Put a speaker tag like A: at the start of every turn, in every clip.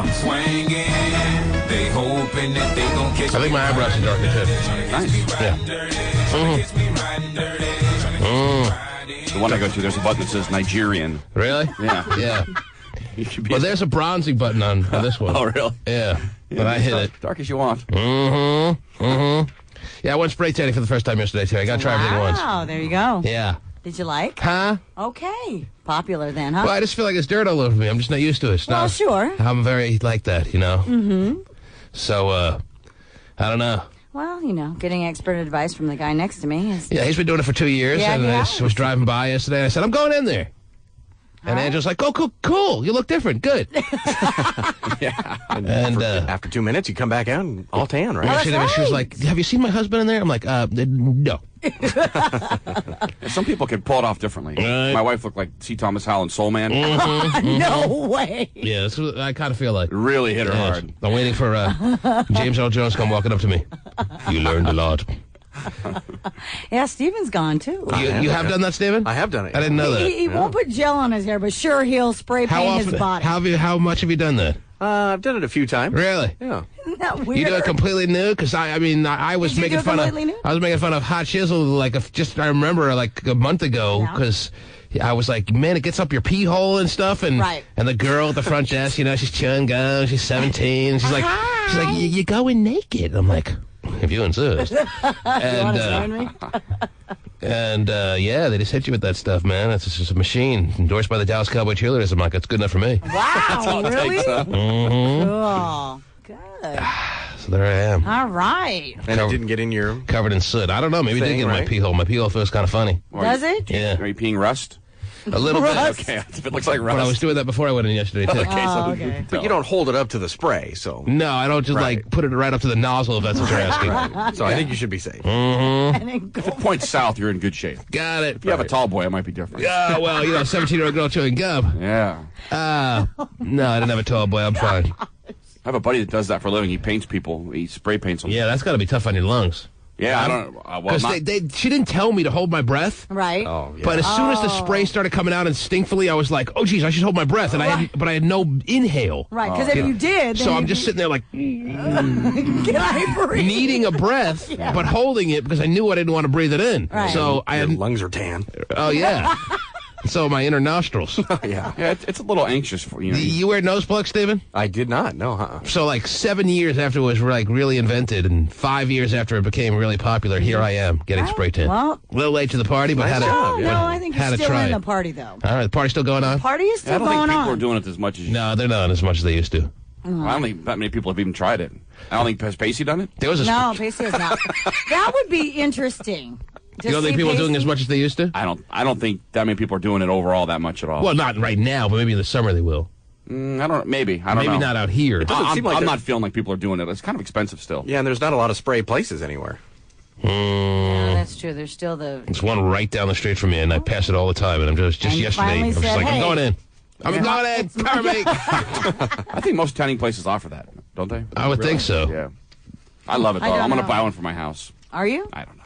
A: I'm swinging. They hoping that they gon' catch me.
B: I think my eyebrows are darker too.
C: Nice.
B: Yeah.
C: The one I go to, there's a button that says Nigerian.
B: Really?
C: Yeah.
B: Yeah.
C: You should be
B: Well, there's a bronzing button on this one.
C: Oh, really?
B: Yeah. But I hit it.
C: Dark as you want.
B: Yeah, I went spray tanning for the first time yesterday, too. I got to try everything once.
D: Wow, there you go.
B: Yeah.
D: Did you like?
B: Huh?
D: Okay. Popular then, huh?
B: Well, I just feel like there's dirt all over me. I'm just not used to it. It's
D: Well,
B: not,
D: sure.
B: I'm very like that, you know? Mm-hmm. So, I don't know.
D: Well, you know, getting expert advice from the guy next to me is...
B: Yeah, he's been doing it for 2 years,
D: Yeah,
B: and
D: he
B: I
D: has.
B: was driving by yesterday, and I said, I'm going in there. And
D: right.
B: Angela's like, oh, cool. You look different. Good.
C: Yeah.
B: And,
E: After 2 minutes, you come back out and all tan, right?
D: that's
B: she was
D: right.
B: like, have you seen my husband in there? I'm like, no.
C: Some people can pull it off differently.
B: Right.
C: My wife looked like C. Thomas Howell in Soul Man.
D: No way.
B: Yeah, that's what I kind of feel like.
C: It really hit her
B: Yes.
C: hard.
B: I'm waiting for James Earl Jones to come walking up to me. You learned a lot.
D: Yeah, Steven's gone, too.
B: You have done that, Steven?
E: I have done it.
B: I didn't know that.
D: He won't put gel on his hair, but sure, he'll spray
B: How
D: paint
B: often?
D: his body.
B: How much have you done that?
E: I've done it a few times.
B: Really?
E: Yeah.
D: Isn't that weird?
B: You do it completely new? Because I was
D: Did you
B: making
D: do it
B: fun of.
D: completely new?
B: I was making fun of Hot Shizzle I remember like a month ago
D: Yeah.
B: because I was like, man, it gets up your pee hole and stuff, and
D: Right.
B: and the girl at the front desk, you know, she's chewing gum, she's 17, and she's like, you going naked? I'm like, if you insist.
D: You want to join me?
B: And yeah, they just hit you with that stuff, man. It's just a machine endorsed by the Dallas Cowboy cheerleaders. I'm like, that's good enough for me.
D: Wow, really?
C: Takes, huh?
D: Cool. Good.
B: So there I am,
D: All right.
E: And it didn't get in your...
B: covered in soot. I don't know. Maybe it did
E: Thing,
B: get in my
E: right?
B: pee hole. My pee hole feels kind of funny.
D: Does it?
B: Yeah,
C: Are you peeing rust?
B: a little bit.
D: Rust.
C: Okay, if it looks like rust.
B: But I was doing that before I went in yesterday too.
D: Oh, okay.
E: But you don't hold it up to the spray, so...
B: No, I don't just
E: Right.
B: like put it right up to the nozzle if that's what you're asking.
E: So I think you should be safe.
D: And then go.
C: If it points south, you're in good shape.
B: Got it.
C: If you have a tall boy, it might be different.
B: Yeah, well, 17-year-old girl chewing gum.
C: Yeah.
B: No, I didn't have a tall boy. I'm fine.
C: I have a buddy that does that for a living. He paints people. He spray paints them.
B: Yeah, that's got to be tough on your lungs.
C: Yeah, I don't. Well,
B: Because
C: not,
B: she didn't tell me to hold my breath.
D: Right.
E: Oh, yeah.
B: But as soon as the spray started coming out instinctively, I was like, "Oh, geez, I should hold my breath." And I had no inhale.
D: Right, because if you did, then
B: So I'm
D: you'd
B: just
D: be-
B: sitting there like
D: Can I breathe?
B: needing a breath, but holding it because I knew I didn't want to breathe it in.
D: Right.
B: So I
E: Your
B: had,
E: lungs are tan.
B: oh yeah. So my inner nostrils.
E: Yeah.
C: yeah, it's a little anxious for you. Know,
B: You wear nose plugs, Steven?
E: I did not. No, huh?
B: So like 7 years after it was like really invented, and 5 years after it became really popular, here I am getting spray tan.
D: Well-
B: a little late to the party, but
E: Nice
B: had to.
E: job,
D: No,
E: yeah.
D: no, I think
B: Had
D: you're
B: to
D: still
B: try
D: in
B: it.
D: the party, though.
B: All right, the party's still going on.
D: Party is
C: I
D: still
C: don't think
D: going
C: people
D: on.
C: are doing it as much as.
B: No, they're not as much as they used to.
C: I don't think that many people have even tried it. I don't think has Pacey done it.
B: There was a.
D: No, Pacey is not. That would be interesting.
B: You don't think people are doing as much as they used to?
C: I don't think that many people are doing it overall that much at all.
B: Well, not right now, but maybe in the summer they will.
C: I don't. Maybe I don't
B: Maybe
C: know.
B: not out here.
E: doesn't
C: I'm,
E: seem like
C: I'm
E: they're-
C: not feeling like people are doing it. It's kind of expensive still.
E: Yeah, and there's not a lot of spray places anywhere.
D: Yeah, that's true. There's still the...
B: There's one right down the street from me, and I pass it all the time. And I'm just
D: And you
B: yesterday,
D: finally
B: I'm just
D: said,
B: like, I'm
D: "Hey."
B: going in. I'm going in. Cover me.
C: I think most tanning places offer that, don't they?
B: I would think so.
C: Yeah. I love it though.
D: don't
C: I'm going to
D: know.
C: buy one for my house.
D: Are you?
C: I don't know.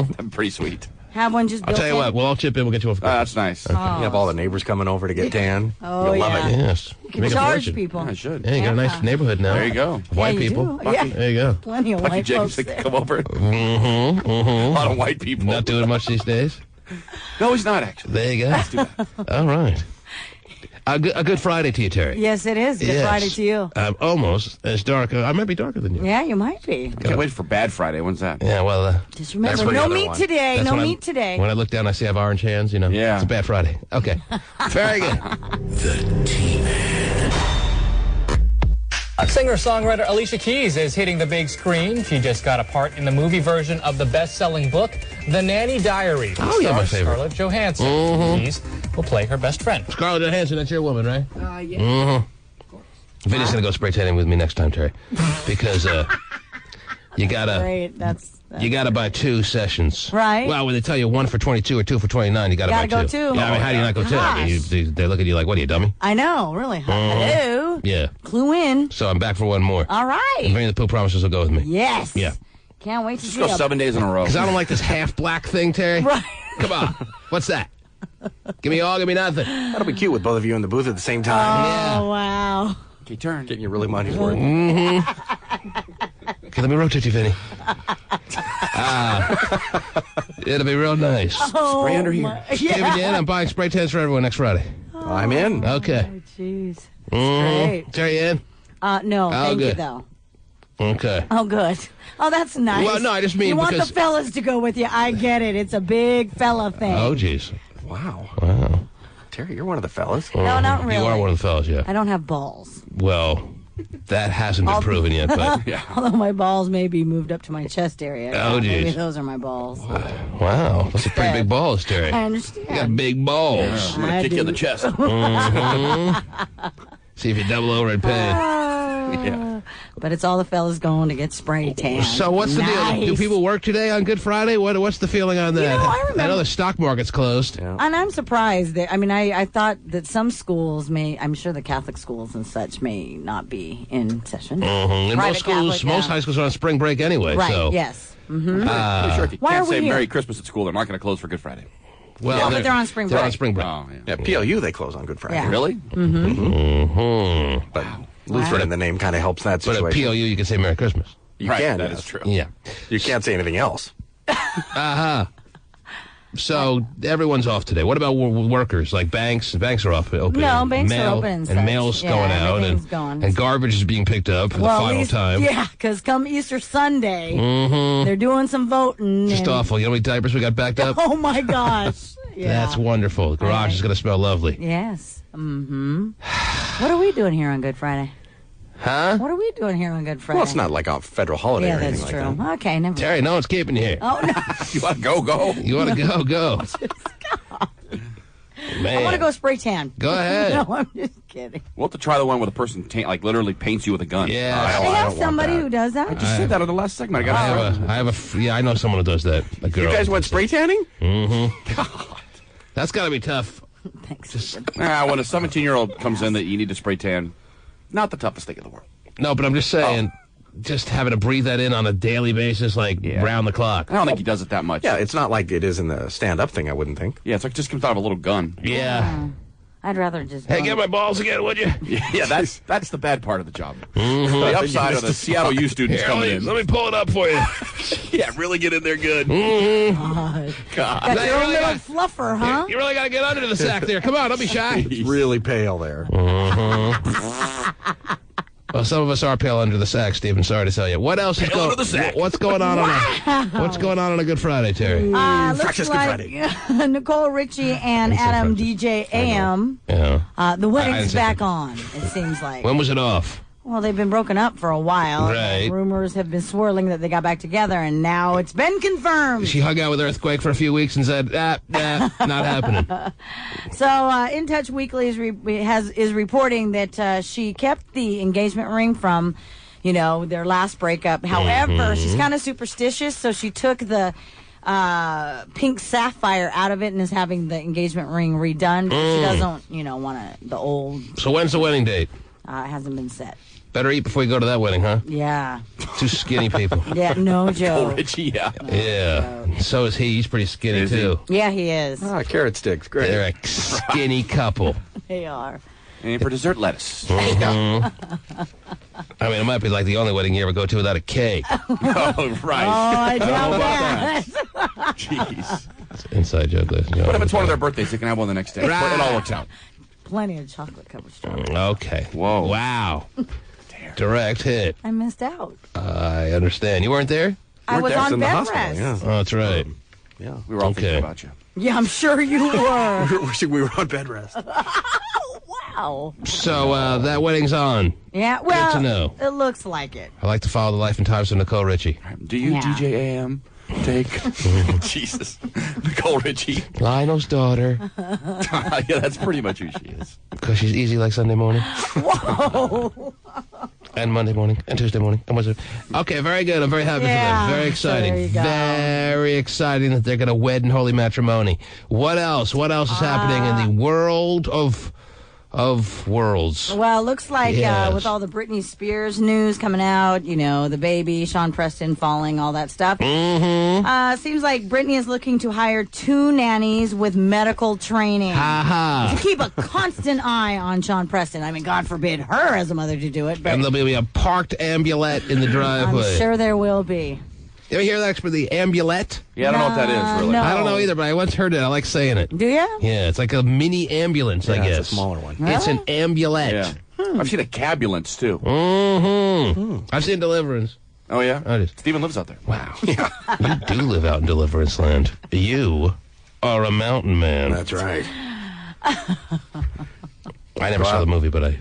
C: Mm-hmm. Pretty sweet.
D: Have one just
B: I'll
D: built
B: tell you
D: in?
B: what. We'll all chip in. We'll get you one for
C: That's nice.
E: You have all the neighbors coming over to get tan.
D: Oh,
E: You'll love
D: yeah.
E: it.
B: Yes.
D: You can
B: Make a
D: charge
B: fortune.
D: people.
C: I should.
B: Yeah, you got a nice neighborhood now.
C: There you go.
B: White
D: Yeah, you
B: people.
D: do. Yeah.
B: There you go.
D: Plenty of
C: Bucky
D: white
C: Jacobs
D: folks
C: that
D: there.
C: come over.
B: Mm-hmm.
C: A lot of white people.
B: Not doing much these days.
C: No, he's not actually.
B: There you go. All right. A good Friday to you, Terry.
D: Yes, it is. Good
B: Yes.
D: Friday to you.
B: Almost as dark. I might be darker than you.
D: Yeah, you might be.
C: I can't wait for Bad Friday. When's that?
B: Yeah, well,
D: Just remember,
E: for the
D: no
E: other
D: meat
E: one.
D: today.
B: that's
D: No
B: when
D: meat today.
B: When I look down, I see I have orange hands, you know.
C: Yeah.
B: It's a bad Friday. Okay. Very good.
F: Singer-songwriter Alicia Keys is hitting the big screen. She just got a part in the movie version of the best-selling book, The Nanny Diaries.
B: Oh, yeah, my favorite.
F: Scarlett Johansson. Keys will play her best friend.
B: Scarlett Johansson, that's your woman, right?
D: Yeah.
B: Mm-hmm. Vinny's going to go spray tanning with me next time, Terry. Because you got to...
D: Great. That's
B: You got to buy 2 sessions.
D: Right.
B: Well, when they tell you 1 for 22 or 2 for 29, you got to buy
D: Gotta
B: 2.
D: go 2.
B: Yeah, I mean, how do you not go 2? I mean, they look at you like, what are you, dummy?
D: I know, really. Hello.
B: Yeah.
D: Clue in.
B: So I'm back for 1 more.
D: All
B: And
D: right.
B: Vinny the Pooh promises will go with me.
D: Yes.
B: Yeah.
D: Can't wait to
C: Just
D: see
C: go
D: it.
C: 7 days in a row.
B: Because I don't like this half-black thing, Terry.
D: Right.
B: Come on. What's that? Give me all, give me nothing.
E: That'll be cute with both of you in the booth at the same time.
D: Oh, wow.
C: Okay, turn.
E: Getting you really money's worth.
B: Okay, let me rotate you, Vinny. It'll be real nice.
C: Spray under here.
B: David Yan, I'm buying spray tans for everyone next Friday.
E: I'm in.
B: Okay.
D: Jeez.
B: Mm-hmm. Terry Ann?
D: No, thank you,
B: good.
D: though.
B: Okay.
D: Oh, good. Oh, that's nice.
B: Well, no, I just mean
D: you want
B: because-
D: the fellas to go with you. I get it. It's a big fella thing.
B: Oh, jeez.
E: Wow.
B: Wow.
E: Terry, you're one of the fellas.
D: No, not really.
B: You are one of the fellas, yeah.
D: I don't have balls.
B: Well, that hasn't been proven yet, but
D: Although my balls may be moved up to my chest area.
B: Oh,
D: Maybe
B: geez.
D: those are my balls.
B: wow, those are pretty big balls, Terry.
D: I
B: You got
D: understand.
B: big balls.
C: I'm going to kick you in the chest.
B: See if you double over in pain.
D: But it's all the fellas going to get spray tan.
B: So what's the deal? Do
D: Nice.
B: people work today on Good Friday? What's the feeling on that?
D: know, I remember-
B: know the stock market's closed.
E: Yeah.
D: And I'm surprised that, I thought that some schools I'm sure the Catholic schools and such may not be in session.
B: And
D: Private
B: most schools,
D: Catholic,
B: most high schools are on spring break anyway.
D: Right,
B: So,
D: yes.
C: Pretty sure if you
D: Why
C: can't
D: are we
C: say
D: here?
C: Merry Christmas at school, they're not going to close for Good Friday.
B: well,
D: Yeah, but they're on spring
B: They're on
D: break.
B: spring break.
C: Oh, yeah.
E: Yeah, PLU, they close on Good Friday.
D: Yeah.
C: Really?
E: But Lutheran in the name kind of helps that
B: But at
E: situation.
B: PLU, you can say Merry Christmas.
E: You
C: Right,
E: can.
C: that
E: yes.
C: is true.
B: Yeah.
E: You can't say anything else.
B: So everyone's off today. What about workers like banks? Banks are off open.
D: No, banks are
B: Mail,
D: open and
B: and
D: such.
B: mail's
D: Yeah,
B: going out,
D: everything's going.
B: and garbage is being picked up for the
D: Well, at
B: final
D: least,
B: time.
D: yeah, because come Easter Sunday, they're doing some voting.
B: Just
D: and-
B: awful. You know how many diapers we got backed up?
D: Oh my gosh! Yeah.
B: That's wonderful. The garage
D: Right.
B: is going to smell lovely.
D: Yes. Mm-hmm. What are we doing here on Good Friday?
B: Huh?
D: What are we doing here on Good Friday?
E: Well, it's not like a federal holiday
D: Yeah,
E: or anything
D: that's
E: like
D: true.
E: that.
D: Okay, never.
B: Terry, no one's keeping you here.
D: Oh no!
C: You want to go, go.
B: You want to go? Go. Man.
D: I want to go spray tan.
B: Go ahead.
D: No, I'm just kidding.
C: We'll have to try the one where the person literally paints you with a gun.
B: Yeah.
E: I
D: They
E: don't
D: have
E: want
D: somebody
E: that.
D: who does that.
C: I just said that on the last segment.
B: I know someone who does that. A girl.
E: You guys went spray tanning?
B: That's got to be tough.
D: Thanks.
C: when a 17-year-old comes in that you need to spray tan, not the toughest thing in the world.
B: No, but I'm just saying, just having to breathe that in on a daily basis, like round the clock.
C: I don't think he does it that much.
E: Yeah, it's not like it is in the stand-up thing, I wouldn't think.
C: Yeah, it's like just comes out of a little gun.
B: Yeah.
D: I'd rather just.
B: Hey,
D: go-
B: get my balls again, would you?
C: Yeah, that's the bad part of the job. The upside of the Seattle U students
B: Here,
C: coming in.
B: let me pull it up for you.
C: Yeah, really get in there good.
D: Got your
B: You
D: own
B: really
D: little
B: got-
D: fluffer, huh?
B: You really got to get under the sack there. Come on, don't be shy.
E: It's really pale there.
B: Well, some of us are pale under the sack, Stephen. Sorry to tell you. What else is going?
C: under the sack.
B: What's going on what's going on a Good Friday, Terry?
D: Looks
E: Fractious Good
D: like Nicole Richie and Adam DJ AM.
B: Yeah.
D: The
B: I
D: wedding's
B: didn't say
D: back on. It seems like.
B: When was it off?
D: Well, they've been broken up for a while.
B: Right.
D: Rumors have been swirling that they got back together, and now it's been confirmed.
B: She hung out with Earthquake for a few weeks and said, not happening.
D: So, In Touch Weekly is reporting that she kept the engagement ring from, their last breakup. However, she's kind of superstitious, so she took the pink sapphire out of it and is having the engagement ring redone. But she doesn't, want the old.
B: So when's the wedding date?
D: It hasn't been set.
B: Better eat before you go to that wedding, huh?
D: Yeah.
B: Two skinny people.
D: Yeah. No
C: Oh,
D: joke.
C: Richie, yeah.
B: Yeah. So is he. He's pretty skinny,
C: Is he?
B: too.
D: Yeah, he is.
E: Carrot sticks, great.
B: They're a skinny couple.
D: They are.
C: And for dessert, lettuce.
B: I mean, it might be like the only wedding you ever go to without a cake.
C: Oh, right.
D: Oh, I doubt
C: about
D: that.
C: Jeez.
B: Inside joke, ladies and
C: What if
B: gentlemen.
C: it's one of their birthdays? They can have one the next day.
B: Right.
C: It all works out.
D: Plenty of chocolate covered strawberries.
B: Okay.
C: Whoa.
B: Wow. Direct hit.
D: I missed out.
B: I understand. You weren't there?
D: I was
E: It's
D: on
E: in the
D: bed
E: hospital,
D: rest.
E: yeah.
B: Oh, that's right.
E: Yeah.
C: We were all
B: Okay.
C: thinking about you.
D: Yeah, I'm sure you were.
E: We were wishing we were on bed rest.
D: Wow.
B: So that wedding's on.
D: Yeah, well,
B: to know.
D: It looks like it.
B: I like to follow the life and times of Nicole Richie.
C: Do you,
D: Yeah.
C: DJ AM, take... Jesus. Nicole Richie.
B: Lionel's daughter,
C: Yeah, that's pretty much who she is.
B: because she's easy like Sunday morning.
D: Whoa.
B: And Monday morning, and Tuesday morning, and Wednesday. Okay, very good. I'm very happy
D: Yeah,
B: for them. Very
D: so
B: exciting.
D: there you go.
B: Very exciting that they're going to wed in holy matrimony. What else? What else is happening in the world of of worlds.
D: Well, looks like
B: Yes.
D: with all the Britney Spears news coming out, the baby, Sean Preston falling, all that stuff.
B: Mm-hmm.
D: Seems like Britney is looking to hire 2 nannies with medical training.
B: Ha
D: To keep a constant eye on Sean Preston. I mean, God forbid her as a mother to do it, but
B: And there'll be a parked ambulette in the
D: I'm
B: driveway.
D: sure there will be.
B: You ever hear that for the ambulette?
C: Yeah, I don't know what that is, really.
D: No.
B: I don't know either, but I once heard it. I like saying it.
D: Do you?
B: Yeah, it's like a mini ambulance, I
E: Yeah,
B: guess.
E: it's a smaller one.
B: It's an ambulette.
C: Yeah. I've seen a cabulance, too.
B: Mm-hmm. I've seen Deliverance.
C: Oh, yeah?
B: I did.
C: Steven lives out there.
B: Wow. You do live out in Deliverance Land. You are a mountain man.
E: That's right.
B: I never saw the movie, but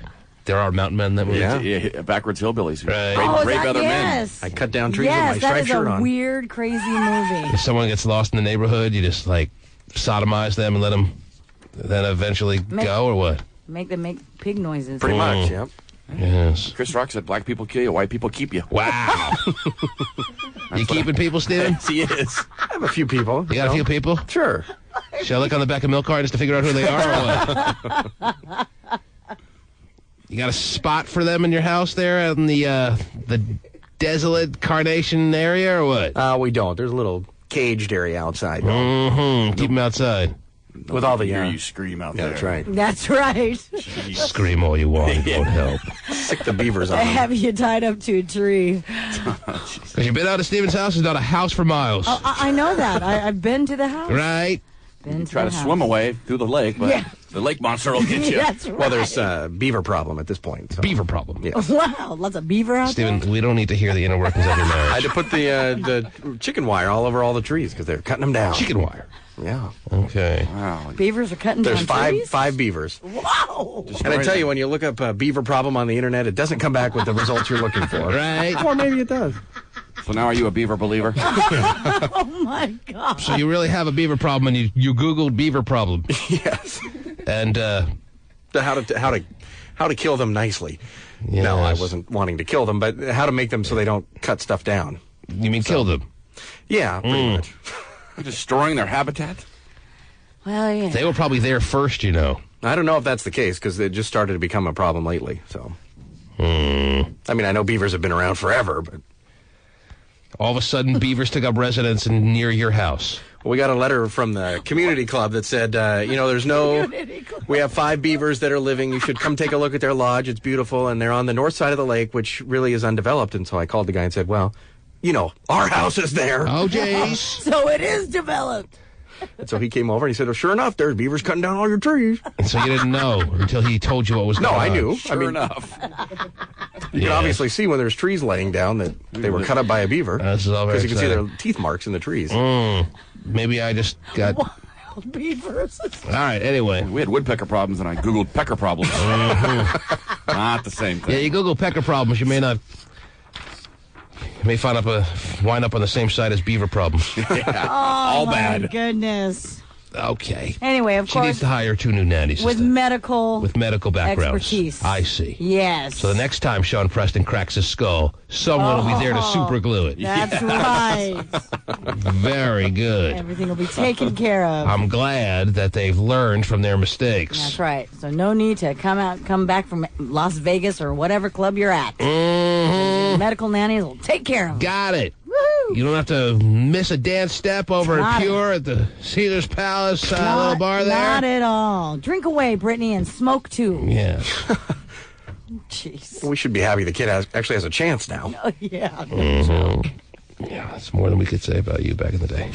B: there are mountain men in that movie.
E: Yeah.
C: Yeah, backwards hillbillies.
B: Right.
C: Brave
D: that,
C: other men.
D: yes.
E: I cut down trees
D: Yes,
E: with my
D: that
E: striped
D: is
E: shirt
D: a
E: on.
D: weird, crazy movie.
B: If someone gets lost in the neighborhood, you just, like, sodomize them and let them then eventually go, or what?
D: Make them make pig noises.
E: Pretty much, yep.
B: Yes.
C: Chris Rock said black people kill you, white people keep you.
B: Wow. You keeping people, Steven?
C: Yes, he is.
E: I have a few people.
B: You got a few people?
E: Sure.
B: Shall I look on the back of milk cartons to figure out who they are, or what? You got a spot for them in your house there in the desolate Carnation area, or what?
E: We don't. There's a little caged area outside. though.
B: Mm-hmm. Keep them outside.
E: With all the
C: hear you scream out
E: Yeah,
C: there.
E: that's right.
D: That's right.
B: Scream all you want. It won't help.
E: Sick the beavers on
D: I
E: them.
D: have you tied up to a tree.
B: Because you've been out of Steven's house, it's not a house for miles.
D: I know that. I've been to the house.
B: Right?
D: Been
C: Try
D: the
C: to
D: house.
C: swim away through the lake, but
D: Yeah.
C: the lake monster will get you.
D: That's right.
E: Well, there's a beaver problem at this point. So.
B: Beaver problem.
E: Yes.
D: Wow, lots of beaver out
B: Steven,
D: there.
B: we don't need to hear the inner workings of your
E: I had
B: marriage.
E: to put the chicken wire all over all the trees because they're cutting them down.
B: Chicken wire.
E: Yeah.
B: Okay.
C: Wow.
D: Beavers are cutting
E: There's
D: down trees?
E: five beavers.
D: Wow.
E: And I tell you, when you look up beaver problem on the internet, it doesn't come back with the results you're looking for.
B: Right?
E: Or maybe it does.
C: So now are you a beaver believer?
D: Oh, my God.
B: So you really have a beaver problem, and you Googled beaver problem.
E: Yes.
B: And,
E: How to kill them nicely.
B: yes.
E: No, I wasn't wanting to kill them, but how to make them so they don't cut stuff down.
B: You mean kill them?
E: Yeah, pretty much.
C: Destroying their habitat?
D: Well, yeah.
B: They were probably there first, you know.
E: I don't know if that's the case because it just started to become a problem lately. So, I mean, I know beavers have been around forever, but
B: All of a sudden, beavers took up residence near your house.
E: we got a letter from the community club that said, there's no, we have 5 beavers that are living. You should come take a look at their lodge. It's beautiful, and they're on the north side of the lake, which really is undeveloped. And so I called the guy and said, well, our house is there.
B: Oh, jeez.
D: So it is developed.
E: And so he came over and he said, well, sure enough, there's beavers cutting down all your trees.
B: And so you didn't know until he told you what was
E: No,
B: going on.
E: I knew.
C: Sure enough.
E: You can obviously see when there's trees laying down that they were cut up by a beaver.
B: This is all very
E: Because you can see
B: exciting.
E: their teeth marks in the trees.
B: Maybe I just got... All
D: Wild beavers.
B: right, anyway.
C: We had woodpecker problems, and I Googled pecker problems. Not the same
B: Yeah,
C: thing.
B: you Google pecker problems, you may not... You may wind up on the same side as beaver problems.
C: All
D: My
C: bad.
D: goodness.
B: Okay.
D: Anyway, of
B: She needs
D: course,
B: to hire 2 new nannies.
D: with medical
B: backgrounds.
D: expertise.
B: I see.
D: Yes.
B: So the next time Sean Preston cracks his skull, someone will be there to super glue it.
D: That's right.
B: Very good.
D: Everything will be taken care of.
B: I'm glad that they've learned from their mistakes.
D: That's right. So no need to come back from Las Vegas or whatever club you're at.
B: Mhm.
D: Medical nannies will take care of them.
B: Got it.
D: Woo!
B: You don't have to miss a dance step over
D: Not
B: at
D: it.
B: Pure at the Caesars Palace little bar there.
D: Not at all. Drink away, Brittany, and smoke too.
B: Yeah.
D: Jeez.
E: We should be happy the kid actually has a chance now.
D: Oh, yeah.
B: Yeah, that's more than we could say about you back in the day.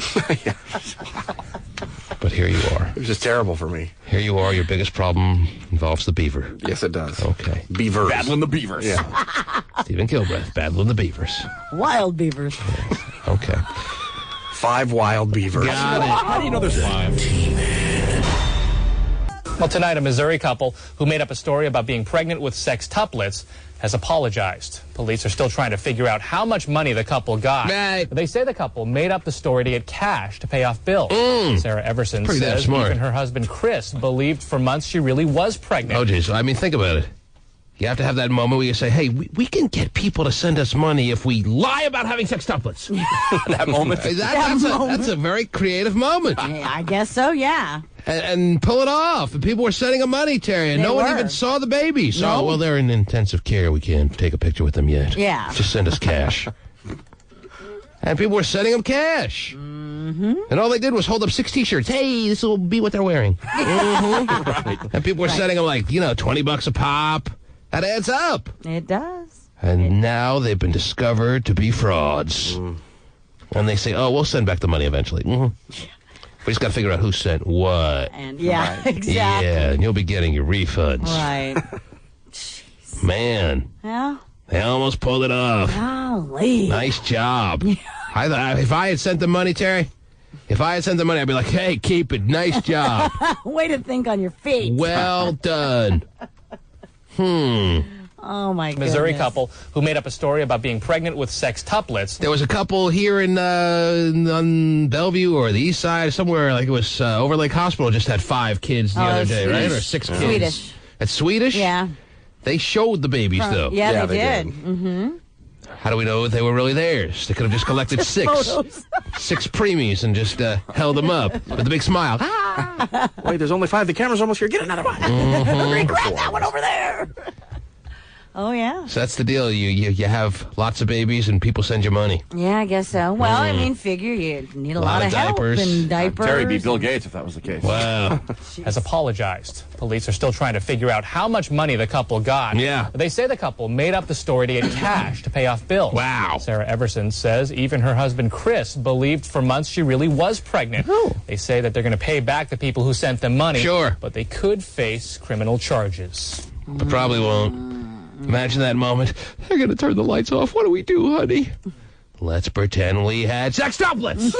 B: But here you are.
E: It was just terrible for me.
B: Here you are. Your biggest problem involves the beaver.
E: Yes, it does.
B: Okay.
E: Beavers.
C: Battling the beavers.
E: Yeah.
B: Stephen Kilbreth, battling the beavers.
D: Wild beavers.
B: Okay.
E: 5 wild beavers.
B: Got it.
C: How do you know there's 5?
F: Well, tonight, a Missouri couple who made up a story about being pregnant with sextuplets has apologized. Police are still trying to figure out how much money the couple got.
B: Right.
F: They say the couple made up the story to get cash to pay off bills. Sarah Everson
B: Pretty damn
F: says
B: smart.
F: even her husband Chris believed for months she really was pregnant.
B: Oh, geez. I mean, think about it. You have to have that moment where you say, hey, we can get people to send us money if we lie about having sextuplets.
C: That moment.
B: That's a very creative moment.
D: I guess so, yeah.
B: and pull it off. And people were sending them money, Terry, and
D: They
B: no one
D: were.
B: even saw the babies.
D: No.
B: Oh, well, they're in intensive care. We can't take a picture with them yet.
D: Yeah.
B: Just send us cash. And people were sending them cash. Mm-hmm. And all they did was hold up 6 T-shirts. Hey, this will be what they're wearing.
C: Right.
B: And people were sending them like, $20 a pop. That adds up.
D: It does.
B: And now they've been discovered to be frauds. And they say, oh, we'll send back the money eventually. We just got to figure out who sent what.
D: And exactly.
B: Yeah, and you'll be getting your refunds.
D: Right.
B: Man,
D: Yeah.
B: they almost pulled it off.
D: Golly.
B: Nice job. If I had sent the money, Terry, I'd be like, hey, keep it. Nice job.
D: Way to think on your feet.
B: Well done.
D: Oh, my goodness.
F: Missouri couple who made up a story about being pregnant with sextuplets.
B: There was a couple here in on Bellevue or the east side, somewhere, like it was Over Lake Hospital, just had 5 kids the other day,
D: Swedish.
B: right? Or 6 kids.
D: Swedish.
B: That's Swedish?
D: Yeah.
B: They showed the babies, though.
D: Yeah,
E: they
D: they did.
E: did.
D: Mm-hmm.
B: How do we know they were really theirs? They could have just collected 6.
D: Photos.
B: 6 preemies and just held them up with a big smile.
E: Wait, there's only 5. The camera's almost here. Get another one.
D: Grab that one over there. Oh, yeah.
B: So that's the deal. You have lots of babies and people send you money.
D: Yeah, I guess so. Well, I mean, figure you need a lot
B: of
D: of help
B: diapers.
D: and diapers.
C: Terry beat Bill Gates if that was the case.
B: Wow.
F: Has apologized. Police are still trying to figure out how much money the couple got.
B: Yeah.
F: They say the couple made up the story to get cash to pay off bills.
B: Wow.
F: Sarah Everson says even her husband Chris believed for months she really was pregnant. They say that they're going to pay back the people who sent them money.
B: Sure.
F: But they could face criminal charges.
B: But probably won't. Imagine that moment. They're going to turn the lights off. What do we do, honey? Let's pretend we had sextuplets.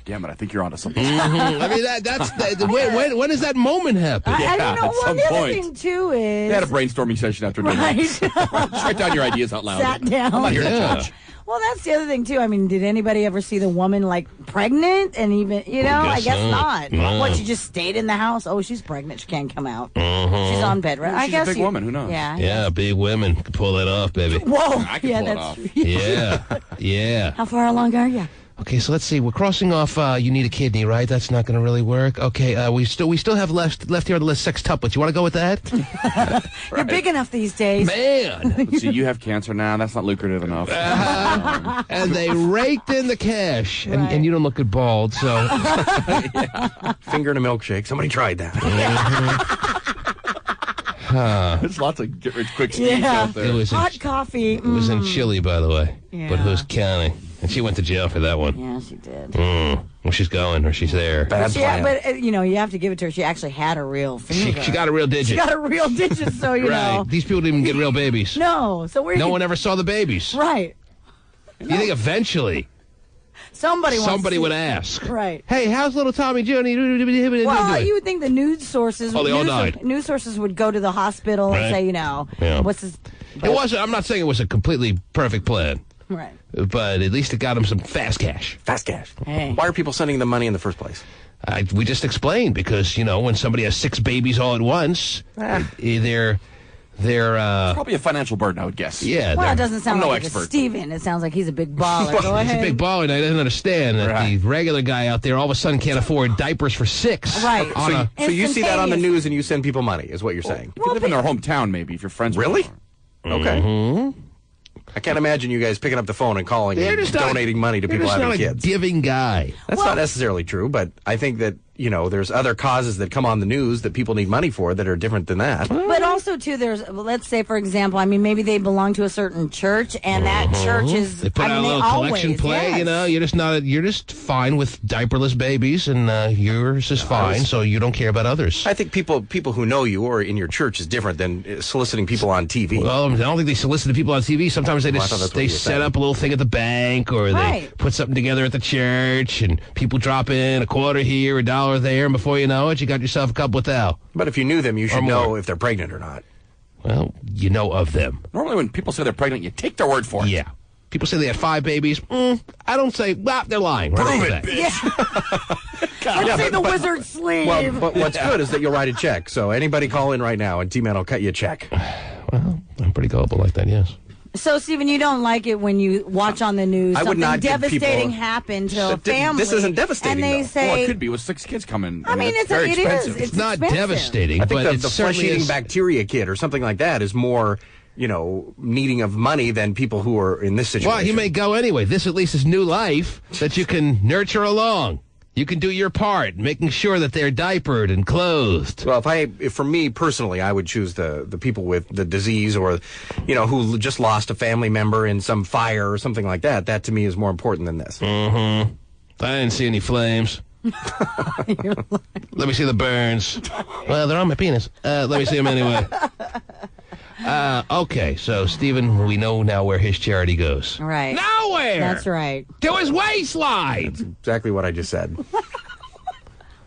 C: Damn it, I think you're onto something.
B: I mean, when does that moment happen?
D: I don't know.
C: at
D: Well,
C: some
D: the other
C: point.
D: thing, too, is...
C: They had a brainstorming session after dinner.
D: Right.
C: Just write down your ideas out loud.
D: Sat down.
C: I'm not here to
B: Yeah.
C: judge.
D: Well, that's the other thing, too. I mean, did anybody ever see the woman, like, pregnant? And even, I
B: guess
D: guess
B: so.
D: not.
B: No.
D: What, she just stayed in the house? Oh, she's pregnant. She can't come out. She's on bed rest. I
C: She's a
D: guess
C: big woman. Who knows?
D: Yeah.
B: Yeah, big women can pull that off, baby.
D: Whoa.
C: I can
D: yeah,
C: pull it
D: that's
C: off.
D: true.
B: Yeah, yeah.
D: How far along are you?
B: Okay, so let's see. We're crossing off. You need a kidney, right? That's not going to really work. Okay, we still have left here on the list sextuplets. You want to go with that?
D: You're big enough these days.
B: Man,
C: Let's see, you have cancer now. That's not lucrative enough.
B: and they raked in the cash, and,
D: Right.
B: and you don't look good bald, so
E: Finger in a milkshake. Somebody tried that.
C: There's lots of get-rich-quick schemes
D: Yeah.
C: out there.
B: it was
D: Hot coffee.
B: it was in Chile, by the way.
D: Yeah.
B: But who's counting? And she went to jail for that one.
D: Yeah, she did.
B: Well, she's going, or she's there.
E: Bad
D: Yeah,
E: plan.
D: but you have to give it to her. She actually had a real finger.
B: She got a real digit.
D: She got a real digit, so you
B: right.
D: know.
B: These people didn't even get real babies.
D: No, so where
B: No one ever saw the babies.
D: Right.
B: You think eventually
D: Somebody
B: would ask?
D: Right.
B: Hey, how's little Tommy Joni?
D: Well, you would think the news sources.
B: Oh, they all died.
D: News sources would go to the hospital
B: Right.
D: and say,
B: Yeah.
D: what's his?
B: It wasn't. I'm not saying it was a completely perfect plan,
D: Right.
B: but at least it got him some fast cash.
E: Fast cash.
D: Hey.
E: Why are people sending them money in the first place?
B: We just explained because when somebody has 6 babies all at once, they're
C: Probably a financial burden, I would guess.
B: yeah.
D: Well,
B: they're-
D: it doesn't sound
C: I'm no
D: like it's
C: expert.
D: Steven. It sounds like he's a big baller. Go
B: He's
D: ahead.
B: a big baller, and he doesn't understand that
C: Right.
B: the regular guy out there all of a sudden can't afford diapers for 6.
D: Right.
B: On a,
E: So you see that on the
D: Instantaneous.
E: news and you send people money, is what you're saying.
C: If you live in their hometown, maybe, if your friends are
E: Really?
C: there.
E: Okay. I can't imagine you guys picking up the phone and calling
B: They're
E: and
B: just not-
E: donating money to
B: they're
E: people
B: just
E: having
B: not a
E: kids.
B: giving guy.
E: That's not necessarily true, but I think that, there's other causes that come on the news that people need money for that are different than that.
D: But also, too, let's say, for example, maybe they belong to a certain church, and that church is.
B: They put out a little collection
D: always,
B: plate,
D: yes.
B: you're just fine with diaperless babies, and yours is fine, so you don't care about others.
E: I think people who know you or in your church is different than soliciting people on TV.
B: Well, I don't think they solicit the people on TV. Sometimes they
E: I thought that's
B: just
E: what you
B: set
E: said.
B: up a little thing at the bank, or they
D: Right.
B: put something together at the church, and people drop in a quarter here, a dollar there, and before you know it, you got yourself a couple without.
E: But if you knew them, you should
B: Or more.
E: know if they're pregnant or not.
B: Well, you know of them.
C: Normally, when people say they're pregnant, you take their word for it.
B: Yeah. People say they had 5 babies. I don't say, well, they're lying. Right
C: Prove
B: off the
C: it,
B: bat.
C: bitch.
D: Let's see the wizard sleeve.
E: Well, but what's good is that you'll write a check. So anybody call in right now, and T-Man will cut you a check.
B: Well, I'm pretty gullible like that, yes.
D: So, Stephen, you don't like it when you watch on the news
E: I would
D: something
E: not give
D: devastating
E: people-
D: happen to a
E: But
D: family.
E: this isn't devastating,
D: And they
E: though.
D: say,
C: Well, it could be with 6 kids coming.
D: I mean,
C: it's very
D: it
C: expensive.
D: is.
B: It's not
D: expensive.
B: devastating,
E: I think
B: but
E: the
B: it certainly
E: flesh-eating
B: is.
E: bacteria kid or something like that is more, needing of money than people who are in this situation.
B: Well, he may go anyway. This at least is new life that you can nurture along. You can do your part, making sure that they're diapered and clothed.
E: Well, if for me personally, I would choose the people with the disease or, who just lost a family member in some fire or something like that. That to me is more important than this.
B: I didn't see any flames. Let me see the burns. Well, they're on my penis. Let me see them anyway. Okay, so Stephen, we know now where his charity goes.
D: Right.
B: Nowhere.
D: That's right.
B: To his waistline.
E: Exactly what I just said.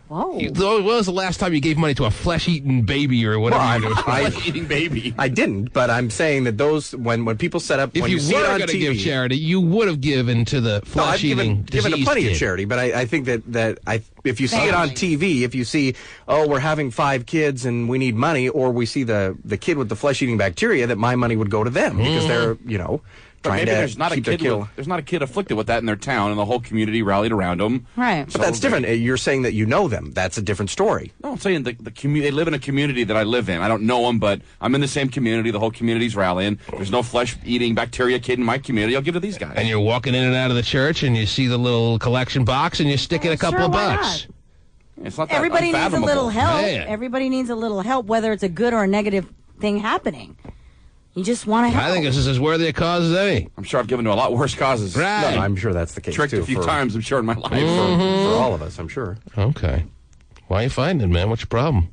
D: Whoa.
B: When was the last time you gave money to a flesh-eating baby or whatever?
E: Well,
B: you do?
C: Eating baby.
E: I didn't, but I'm saying that those when people set up
B: If
E: when
B: you
E: you see it
B: were
E: on
B: going to
E: TV,
B: give charity, you would have given to the
E: No, I've
B: flesh-eating
E: given a
B: diseased
E: plenty
B: kid.
E: of charity, but I think that if you see it on TV, if you see, we're having 5 kids and we need money, or we see the kid with the flesh-eating bacteria, that my money would go to them because they're
C: But
E: trying
C: maybe
E: to
C: there's not a
E: keep their
C: kid.
E: kill.
C: There's not a kid afflicted with that in their town, and the whole community rallied around them.
D: Right.
E: But that's different. You're saying that you know them. That's a different story.
C: No, I'm saying the community. They live in a community that I live in. I don't know them, but I'm in the same community. The whole community's rallying. There's no flesh-eating bacteria kid in my community. I'll give it to these guys.
B: And you're walking in and out of the church, and you see the little collection box, and you stick in a couple
D: Sure,
B: of
D: why
B: bucks.
C: It's not that
D: Everybody needs a
C: unfathomable.
D: little help.
B: Man.
D: Everybody needs a little help, whether it's a good or a negative thing happening. You just want to help.
B: I think this is as worthy a cause as any.
C: I'm sure I've given to a lot worse causes.
B: Right.
E: No, I'm sure that's the case
C: Tricked
E: too.
C: a few
E: for,
C: times, I'm sure, in my life.
E: for all of us, I'm sure.
B: Okay. Why are you fighting it, man? What's your problem?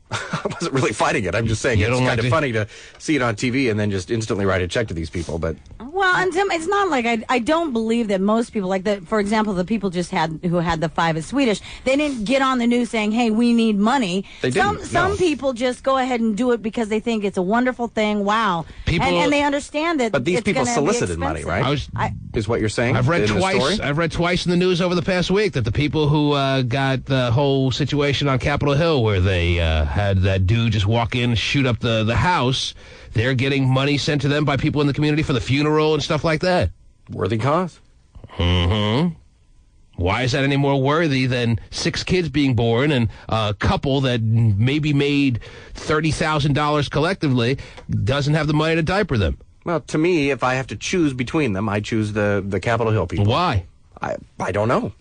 E: I wasn't really fighting it. I'm just saying
B: You
E: it's
B: don't
E: kind
B: like
E: of
B: to-
E: funny to see it on TV and then just instantly write a check to these people. But
D: Well, and Tim, it's not like I don't believe that most people, for example, the people who had the 5 at Swedish, they didn't get on the news saying, "Hey, we need money."
E: They didn't,
D: Some
E: no.
D: people just go ahead and do it because they think it's a wonderful thing. Wow,
B: People-
D: and they understand that.
E: But these
D: it's
E: people
D: gonna be
E: solicited money,
D: expensive.
E: right? Is what you're saying?
B: I've read
E: in the
B: twice.
E: story?
B: I've read twice in the news over the past week that the people who got the whole situation on Capitol Hill, where they had that dude just walk in and shoot up the house, they're getting money sent to them by people in the community for the funeral and stuff like that.
E: Worthy cause.
B: Why is that any more worthy than 6 kids being born and a couple that maybe made $30,000 collectively doesn't have the money to diaper them?
E: Well, to me, if I have to choose between them, I choose the Capitol Hill people.
B: Why?
E: I don't know.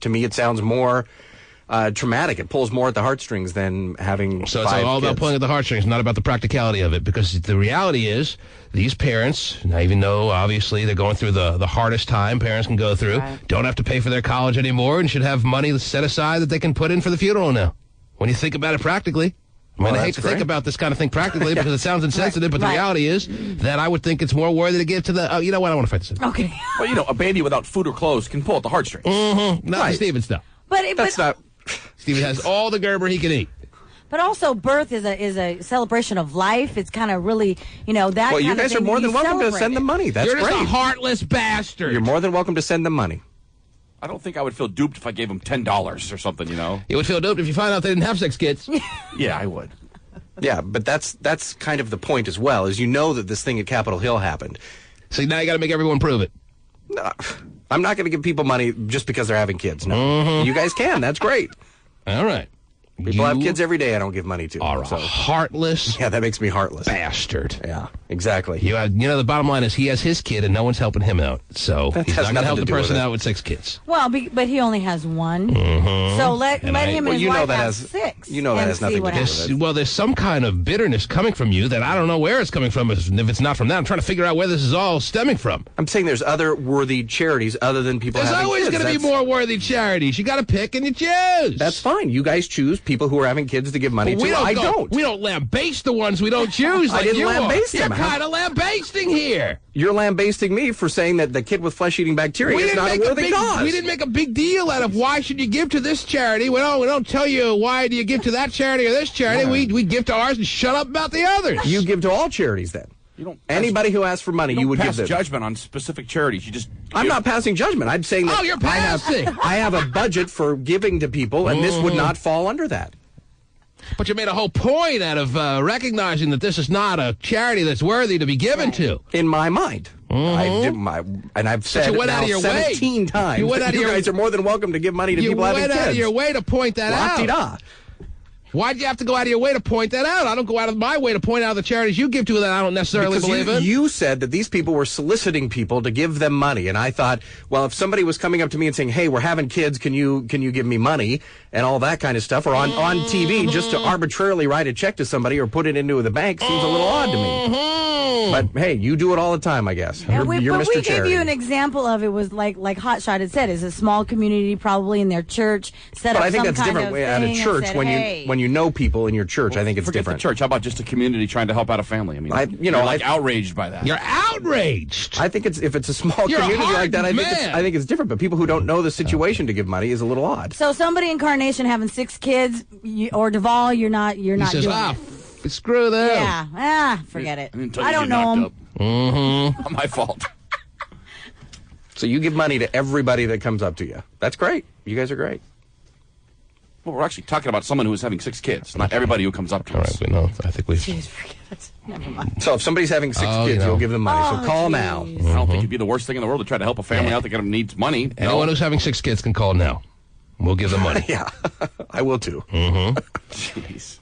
E: To me, it sounds more traumatic. It pulls more at the heartstrings than having
B: So it's
E: 5
B: all about
E: kids.
B: pulling at the heartstrings, not about the practicality of it. Because the reality is, these parents, now even though obviously they're going through the hardest time parents can go through,
D: Right.
B: don't have to pay for their college anymore and should have money set aside that they can put in for the funeral now. When you think about it practically. I mean,
E: Well,
B: I hate
E: that's
B: to think
E: great.
B: about this kind of thing practically because it sounds insensitive, but the
D: Right.
B: reality is that I would think it's more worthy to give to the... you know what? I want to fight this.
D: Okay,
C: Well, a baby without food or clothes can pull at the heartstrings.
B: Not the
E: Right.
B: Steven stuff.
D: but
E: That's not.
B: Steven has all the Gerber he can eat.
D: But also, birth is a celebration of life. It's kind of really, that.
E: Well, you
D: kind of
E: guys are
D: thing
E: more
D: that
E: than
D: you
E: welcome to
D: celebrate
E: send them
D: it.
E: money. That's
B: You're just
E: great.
B: a heartless bastard.
E: You're more than welcome to send them money.
C: I don't think I would feel duped if I gave them $10 or something,
B: You would feel doped if you find out they didn't have 6 kids.
C: Yeah, I would.
E: Yeah, but that's kind of the point as well, is that this thing at Capitol Hill happened.
B: So now you got to make everyone prove it.
E: No, I'm not going to give people money just because they're having kids. No, you guys can. That's great.
B: All right.
E: People have kids every day I don't give money to.
B: Are a
E: so.
B: heartless
E: Yeah, that makes me heartless.
B: bastard.
E: Yeah, exactly.
B: The bottom line is he has his kid and no one's helping him out. So
E: That
B: he's
E: has
B: not going to
E: nothing
B: help
E: to
B: the
E: do with
B: person
E: it.
B: out with 6 kids.
D: Well, but he only has 1. So let him and
E: Well,
D: his
E: you know
D: wife
E: that
D: have
E: has-
D: 6.
E: you know that
D: and
E: has nothing
D: see
E: to
D: what
E: do with
D: happens.
E: it.
B: Well, there's some kind of bitterness coming from you that I don't know where it's coming from. If it's not from that, I'm trying to figure out where this is all stemming from.
E: I'm saying there's other worthy charities other than people
B: There's
E: having
B: always
E: kids.
B: going to be
E: That's-
B: more worthy charities. You got to pick and you choose.
E: That's fine. You guys choose people who are having kids to give money
B: But
E: to. I don't.
B: We don't lambaste the ones we don't choose.
E: I
B: Like
E: didn't
B: you
E: lambaste
B: are.
E: them.
B: You're
E: How-
B: kind of lambasting here.
E: You're lambasting me for saying that the kid with flesh-eating bacteria is not a worthy cause.
B: We didn't make a big deal out of why should you give to this charity. We don't tell you why do you give to that charity or this charity. We give to ours and shut up about the others.
E: You give to all charities then.
C: You don't.
E: Anybody who asks for money,
C: you
E: you
C: don't
E: would give
C: pass
E: them.
C: judgment on specific charities. You just.
E: I'm not passing judgment. I'm saying that
B: Oh, you're passing.
E: I have a budget for giving to people, and this would not fall under that.
B: But you made a whole point out of recognizing that this is not a charity that's worthy to be given to.
E: In my mind. I did and I've said
B: you
E: it
B: went out
E: now
B: of your
E: 17
B: way.
E: times.
B: You went out of your-
E: guys are more than welcome to give money to
B: You
E: people having
B: went
E: kids.
B: out of your way to point that out.
E: La-di-da.
B: Why'd you have to go out of your way to point that out? I don't go out of my way to point out the charities you give to that I don't necessarily
E: Because
B: believe in.
E: you said that these people were soliciting people to give them money, and I thought, well, if somebody was coming up to me and saying, "Hey, we're having kids, can you give me money?" and all that kind of stuff, or on TV just to arbitrarily write a check to somebody or put it into the bank seems a little odd to me. But hey, you do it all the time, I guess.
D: And
E: You're
D: but
E: Mr.
D: we gave
E: Charity.
D: you an example of it was like Hotshot had said, is a small community probably in their church set
E: But
D: up
E: I think
D: some
E: that's
D: kind
E: different
D: of
E: at a
D: thing and
E: church
D: said,
E: when
D: hey.
E: you know people in your church. I think it's
C: Forget
E: different.
C: the church. How about just a community trying to help out a family? I mean,
E: you're
C: outraged by that.
B: You're outraged.
E: I think if it's a small
B: You're a
E: community like that,
B: hardened
E: I think it's different. But people who don't know the situation to give money is a little odd.
D: So somebody in Carnation having 6 kids, or Duval, you're not
B: He
D: doing
B: says,
D: it.
B: screw them.
D: Yeah, forget it.
C: didn't tell you
D: I
C: to
D: don't
C: get
D: know
C: knocked
D: him.
C: Not my fault.
E: So you give money to everybody that comes up to you. That's great. You guys are great.
C: Well, we're actually talking about someone who's having 6 kids, not everybody who comes up to
B: All
C: us.
B: right, we know. I think we.
D: Jeez, forget it. Never mind.
E: So if somebody's having 6
B: Oh,
E: kids,
B: you know.
E: you'll give them money. So call now.
D: geez.
C: I don't think it'd be the worst thing in the world to try to help a family out that kind of needs money.
B: Anyone who's having 6 kids can call now. We'll give them money.
E: Yeah, I will too.
C: Jeez.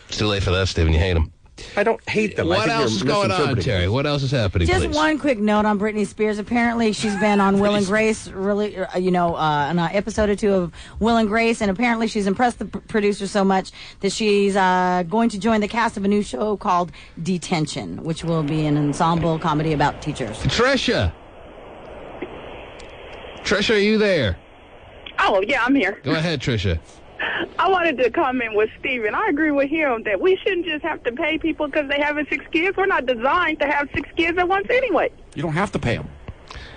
B: It's too late for that, Stephen. You hate them.
E: I don't hate them. I
B: What
E: think
B: else
E: you're
B: is going on,
E: misinterpreting
B: Terry?
E: it.
B: What else is happening,
D: Just
B: please?
D: one quick note on Britney Spears. Apparently, she's been on Will and Grace, really, an episode or 2 of Will and Grace, and apparently she's impressed the producer so much that she's going to join the cast of a new show called Detention, which will be an ensemble comedy about teachers.
B: Trisha. Trisha, are you there?
G: Oh, yeah, I'm here.
B: Go ahead, Trisha.
G: I wanted to comment with Steven. I agree with him that we shouldn't just have to pay people because they having 6 kids. We're not designed to have 6 kids at once anyway.
C: You don't have to pay them.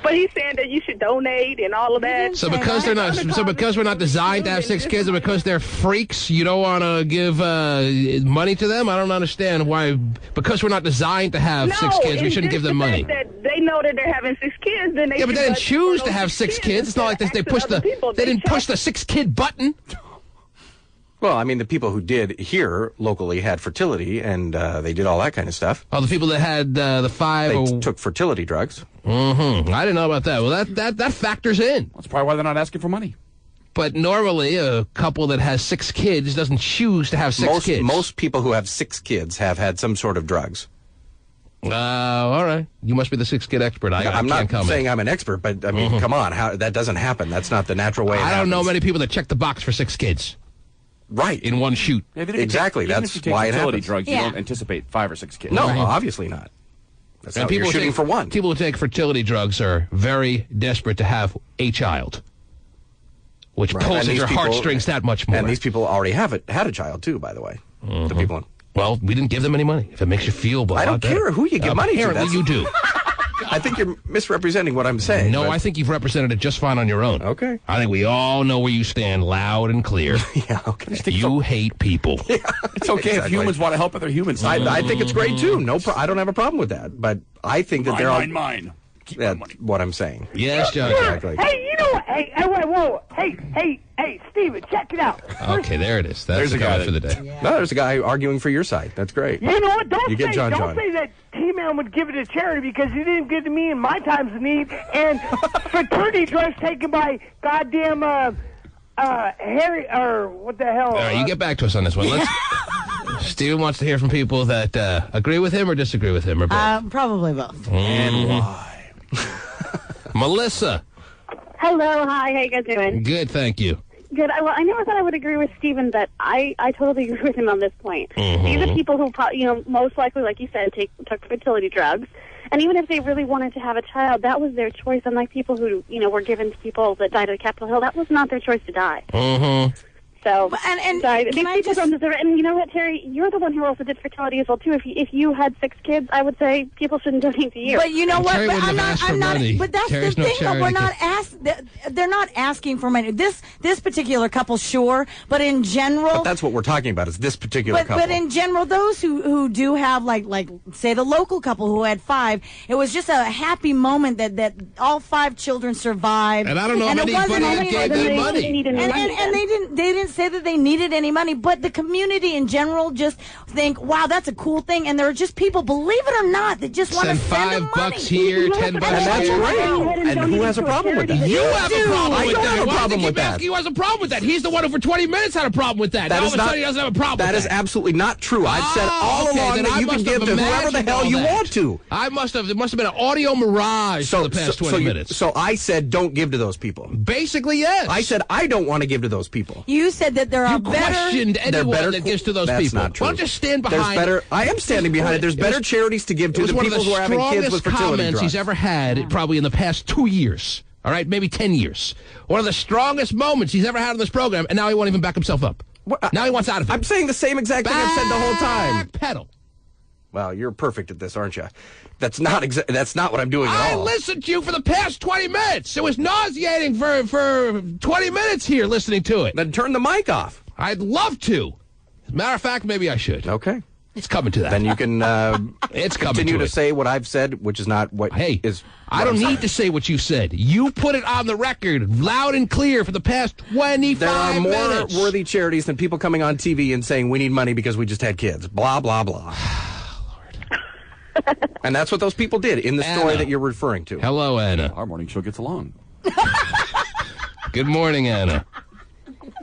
G: But he's saying that you should donate and all of that.
B: So because they're not, so because we're not designed to have 6 kids, and because they're freaks, you don't want to give money to them. I don't understand why. Because we're not designed to have 6 kids, we shouldn't give them money.
G: That they know that they're having 6 kids, then they
B: Yeah, but they
G: should
B: didn't
G: budget
B: choose
G: for
B: to
G: those
B: have 6 kids. It's not like they
G: instead of
B: pushed
G: asking other people.
B: they didn't push the 6-kid button.
E: Well, I mean, the people who did here locally had fertility, and they did all that kind of stuff.
B: Oh, the people that had the 5.
E: They took fertility drugs.
B: I didn't know about that. Well, that factors in.
C: That's probably why they're not asking for money.
B: But normally, a couple that has 6 kids doesn't choose to have 6 kids.
E: Most people who have 6 kids have had some sort of drugs.
B: All right. You must be the 6-kid expert. I
E: I'm
B: can't
E: not
B: comment.
E: saying I'm an expert, but I mean, come on, that doesn't happen. That's not the natural way.
B: I don't know many people that check the box for 6 kids
E: Right.
B: in one shoot.
C: Yeah, even if you
E: Exactly,
C: Take, even
E: that's
C: if you take
E: why it
C: fertility
E: happens.
C: drugs.
D: Yeah.
C: You don't anticipate 5 or 6 kids.
E: No,
B: Right.
E: obviously not. That's
B: And
E: not you're shooting
B: take,
E: for one.
B: People who take fertility drugs are very desperate to have a child, which
E: Right.
B: pulls
E: And
B: at
E: these
B: your
E: people-
B: heartstrings that much more.
E: And these people already had a child too, by the way. The people.
B: Well, we didn't give them any money. If it makes you feel bad,
E: I don't care who you give money to.
B: Apparently, you do.
E: I think you're misrepresenting what I'm saying.
B: No,
E: but-
B: I think you've represented it just fine on your own.
E: Okay.
B: I think we all know where you stand, loud and clear.
E: Yeah, okay.
B: You hate people.
C: It's okay if
E: Exactly.
C: humans want to help other humans.
E: I think it's great too. I don't have a problem with that. But I think that they're all.
C: mine. Keep my
E: That's
C: money.
E: what I'm saying.
B: Yes, John.
E: Exactly.
H: Hey, you know what? Hey, wait, whoa. Hey, Steven, check it out.
B: Okay, there it is. That's
C: There's
B: the
C: a guy
B: guy for the
C: that-
B: day.
E: No, there's a guy arguing for your side. That's great.
H: You know what?
E: You get John.
H: Don't say that T-Man would give it to charity because he didn't give it to me in my times of need. And fraternity drugs taken by goddamn Harry or what the hell?
B: All right, you get back to us on this one. Let's. Steven wants to hear from people that agree with him or disagree with him or both.
D: Probably both.
C: And why?
B: Melissa.
I: Hello, hi, how you guys doing?
B: Good, thank you.
I: Good. Well, I never thought I would agree with Stephen, but I totally agree with him on this point. These are people who, most likely, like you said, took fertility drugs. And even if they really wanted to have a child, that was their choice. Unlike people who, were given to people that died at Capitol Hill, that was not their choice to die.
B: Mm-hmm.
I: So,
D: And
I: sorry,
D: can
I: these
D: I
I: people
D: just-
I: don't deserve it. And you know what, Terry? You're the one who also did fertility as well, too. If you had 6 kids, I would say people shouldn't donate to you.
D: But you know what?
B: Terry
D: But
B: wouldn't
D: I'm
B: have
D: not.
B: asked for
D: I'm not.
B: money.
D: But that's
B: Terry's
D: the
B: no
D: thing. Though. We're
B: charity
D: not they're not asking for money. This particular couple, sure, but in general.
E: But that's what we're talking about. Is this particular couple?
D: But in general, those who do have like say the local couple who had 5, it was just a happy moment that all 5 children survived.
B: And I don't know
D: and
B: if
D: it wasn't
B: anybody that
D: any-
B: gave them money.
I: Need
D: and
I: money
D: they didn't say that they needed any money, but the community in general just think, wow, that's a cool thing. And there are just people, believe it or not, that just want to send them money.
B: $5 here, $10
E: And that's
B: here.
E: great. And who has a problem with that?
B: You have a problem
E: I
B: with
E: don't
B: that.
E: have a
B: Why
E: problem
B: do you
E: with
B: keep
E: that.
B: asking who has a problem with that? He's the one who for 20 minutes had a problem with that.
E: That
B: Now all
E: is
B: of a
E: not-
B: sudden he doesn't have a problem with
E: That is absolutely not true. I've said all
B: okay,
E: along
B: then
E: that
B: I
E: you can
B: must
E: give
B: have
E: to whoever the
B: imagined
E: hell
B: all
E: you
B: that.
E: want to.
B: It must have been an audio mirage for the past 20 minutes.
E: So I said don't give to those people.
B: Basically, yes.
E: I said I don't want to give to those people.
D: You said that there are
B: You
D: better...
B: questioned anyone that gives to those
E: That's
B: people.
E: not true.
B: Why don't you stand
E: There's
B: behind...
E: better. I am standing behind it. There's better charities to give
B: It
E: to
B: was
E: than
B: one of
E: people
B: the
E: who are having kids with
B: strongest
E: fertility
B: comments
E: drugs.
B: he's ever had, probably in the past 2 years. All right, maybe 10 years. One of the strongest moments he's ever had on this program, and now he won't even back himself up. Now he wants out of it.
E: I'm saying the same exact thing I've said the whole time.
B: Pedal.
E: Well, you're perfect at this, aren't you? That's not what I'm doing at
B: I
E: all.
B: listened to you for the past 20 minutes. It was nauseating for 20 minutes here listening to it.
E: Then turn the mic off.
B: I'd love to. As a matter of fact, maybe I should.
E: Okay.
B: It's coming to that.
E: Then you can
B: it's coming
E: continue to
B: it.
E: say what I've said, which is not what is.
B: I don't need to say what you said. You put it on the record, loud and clear, for the past 25
E: There are more
B: minutes.
E: worthy charities than people coming on TV and saying we need money because we just had kids. Blah, blah, blah. And that's what those people did in the story
B: Anna.
E: that you're referring to.
B: Hello, Anna.
C: Our morning show gets along.
B: Good morning, Anna.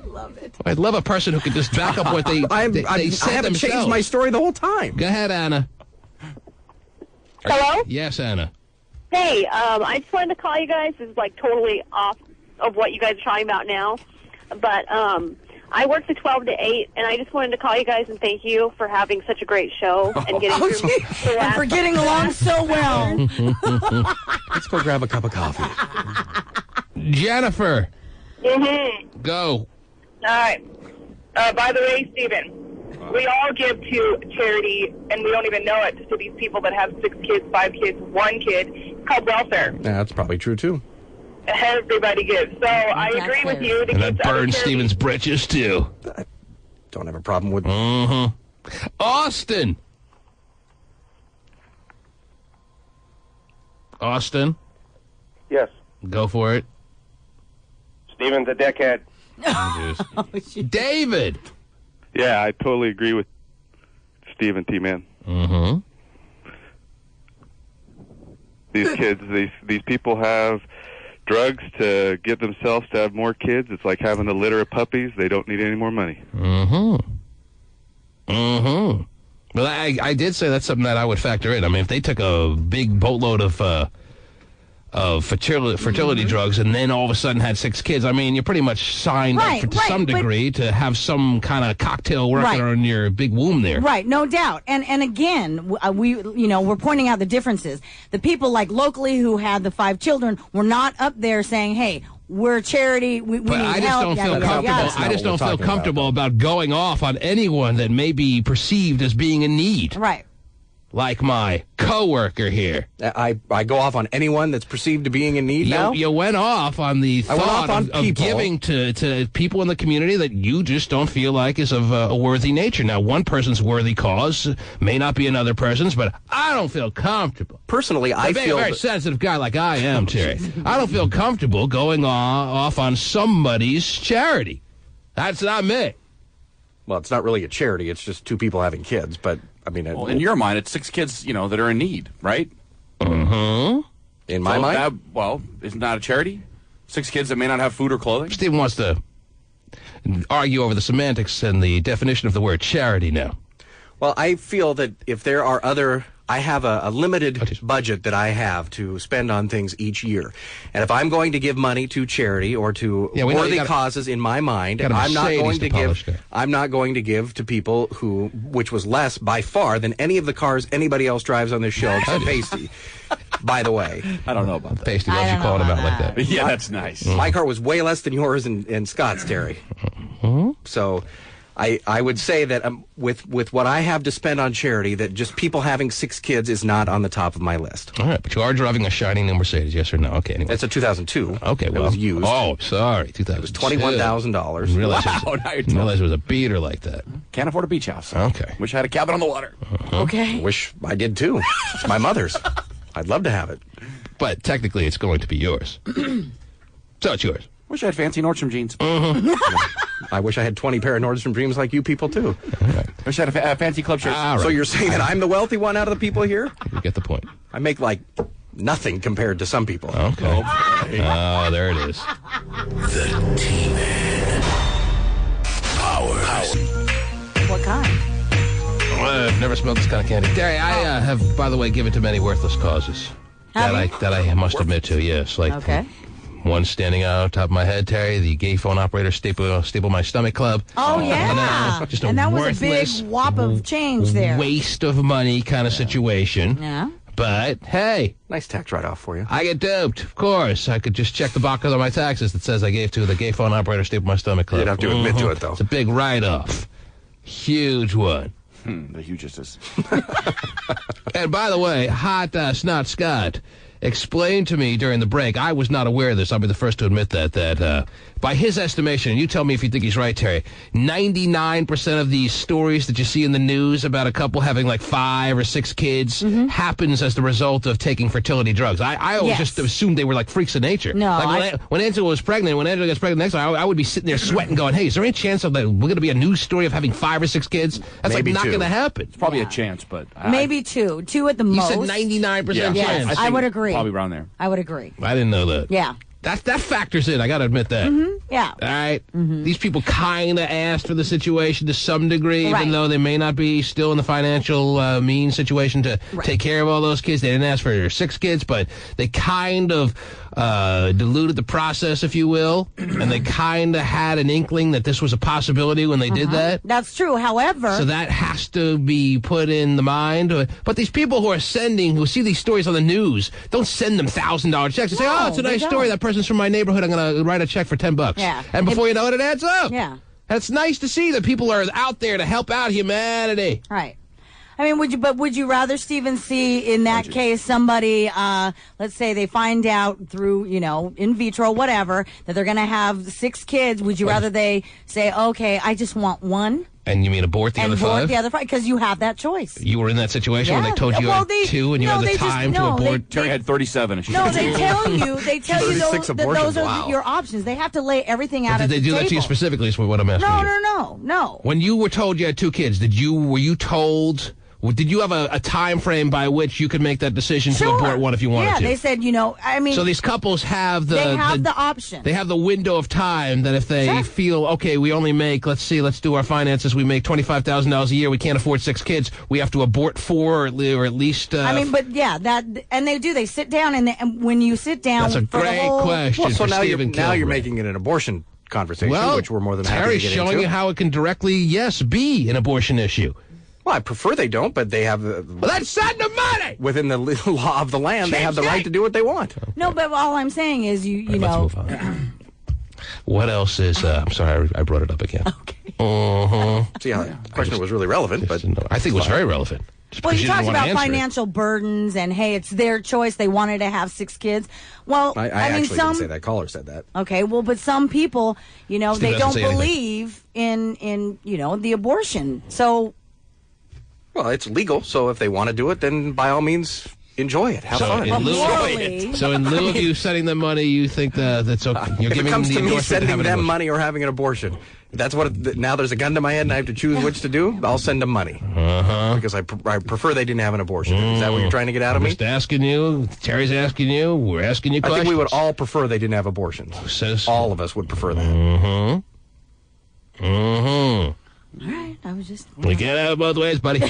D: Love it.
B: I'd love a person who could just back up what they
E: I
B: said
E: haven't
B: themselves.
E: changed my story the whole time.
B: Go ahead, Anna.
J: Hello?
B: Yes, Anna.
J: Hey, I just wanted to call you guys. This is like totally off of what you guys are talking about now. But I work the 12 to 8, and I just wanted to call you guys and thank you for having such a great show and getting through the
D: And
J: last
D: for getting along so well.
E: Let's go grab a cup of coffee.
B: Jennifer,
G: Mm-hmm.
B: go.
G: All right. By the way, Stephen, we all give to charity, and we don't even know it, to these people that have 6 kids, 5 kids, 1 kid. It's called welfare.
E: Yeah, that's probably true, too.
G: Everybody gives. So I agree with you.
B: And that burned Stephen's britches, too.
E: I don't have a problem with...
B: Austin. Austin,
K: Yes.
B: go for it.
K: Steven's a dickhead.
B: David.
L: Yeah, I totally agree with Stephen T. Man.
B: Mm-hmm.
L: These kids, these people have drugs to get themselves to have more kids. It's like having a litter of puppies. They don't need any more money.
B: Mm-hmm. Mm-hmm. Well, I did say that's something that I would factor in. I mean, if they took a big boatload of fertility drugs and then all of a sudden had 6 kids, I mean, you're pretty much signed up to some degree to have some kind of cocktail working on your big womb there.
D: Right, no doubt. And again, we're pointing out the differences. The people like locally who had the 5 children were not up there saying, hey, we're a charity, we need
B: I just
D: help.
B: don't feel comfortable. I just don't feel comfortable about going off on anyone that may be perceived as being in need.
D: Right.
B: Like my coworker here.
E: I go off on anyone that's perceived to being in need now?
B: You went off on the thought of giving to people in the community that you just don't feel like is of a worthy nature. Now, one person's worthy cause may not be another person's, but I don't feel comfortable.
E: Personally, I
B: feel...
E: feel...
B: a very sensitive guy like I am, Terry. I don't feel comfortable going off on somebody's charity. That's not me.
E: Well, it's not really a charity. It's just 2 people having kids, but... I mean,
C: well, in your mind, it's 6 kids, that are in need, right?
B: Mm-hmm.
E: In my mind?
C: Isn't that a charity? 6 kids that may not have food or clothing?
B: Stephen wants to argue over the semantics and the definition of the word charity now.
E: Well, I feel that if there are other... I have a limited budget that I have to spend on things each year. And if I'm going to give money to charity or to worthy causes in my mind, I'm not going to give to people which was less by far than any of the cars anybody else drives on this show except Pasty. By the way.
C: I don't know about that.
B: Pasty loves you calling him out like that.
C: Yeah, that's nice.
E: My car was way less than yours and Scott's, Terry. So... I would say that with what I have to spend on charity, that just people having 6 kids is not on the top of my list.
B: All right, but you are driving a shiny new Mercedes, yes or no? Okay, anyway.
E: It's a 2002.
B: Okay, well.
E: It was used.
B: Oh, sorry, 2002.
E: It was $21,000.
B: Realize it was a beater like that.
C: Can't afford a beach house.
B: Okay.
C: Wish I had a cabin on the water.
D: Okay.
E: Wish I did, too. It's my mother's. I'd love to have it.
B: But technically, it's going to be yours. So it's yours.
C: Wish I had fancy Nordstrom jeans.
E: I wish I had 20 pair of Nordstrom Dreams like you people, too.
C: Wish I had a fancy club shirt.
B: All right.
E: So you're saying that I'm the wealthy one out of the people here?
B: You get the point.
E: I make, like, nothing compared to some people.
B: Okay. Oh, there it is.
A: The T-Man. Powers.
D: What kind?
B: I've never smelled this kind of candy. Terry, I have, by the way, given to many worthless causes.
D: Have
B: That I must admit to, yes. Like
D: Okay.
B: one standing out on top of my head, Terry, the gay phone operator staple my stomach club.
D: Oh, yeah.
B: Just
D: And that was a
B: worthless
D: big whop of change there.
B: waste of money kind of situation.
D: Yeah.
B: But, hey,
E: Nice tax write-off for you.
B: I get duped. Of course. I could just check the box on my taxes that says I gave to the gay phone operator staple my stomach club.
E: You'd have to admit to it, though.
B: It's a big write-off. Huge one.
C: The hugest is.
B: And by the way, Hot Snot Scott explained to me during the break, I was not aware of this, I'll be the first to admit that by his estimation, and you tell me if you think he's right, Terry, 99% of these stories that you see in the news about a couple having like 5 or 6 kids happens as the result of taking fertility drugs. I always just assumed they were like freaks of nature.
D: No,
B: Like when Angela was pregnant, when Angela gets pregnant next time, I would be sitting there sweating going, hey, is there any chance of that we're going to be a news story of having 5 or 6 kids? That's
E: Maybe
B: like not
E: 2.
B: going to happen.
C: It's probably a chance, but
D: Maybe 2. 2 at the
B: You
D: most.
B: said 99%
C: yeah,
D: Yes,
B: chance.
D: I would agree.
C: Probably around there.
D: I would agree.
B: I didn't know that.
D: Yeah.
B: That factors in. I got to admit that.
D: Yeah.
B: All right. These people kind of asked for the situation to some degree,
D: Right.
B: even though they may not be still in the financial mean situation to take care of all those kids. They didn't ask for 6 kids, but they kind of diluted the process, if you will, and they kind of had an inkling that this was a possibility when they did that.
D: That's true. However,
B: So that has to be put in the mind. But these people who see these stories on the news, don't send them $1,000 checks and say,
D: No,
B: oh, it's a
D: they
B: nice story.
D: don't.
B: That person's from my neighborhood. I'm going to write a check for $10.
D: Yeah.
B: And before you know it, it adds up.
D: Yeah.
B: That's nice to see that people are out there to help out humanity.
D: right. I mean, would you rather, Stephen, see in that case somebody, let's say they find out through, in vitro, whatever, that they're going to have 6 kids. Would you rather they say, okay, I just want 1?
B: And you mean abort the
D: and
B: other
D: abort
B: 5?
D: the other 5? Because you have that choice.
B: You were in that situation when
D: Yeah.
B: they told you
D: Well,
B: had
D: they-
B: 2 and you
D: no,
B: had the
D: they just-
B: time to
D: no, they-
B: abort?
C: Terry had 37. And she
D: No,
C: said
D: they
C: 2.
D: tell you
E: 36
D: that those
E: abortions,
D: are
E: wow.
D: your options. They have to lay everything out
B: Did
D: at
B: they
D: the
B: do
D: table.
B: that to you specifically is what I'm asking you.
D: No.
B: When you were told you had 2 kids, were you told... Did you have a time frame by which you could make that decision to abort one if you wanted to?
D: Yeah, they said, I mean...
B: So these couples have the...
D: They have the option.
B: They have the window of time that if they feel, okay, we only make, let's do our finances, we make $25,000 a year, we can't afford 6 kids, we have to abort 4 or at least...
D: I mean, but yeah, and they do. They sit down, and when you sit down...
B: That's a
D: for the
B: great
D: whole,
B: question
E: Well, so
B: for
E: now
B: Stephen
E: you're
B: Kilgore.
E: making it an abortion conversation,
B: Well,
E: which we're more than happy
B: Terry's
E: to get
B: showing
E: into.
B: you how it can directly, yes, be an abortion issue.
E: Well, I prefer they don't, but they have...
B: Well, that's send the money!
E: Within the law of the land, they have the right to do what they want.
D: No, but all I'm saying is,
B: Let's move on. What else is... I'm sorry, I brought it up again. Okay.
E: See, the question was really relevant, but...
B: I think it was very relevant. Just
D: Well,
B: because
D: you
B: didn't
D: talked
B: want to
D: about
B: answer it.
D: financial burdens, and hey, it's their choice. They wanted to have 6 kids. Well,
E: I
D: mean,
E: actually
D: some...
E: didn't say that. Caller said that.
D: Okay, well, but some people, they
B: doesn't
D: don't
B: say anything.
D: believe in the abortion. So...
E: Well, it's legal, so if they want to do it, then by all means, enjoy it. Have fun.
B: In lieu
D: morally-
B: so in lieu of you sending them money, you think that's okay? You're
E: If it
B: giving
E: comes
B: them the
E: to me
B: endorsement
E: sending
B: have an
E: them
B: abortion.
E: money or having an abortion, that's what. Now there's a gun to my head and I have to choose which to do. I'll send them money because I prefer they didn't have an abortion. Is that what you're trying to get out of
B: I'm
E: me?
B: just asking you. Terry's asking you. We're asking you
E: I
B: questions.
E: think we would all prefer they didn't have abortions.
B: Says
E: All of us would prefer that.
D: All right, I was just...
B: We can't have it both ways, buddy.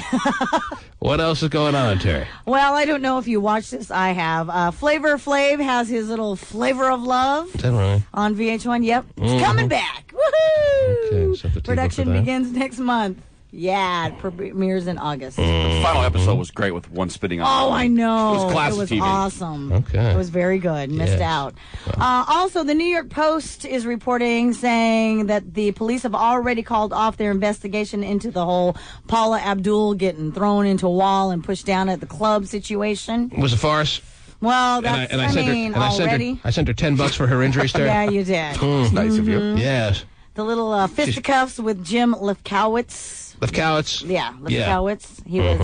B: What else is going on, Terry?
D: Well, I don't know if you watched this. I have. Flavor Flav has his little Flavor of Love
B: Is that right?
D: on VH1. Yep, it's coming back. Woohoo!
B: Okay, so the
D: Production
B: for that.
D: begins next month. Yeah, it premieres in August.
C: The final episode was great with one spitting on.
D: Oh, I know.
C: It was classic
D: It was
C: TV.
D: awesome.
B: Okay.
D: It was very good. Missed
B: Yes.
D: out. Also, the New York Post is reporting saying that the police have already called off their investigation into the whole Paula Abdul getting thrown into a wall and pushed down at the club situation.
B: It was a farce.
D: Well, that's, I mean, already.
B: I sent her $10 for her injuries, Terry.
D: Yeah, you did.
E: It's nice of you.
B: Yes.
D: The little fisticuffs with Jim Lefkowitz.
B: Lefkowitz?
D: Yeah, Lefkowitz. He was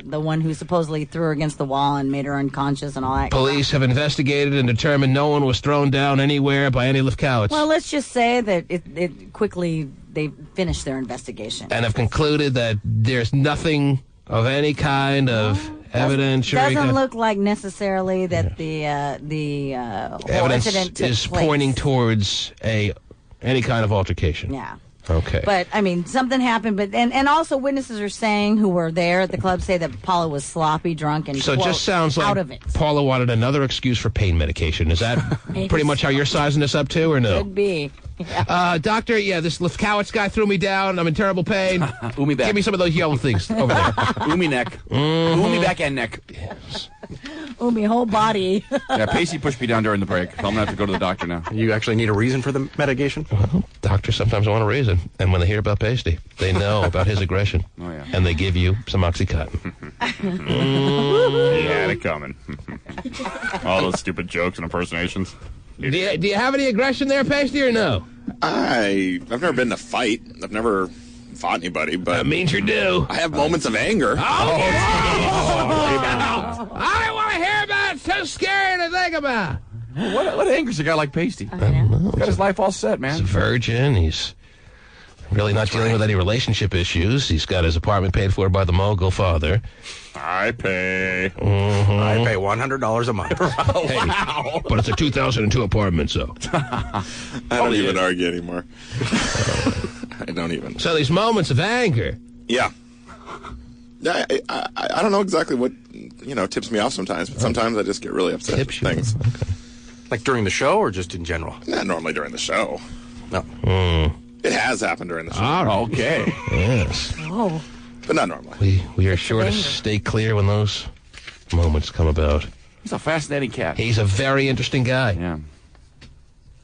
D: the one who supposedly threw her against the wall and made her unconscious and all that.
B: Police have investigated and determined no one was thrown down anywhere by any Lefkowitz.
D: Well, let's just say that it quickly, they finished their investigation.
B: And have concluded that there's nothing of any kind of evidence.
D: Doesn't look like necessarily that the whole incident took
B: is
D: place.
B: pointing towards any kind of altercation.
D: Yeah.
B: Okay.
D: But, I mean, something happened. But and also witnesses are saying, who were there at the club, say that Paula was sloppy, drunk, and,
B: so it
D: quote,
B: just sounds
D: out
B: like
D: of it.
B: Paula wanted another excuse for pain medication. Is that pretty much how you're sizing this up, too, or no?
D: Could be. Yeah.
B: Doctor, this Lefkowitz guy threw me down. I'm in terrible pain.
C: Umi back.
B: Give me some of those yellow things over there.
C: Umi neck. Umi back and neck.
D: Umi, whole body.
C: Yeah, Pacey pushed me down during the break. So I'm going to have to go to the doctor now.
E: You actually need a reason for the medication?
B: Well, doctors sometimes want a reason. And when they hear about Pasty, they know about his aggression.
C: Oh, yeah.
B: And they give you some Oxycontin.
M: He had it coming. All those stupid jokes and impersonations.
B: Do you have any aggression there, Pasty, or no?
M: I've never been in a fight. I've never fought anybody, but
B: That means you do.
M: I have moments of anger.
B: I don't want to hear about it. It's so scary to think about.
C: What angers a guy like Pasty?
B: I don't know.
C: He's got his life all set, man.
B: He's a virgin. He's really not dealing with any relationship issues. He's got his apartment paid for by the mogul father.
M: I pay.
E: I pay $100 a month.
B: Hey, but it's a 2002 apartment, so.
M: I don't even argue anymore. I don't even.
B: So these moments of anger.
M: Yeah. I don't know exactly what, tips me off sometimes, but sometimes I just get really upset with things.
B: Okay.
E: Like during the show or just in general?
M: Not normally during the show.
E: No.
M: It has happened during the show.
B: All right.
C: Okay.
B: Yes.
D: Oh.
M: But not normally.
B: We are sure to stay clear when those moments come about.
C: He's a fascinating cat.
B: He's a very interesting guy.
C: Yeah.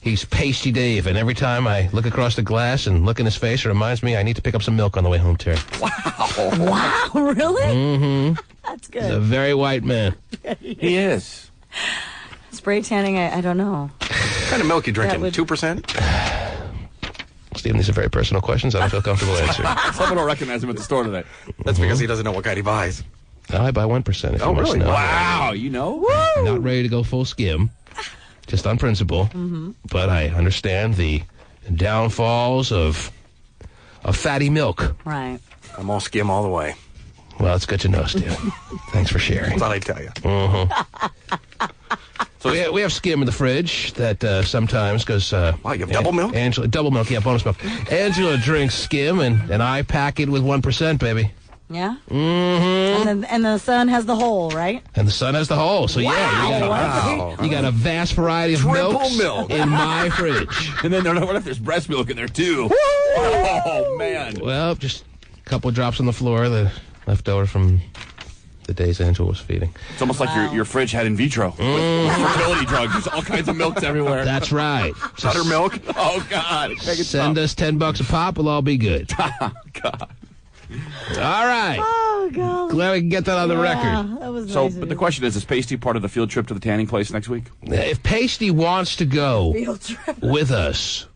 B: He's Pasty Dave, and every time I look across the glass and look in his face, it reminds me I need to pick up some milk on the way home, Terry.
D: Wow, really?
B: Mm-hmm.
D: That's
B: He's a
D: good.
B: very white man.
C: He is.
D: Spray tanning, I don't know.
E: What kind of milk you drinking?
D: That would-
E: 2%?
B: Stephen, these are very personal questions. I don't feel comfortable answering.
C: Someone will recognize him at the store today.
E: That's because he doesn't know what kind he buys.
B: I buy 1%. If you must
E: really?
B: know.
C: Wow, you know?
B: Not ready to go full skim, just on principle. But I understand the downfalls of fatty milk.
D: Right.
E: I'm all skim all the way.
B: Well, it's good to know, Steve. Thanks for sharing.
E: Thought I'd tell you.
B: So we have skim in the fridge that sometimes goes.
E: Wow, you have double milk?
B: Angela, double milk, yeah, bonus milk. Angela drinks skim, and I pack it with 1%, baby.
D: Yeah?
B: Mm-hmm.
D: And the sun has the hole, right?
B: And the sun has the hole, so
E: Wow.
B: you got a vast variety of
E: Triple
B: milks
E: milk.
B: in my fridge.
C: And then what if there's breast milk in there, too? Oh, man.
B: Well, just a couple drops on the floor, the leftover from the days Angela was feeding.
C: It's almost like your fridge had in vitro with fertility drugs. There's all kinds of milks everywhere.
B: That's right.
E: Buttermilk?
C: Oh, God. Make it
B: Send us $10 a pop, we'll all be good.
C: God.
B: All right.
D: Oh, God.
B: Glad we can get that on the record.
D: That was
C: So,
D: nice of
C: but the
D: you.
C: question is Pasty part of the field trip to the tanning place next week?
B: If Pasty wants to go
D: Field trip.
B: with us,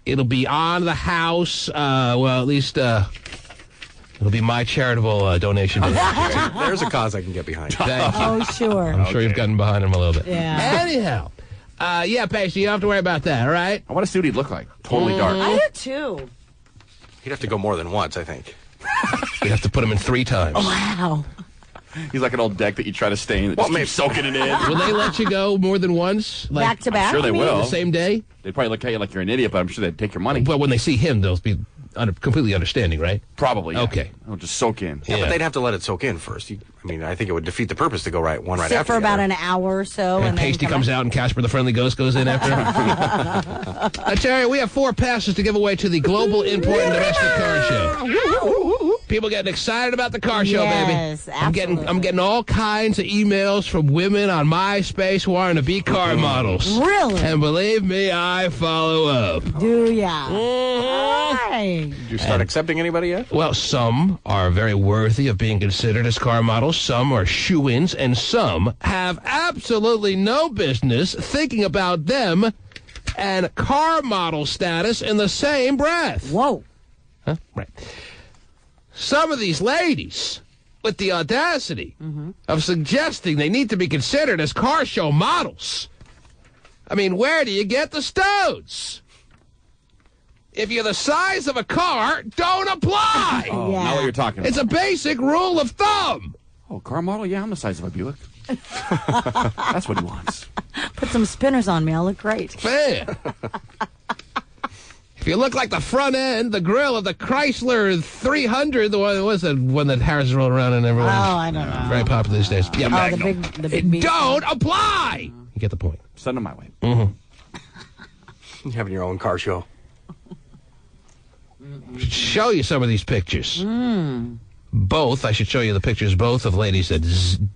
B: it'll be on the house. Well, at least it'll be my charitable donation.
E: There's a cause I can get behind.
B: Thank you.
D: Oh, sure.
B: I'm sure you've gotten behind him a little bit.
D: Yeah.
B: Anyhow, yeah, Pasty, you don't have to worry about that, all right?
C: I want to see what he'd look like. Totally dark.
D: I do, too.
E: He'd have to go more than once, I think.
B: You'd have to put him in 3 times.
D: Wow.
C: He's like an old deck that you try to stain that
E: Well,
C: just
E: maybe-
C: keeps soaking it in.
B: Will they let you go more than once? Like,
D: Back to back?
C: sure they
D: you mean?
C: will.
B: the same day?
C: They'd probably look at you like you're an idiot, but I'm sure they'd take your money.
B: But when they see him, they'll be completely understanding, right?
C: Probably. Yeah.
B: Okay.
C: It'll just soak in.
E: Yeah, but they'd have to let it soak in first. I think it would defeat the purpose to go right
D: Sit
E: after
D: for about
E: the
D: an
E: other.
D: hour or so.
B: And
D: And then
B: Pasty
D: come
B: comes
D: back.
B: out and Casper the Friendly Ghost goes in after him. Terry, we have 4 passes to give away to the Global Import and Domestic Car Show. People getting excited about the car show,
D: Yes,
B: baby. I'm
D: absolutely.
B: getting all kinds of emails from women on MySpace wanting to be car models.
D: Really?
B: And believe me, I follow up.
D: Do ya? Right.
E: Did you start accepting anybody yet?
B: Well, some are very worthy of being considered as car models, some are shoo-ins, and some have absolutely no business thinking about them and car model status in the same breath.
D: Whoa.
B: Huh? Right. some of these ladies with the audacity of suggesting they need to be considered as car show models. I mean, where do you get the stones? If you're the size of a car, don't apply.
C: Oh, now what you're talking about.
B: It's a basic rule of thumb.
C: Oh, car model? Yeah, I'm the size of a Buick. That's what he wants.
D: Put some spinners on me. I'll look great.
B: Man. If you look like the front end, the grill of the Chrysler 300, the one, what was that one that Harris rolled around in everyone?
D: Oh, I don't know.
B: Very popular these days. Yeah,
D: Oh,
B: Magnum.
D: the big beast.
B: Don't apply. You get the point.
C: Send them my way.
E: You're having your own car show.
B: Show you some of these pictures. Both, I should show you the pictures, both of ladies that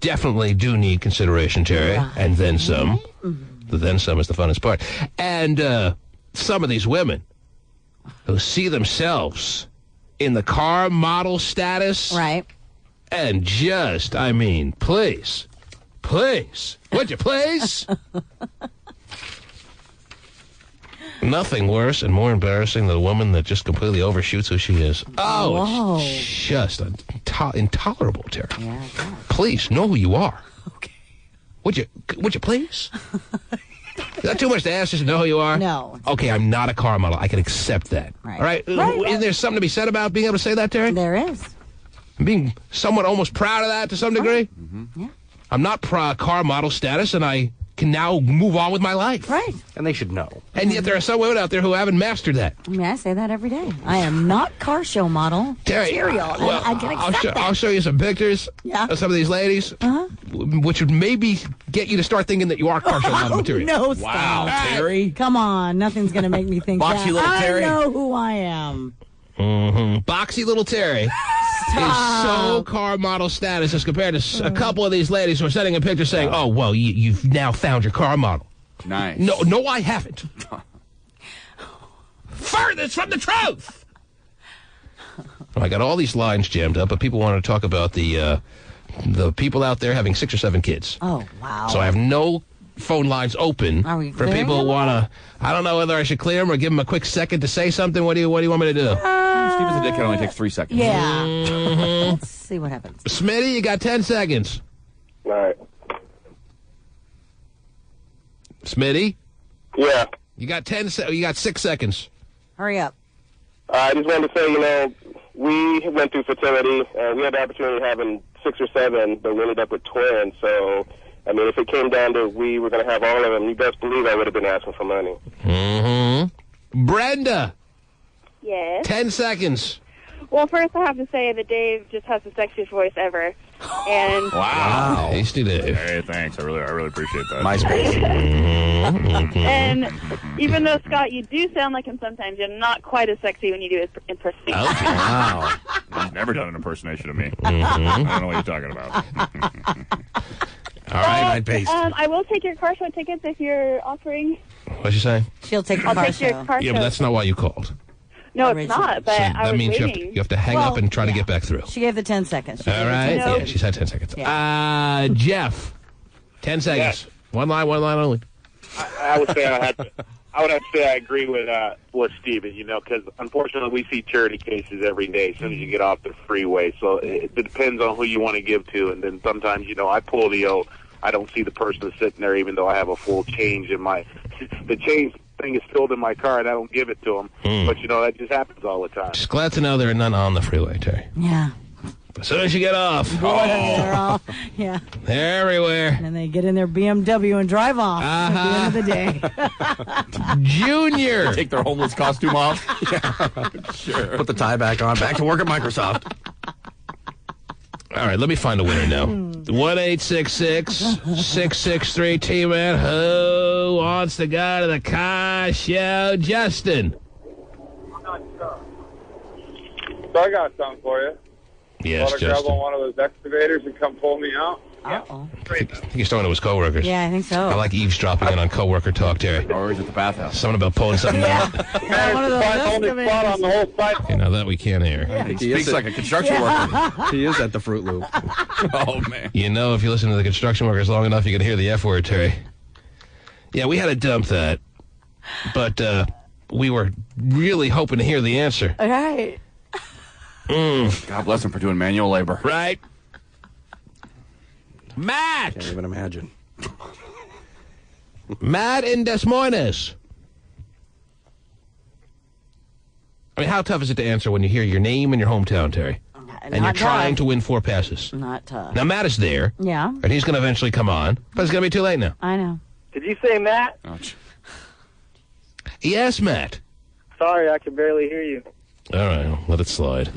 B: definitely do need consideration, Terry, and then some. The then some is the funnest part. And some of these women who see themselves in the car model status.
D: Right.
B: And just, I mean, please, would you please? Nothing worse and more embarrassing than a woman that just completely overshoots who she is. Oh,
D: Whoa.
B: it's just intolerable, Terry.
D: Yeah,
B: Please, know who you are. Okay. Would you please? Is that too much to ask just to know who you are?
D: No.
B: Okay, I'm not a car model. I can accept that.
D: Right.
B: All right?
D: Right.
B: Is there something to be said about being able to say that, Terry?
D: There is.
B: Being somewhat almost proud of that to some degree?
D: Yeah.
B: I'm not car model status, and I can now move on with my life.
D: Right.
E: And they should know.
B: And yet there are some women out there who haven't mastered that.
D: I mean, I say that every day. I am not car show model
B: Terry,
D: material.
B: well,
D: I can accept that.
B: I'll show you some pictures
D: Yeah.
B: of some of these ladies, which would maybe get you to start thinking that you are car show model material.
D: No,
C: Wow,
D: stop.
C: Terry.
D: Come on, nothing's going to make me think
C: Boxy
D: that.
C: little Terry.
D: I know who I am.
B: Boxy little Terry is so car model status as compared to a couple of these ladies who are sending a picture saying, oh, well, you've now found your car model.
C: Nice.
B: No, I haven't. Furthest from the truth. I got all these lines jammed up, but people want to talk about the people out there having 6 or 7 kids.
D: Oh, wow.
B: So I have no phone lines open
D: Are we
B: for
D: clearing
B: people who
D: them?
B: want to. I don't know whether I should clear them or give them a quick second to say something. What do you want me to do?
C: Steven's a dickhead. Only takes 3 seconds.
D: Yeah. Let's see what happens.
B: Smitty, you got 10 seconds.
K: All right.
B: Smitty,
K: Yeah.
B: you got you got 6 seconds.
D: Hurry up.
K: I just wanted to say, we went through fertility, and we had the opportunity of having 6 or 7, but we ended up with twins. So, I mean, if it came down to we were going to have all of them, you best believe I would have been asking for money.
B: Brenda,
J: Yes.
B: 10 seconds.
J: Well, first I have to say that Dave just has the sexiest voice ever. And
C: Wow.
B: Tasty Dave.
M: Hey, thanks. I really appreciate that.
E: MySpace.
J: and even though, Scott, you do sound like him sometimes, you're not quite as sexy when you do his impersonation.
E: Wow.
M: You've never done an impersonation of me. I don't know what you're talking about.
B: All right.
E: MySpace.
J: I will take your car show tickets if you're offering.
B: What'd you say?
D: She'll take the
J: I'll
D: car
J: take your
D: show.
J: car
B: Yeah,
J: show.
B: but that's not why you called.
J: No, it's
D: Original.
J: not, but
B: So
J: I
B: that
J: was
B: means
J: waiting.
B: you have to hang up and try to get back through.
D: She gave the 10 seconds. She
B: All
D: gave the
B: right.
D: 10
J: No.
B: Yeah,
D: seconds.
B: she's had 10 seconds. Jeff, 10 seconds. One line only.
K: I would say I have to say I agree with Steven, because unfortunately we see charity cases every day as soon as you get off the freeway. So it depends on who you want to give to, and then sometimes I pull the I don't see the person sitting there even though I have a full change in the change thing is filled in my car and I don't give it to them. But that just happens all the time.
B: Just glad to know there are none on the freeway, Terry.
D: Yeah.
B: As soon as you get off,
D: They're all, yeah.
B: they're everywhere.
D: And they get in their BMW and drive off at the end of the day.
B: Junior.
C: Take their homeless costume off.
E: Sure. Put the tie back on. Back to work at Microsoft.
B: All right, let me find a winner now. 1-866-663-T-Man. Who wants to go to the car show? Justin.
N: So I got something for you.
B: Yes,
N: Want to grab
B: Justin.
N: on one of those excavators and come pull me out?
D: Uh-oh.
B: I think he's talking to his coworkers.
D: Yeah, I think so.
B: I like eavesdropping in on coworker talk, Terry.
C: Or is it the bathhouse?
B: Something about pulling something out.
D: Yeah, one of those
N: Only spot on the whole site.
B: Okay, now that we can't hear.
C: He speaks like a construction worker.
E: He is at the Fruit Loop.
C: Oh, man.
B: You know, if you listen to the construction workers long enough, you can hear the F word, Terry. Yeah, we had to dump that. But we were really hoping to hear the answer.
D: All right.
C: God bless him for doing manual labor.
B: Right. Matt!
E: Can't even imagine.
B: Matt in Des Moines. I mean, how tough is it to answer when you hear your name and your hometown, Terry? And you're
D: Not
B: trying
D: tough.
B: to win 4 passes.
D: Not tough.
B: Now, Matt is there,
D: Yeah,
B: and he's going to eventually come on, but it's going to be too late now.
D: I know.
N: Did you say Matt?
C: Ouch.
B: Yes, Matt.
N: Sorry, I can barely hear you.
B: All right, let it slide.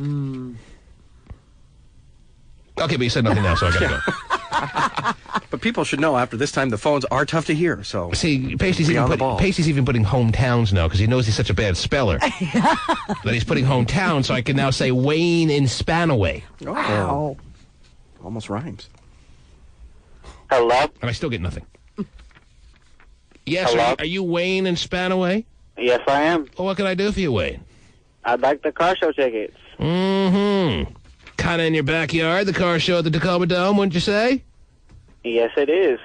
B: Okay, but you said nothing now, so I got to go.
E: But people should know after this time the phones are tough to hear. So
B: See, Pasty's
E: Be
B: even,
E: on the ball.
B: Pasty's even putting hometowns now because he knows he's such a bad speller. That he's putting hometown, so I can now say Wayne in Spanaway.
E: Wow. Almost rhymes.
N: Hello?
B: And I still get nothing. Yes,
N: Hello?
B: are you Wayne in Spanaway?
N: Yes, I am.
B: Well, what can I do for you, Wayne?
N: I'd like the car show tickets.
B: Mm-hmm. Kind of in your backyard, the car show at the Tacoma Dome, wouldn't you say?
N: Yes, it is.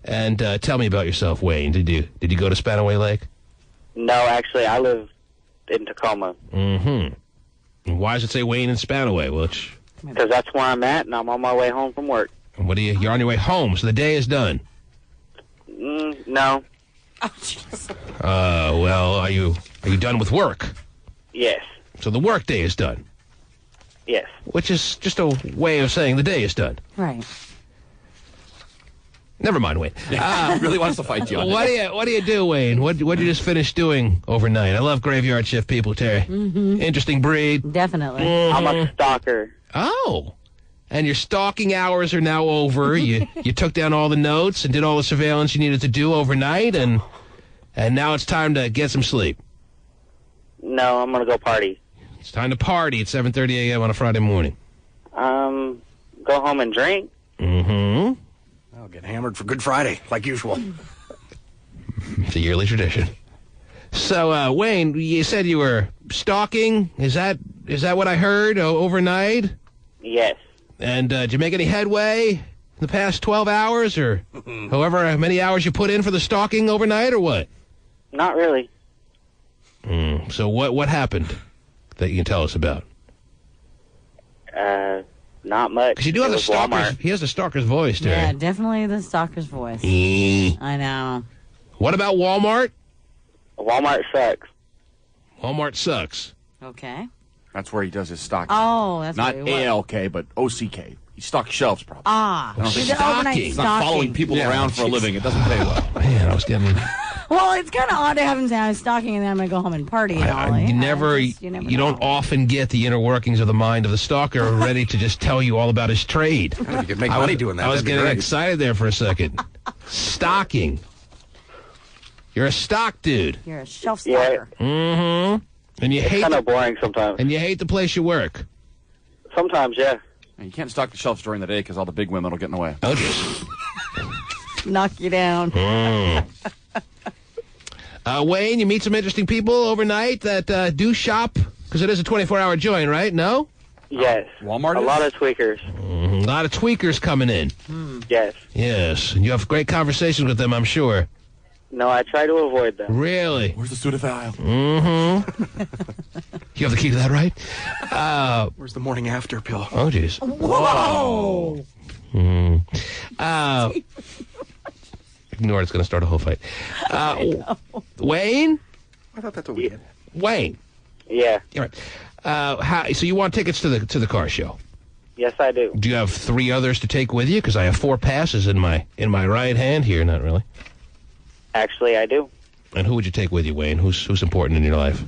B: And tell me about yourself, Wayne. Did you go to Spanaway Lake?
N: No, actually, I live in Tacoma.
B: Mm-hmm. And why does it say Wayne in Spanaway? Which?
N: Because that's where I'm at, and I'm on my way home from work.
B: And what you're on your way home, so the day is done.
N: No.
B: Well, are you done with work?
N: Yes.
B: So the work day is done.
N: Yes.
B: Which is just a way of saying the day is done.
D: Right.
B: Never mind, Wayne.
C: He really wants to fight you on
B: What do you do, Wayne? What did you just finish doing overnight? I love graveyard shift people, Terry. Interesting breed.
D: Definitely.
N: I'm a stalker.
B: Oh. And your stalking hours are now over. You took down all the notes and did all the surveillance you needed to do overnight, and now it's time to get some sleep.
N: No, I'm going to go party.
B: It's time to party at 7:30 a.m. on a Friday morning.
N: Go home and drink.
B: Mm-hmm.
E: I'll get hammered for Good Friday, like usual.
B: It's a yearly tradition. So, Wayne, you said you were stalking. Is that what I heard overnight?
N: Yes.
B: And did you make any headway in the past 12 hours or however many hours you put in for the stalking overnight or what?
N: Not really.
B: So what happened that you can tell us about?
N: Not much.
B: Because you do have
N: It
B: the
N: was
B: stalker's.
N: Walmart.
B: He has the stalker's voice, Terry.
D: Yeah, definitely the stalker's voice. I know.
B: What about Walmart?
N: Walmart sucks.
B: Walmart sucks.
D: Okay.
C: That's where he does his stock.
D: Oh, that's
C: Not
D: what it was.
C: ALK, but OCK. He stocks shelves, probably.
D: Ah.
C: I don't think
D: He's an overnight
C: he's not following
D: stalking.
C: people
B: Yeah,
C: around for a
B: jeez.
C: living. It doesn't pay well.
B: Man, I was getting.
D: Well, it's kind of odd to have him say I'm stalking and then I'm going to go home and party and all.
B: You
D: Yeah,
B: never,
D: it's just-
B: you don't often get the inner workings of the mind of the stalker ready to just tell you all about his trade.
E: You could make
B: I
E: money
B: was-
E: doing that.
B: I was
E: That'd be
B: getting
E: great.
B: excited there for a second. Stocking. You're a stock dude.
D: You're a shelf
N: Yeah.
D: stalker.
B: Mm-hmm. And you
N: It's
B: hate
N: kind of boring sometimes.
B: and you hate the place you work.
N: Sometimes, yeah.
C: And you can't stock the shelves during the day because all the big women will get in the way.
B: Oh, jeez.
D: Knock you down.
B: Wayne, you meet some interesting people overnight that do shop because it is a 24-hour joint, right? No?
N: Yes.
C: Walmart
N: A
C: is?
N: lot of tweakers.
B: A lot of tweakers coming in.
N: Yes.
B: Yes. And you have great conversations with them, I'm sure.
N: No, I try to avoid them.
B: Really?
C: Where's the Sudafed?
B: Mm-hmm. You have the key to that, right?
E: Where's the morning after pill?
B: Oh, jeez.
D: Whoa!
B: Ignore it. It's going to start a whole fight. Wayne?
E: I thought that's what we did.
B: Wayne.
N: Yeah.
B: All right. So you want tickets to the car show?
N: Yes, I do.
B: Do you have 3 others to take with you? Because I have 4 passes in my right hand here. Not really.
N: Actually, I do.
B: And who would you take with you, Wayne? Who's important in your life?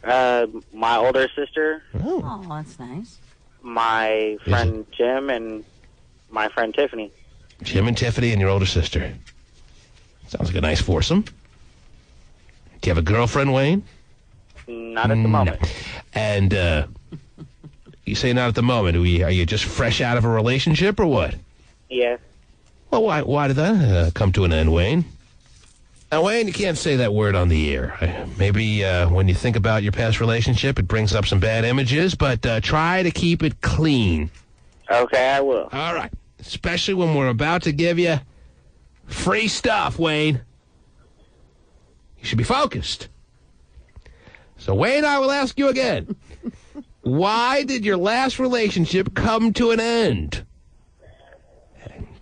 N: My older sister,
D: Oh, that's nice.
N: my friend Jim, and my friend Tiffany.
B: Jim and Tiffany and your older sister. Sounds like a nice foursome. Do you have a girlfriend, Wayne?
N: Not at the moment.
B: And you say not at the moment. Are you just fresh out of a relationship or what?
N: Yeah.
B: Well, why did that come to an end, Wayne? Now, Wayne, you can't say that word on the air. Maybe when you think about your past relationship, it brings up some bad images, but try to keep it clean.
N: Okay, I will.
B: All right. Especially when we're about to give you free stuff, Wayne. You should be focused. So, Wayne, I will ask you again. Why did your last relationship come to an end?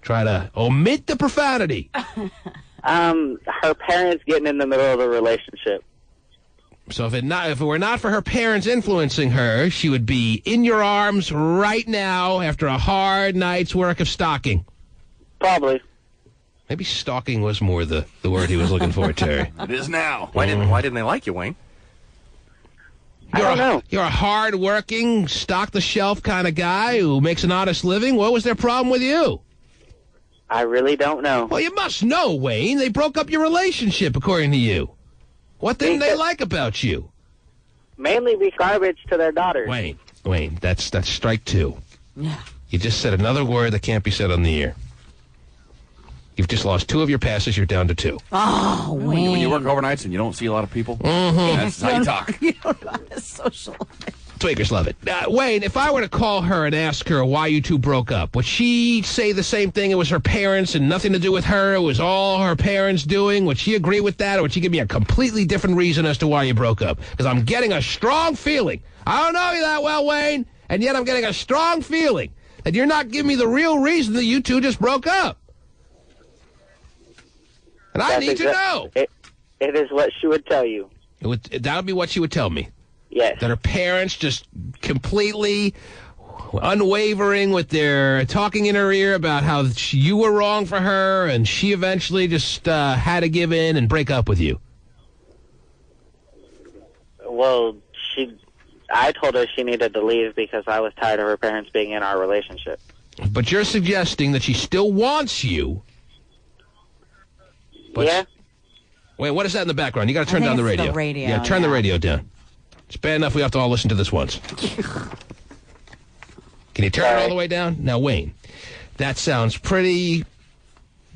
B: Try to omit the profanity.
N: Her parents getting in the middle of a relationship.
B: So if it were not for her parents influencing her, she would be in your arms right now after a hard night's work of stalking.
N: Probably.
B: Maybe stalking was more the word he was looking for, Terry.
C: It is now.
E: Why didn't they like you, Wayne?
N: I don't know.
B: You're a hard-working, stock-the-shelf kind of guy who makes an honest living. What was their problem with you?
N: I really don't know.
B: Well, you must know, Wayne. They broke up your relationship, according to you. What didn't they like about you?
N: Mainly be garbage to their daughters.
B: Wayne, that's strike two.
D: Yeah.
B: You just said another word that can't be said on the air. You've just lost 2 of your passes. You're down to 2.
D: Oh, Wayne.
C: When you work overnights and you don't see a lot of people,
B: Mm-hmm.
C: that's how you talk.
D: You don't know how to social.
B: Tweakers love it. Wayne, if I were to call her and ask her why you two broke up, would she say the same thing? It was her parents and nothing to do with her? It was all her parents doing? Would she agree with that? Or would she give me a completely different reason as to why you broke up? Because I'm getting a strong feeling. I don't know you that well, Wayne, and yet I'm getting a strong feeling that you're not giving me the real reason that you two just broke up. And I need to know.
N: It is what she would tell you.
B: That would be what she would tell me.
N: Yes.
B: That her parents just completely unwavering with their talking in her ear about how you were wrong for her, and she eventually just had to give in and break up with you.
N: Well, I told her she needed to leave because I was tired of her parents being in our relationship.
B: But you're suggesting that she still wants you. But
N: yeah.
B: Wait, what is that in the background? You got to turn down the radio.
D: The radio.
B: Yeah, turn the radio down. It's bad enough we have to all listen to this once. Can you turn it all the way down? Now, Wayne, that sounds pretty...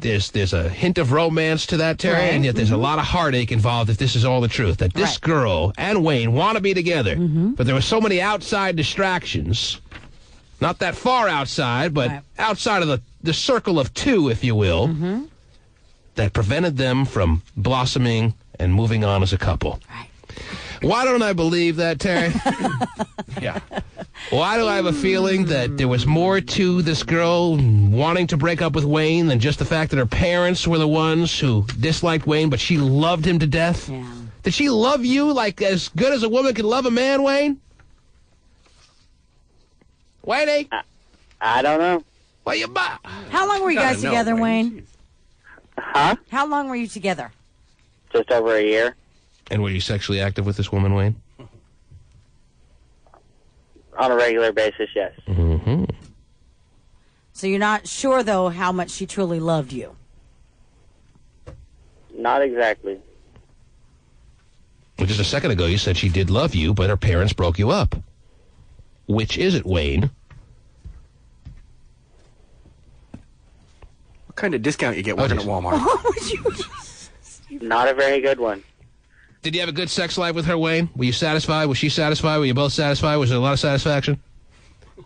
B: There's a hint of romance to that, Terry, and yet there's a lot of heartache involved if this is all the truth. That this girl and Wayne want to be together, but there were so many outside distractions, not that far outside, but outside of the circle of 2, if you will, that prevented them from blossoming and moving on as a couple.
D: Right.
B: Why don't I believe that, Terry? Yeah. Why do I have a feeling that there was more to this girl wanting to break up with Wayne than just the fact that her parents were the ones who disliked Wayne, but she loved him to death?
D: Yeah.
B: Did she love you like as good as a woman can love a man, Wayne? Wayne?
N: I don't know.
B: Well,
D: How long were you guys together, Wayne?
N: Huh?
D: How long were you together?
N: Just over a year.
B: And were you sexually active with this woman, Wayne?
N: On a regular basis, yes.
B: Mm-hmm.
D: So you're not sure, though, how much she truly loved you?
N: Not exactly.
B: Just a second ago, you said she did love you, but her parents broke you up. Which is it, Wayne?
E: What kind of discount you get working at Walmart?
N: Not a very good one.
B: Did you have a good sex life with her, Wayne? Were you satisfied? Was she satisfied? Were you both satisfied? Was there a lot of satisfaction?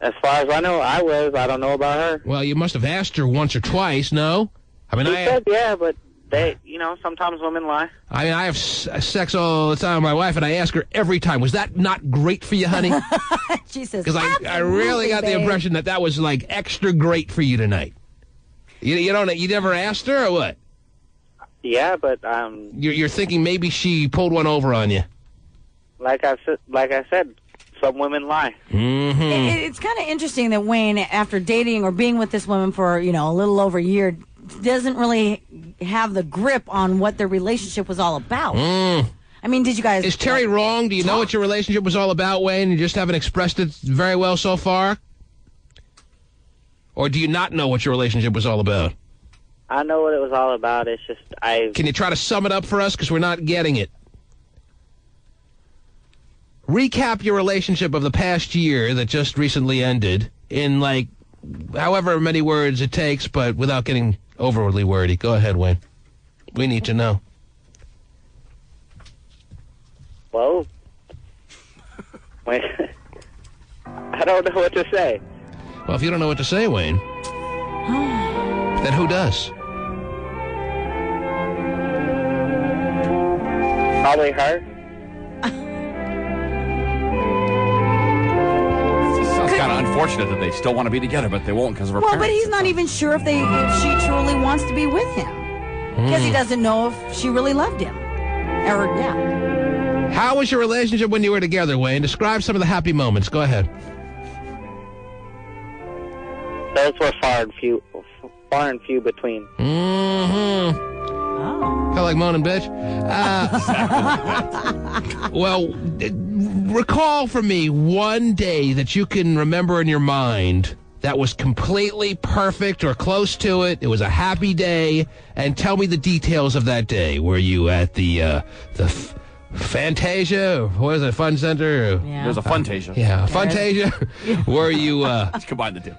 N: As far as I know, I was. I don't know about her.
B: Well, you must have asked her once or twice, no? I mean,
N: She said yeah, but sometimes women lie.
B: I mean, I have sex all the time with my wife, and I ask her every time, was that not great for you, honey?
D: She says,
B: because I really got the impression that was, like, extra great for you tonight. You never asked her, or what?
N: Yeah, but
B: You're thinking maybe she pulled one over on you.
N: Like I said, some women lie.
B: Mm-hmm.
D: It's kind of interesting that Wayne, after dating or being with this woman for, a little over a year, doesn't really have the grip on what their relationship was all about. I mean, did you guys...
B: Is Terry wrong? Do you know what your relationship was all about, Wayne? You just haven't expressed it very well so far? Or do you not know what your relationship was all about?
N: I know what it was all about. It's just
B: Can you try to sum it up for us? Because we're not getting it. Recap your relationship of the past year that just recently ended in, like, however many words it takes, but without getting overly wordy. Go ahead, Wayne. We need to know.
N: Well, wait, I don't know what to say.
B: Well, if you don't know what to say, Wayne, then who does?
N: Probably her.
C: unfortunate that they still want to be together, but they won't because of her
D: Well,
C: parents.
D: but he's not even sure if she truly wants to be with him because he doesn't know if she really loved him. Or yeah.
B: How was your relationship when you were together, Wayne? Describe some of the happy moments. Go ahead.
N: Those were far and few between.
B: Mm-hmm. Kind of like moaning, bitch. Well, recall for me one day that you can remember in your mind that was completely perfect or close to it. It was a happy day, and tell me the details of that day. Were you at the Fantasia? Or what is it, Fun Center?
C: Yeah. There's a Funtasia.
B: Yeah, Funtasia. Were you?
C: Let's combine the two.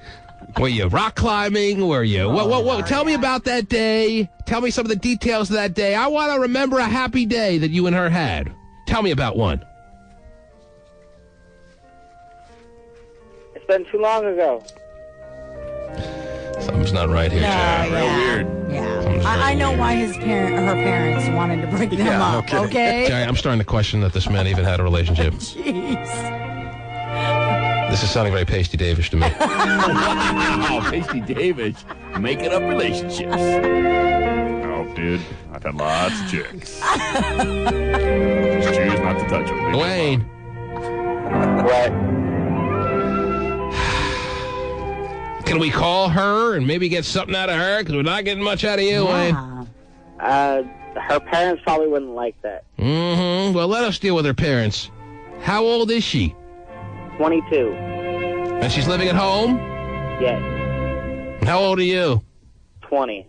B: Were you rock climbing? Were you? What? Tell me about that day. Tell me some of the details of that day. I want to remember a happy day that you and her had. Tell me about one.
N: It's been too long ago.
B: Something's not right here, Jerry.
C: Real weird.
D: Yeah. I know why her parents wanted to break them up, okay?
B: Jerry, I'm starting to question that this man even had a relationship.
D: Jeez.
B: This is sounding very Pasty Davish to me.
C: Wow, Pasty Davish. Making up relationships.
M: Oh, dude. I've had lots of chicks. Just choose not to touch them.
B: Wayne.
N: What?
B: Can we call her and maybe get something out of her? Because we're not getting much out of you, Wayne.
N: Her parents probably wouldn't like that.
B: Mm-hmm. Well, let us deal with her parents. How old is she?
N: 22.
B: And she's living at home?
N: Yes.
B: How old are you?
N: 20.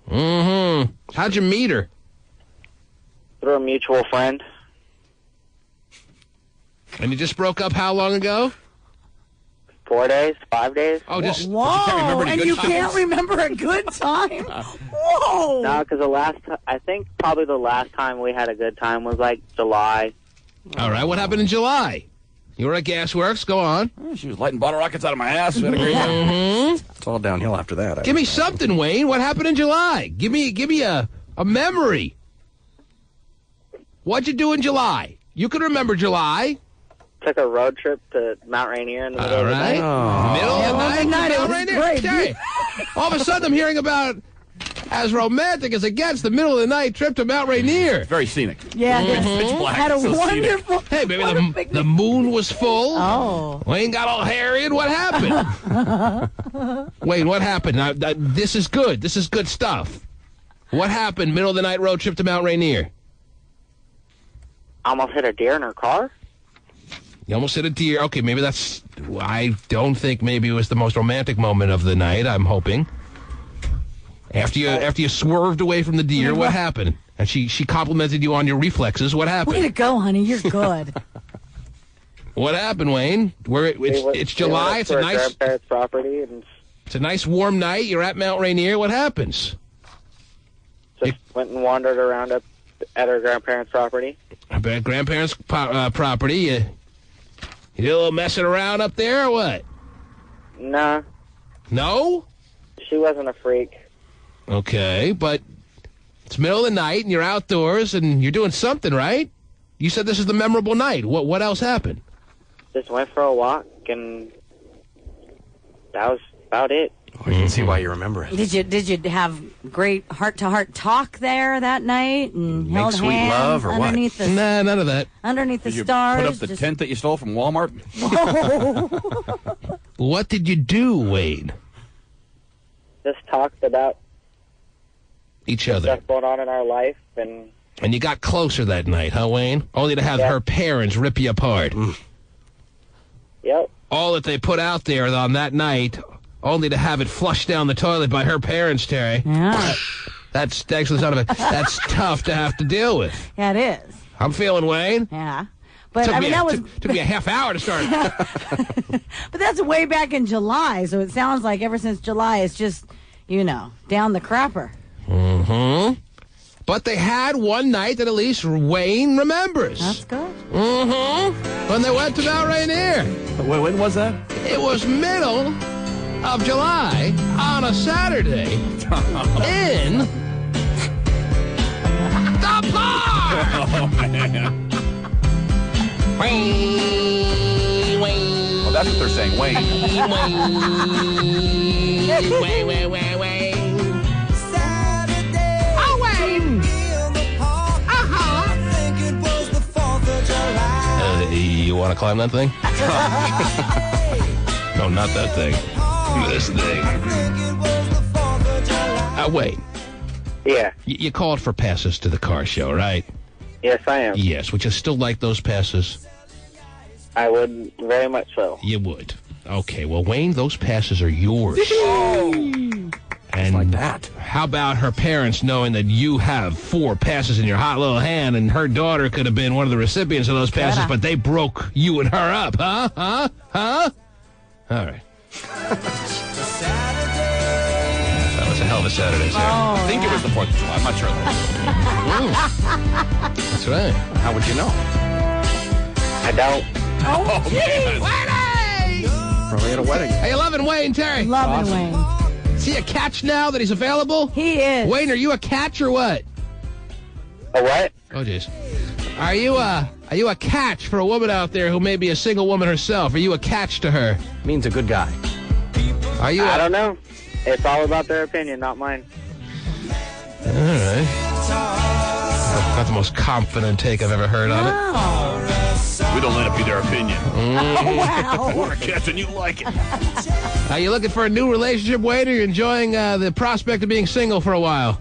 B: Mm-hmm. How'd you meet her?
N: Through a mutual friend.
B: And you just broke up how long ago?
N: 4 days, 5 days.
B: Oh, just
D: Whoa! And you can't remember a good time? Whoa!
N: No, because I think probably the last time we had a good time was like July.
B: All right, what happened in July? You were at Gasworks. Go on.
C: She was lighting bottle rockets out of my ass. We had a great time.
B: Mm-hmm.
E: It's all downhill after that.
B: Give me something, Wayne. What happened in July? Give me a memory. What'd you do in July? You can remember July.
N: Took a road trip to Mount Rainier in the middle of the night.
B: Middle of the night.
D: It was
B: Mount
D: great.
B: Rainier. Jerry, all of a sudden, I'm hearing about as romantic as it gets, the middle of the night trip to Mount Rainier.
C: Very scenic.
D: Yeah,
C: Pitch black.
D: had a
C: So
D: wonderful.
B: Hey, baby, the moon was full.
D: Oh.
B: Wayne got all hairy, and what happened? Wayne, what happened? Now, this is good. This is good stuff. What happened? Middle of the night road trip to Mount Rainier.
N: Almost hit a deer in her car.
B: You almost hit a deer. Okay, maybe that's... I don't think maybe it was the most romantic moment of the night, I'm hoping. After you swerved away from the deer, what happened? And she complimented you on your reflexes. What happened?
D: Way to go, honey. You're good.
B: What happened, Wayne? It's July. It's a nice
N: grandparents' property, and
B: it's a nice warm night. You're at Mount Rainier. What happens?
N: just went and wandered around up at her grandparents' property.
B: Grandparents' property. You did a little messing around up there, or what?
N: Nah,
B: No?
N: she wasn't a freak.
B: Okay, but it's middle of the night, and you're outdoors, and you're doing something, right? You said this is the memorable night. What else happened?
N: Just went for a walk, and that was about it.
E: Oh, you can see why you remember it.
D: Did you have great heart-to-heart talk there that night and
E: Make
D: held
E: sweet
D: hands
E: love or what?
D: underneath the
B: Nah, none of that.
D: underneath the
C: Did you
D: stars?
C: put up the tent that you stole from Walmart?
B: What did you do, Wade?
N: Just talked about
B: Each other.
N: stuff going on in our life, and
B: And you got closer that night, huh, Wayne? Only to have her parents rip you apart.
N: yep.
B: All that they put out there on that night, only to have it flushed down the toilet by her parents, Terry.
D: Yeah.
B: That's actually sort of a, that's tough to have to deal with.
D: Yeah, it is.
B: I'm feeling, Wayne.
D: Yeah. But I mean, that was
B: took me a half hour to start.
D: but that's way back in July, so it sounds like ever since July it's just, down the crapper.
B: Mm-hmm. But they had one night that at least Wayne remembers.
D: That's good.
B: Mm-hmm. When they went to Mount Rainier.
C: When was that?
B: It was middle of July on a Saturday in the park.
C: Oh, man.
B: Wayne, Wayne.
C: Well, That's what they're saying, Wayne.
B: Wayne.
O: Oh, Wayne.
B: You want to climb that thing? No, not that thing. This thing. Wait.
N: Yeah.
B: You called for passes to the car show, right?
N: Yes, I am.
B: Yes. Would you still like those passes?
N: I would very much so.
B: You would. Okay. Well, Wayne, those passes are yours. And
E: like that.
B: How about her parents knowing that you have 4 passes in your hot little hand, and her daughter could have been one of the recipients of those passes, but they broke you and her up, huh? Huh? All right. That was a hell of a Saturday, sir.
C: I think it was the 4th of July. I'm not sure.
B: That's right.
C: How would you know?
N: I don't.
O: Oh,
B: man.
E: Probably at a wedding.
B: Hey, you loving Wayne, Terry?
D: Loving Wayne.
B: Is he a catch now that he's available?
D: He is.
B: Wayne, are you a catch or what?
N: A what?
B: Oh, jeez. Are you a catch for a woman out there who may be a single woman herself? Are you a catch to her?
E: Means a good guy.
B: Are you?
N: I don't know. It's all about their opinion, not mine.
B: All right. Not the most confident take I've ever heard on it.
M: We don't let it be their opinion.
D: Wow.
M: We're a catch and you like it.
B: Are you looking for a new relationship, Wade, or are you enjoying the prospect of being single for a while?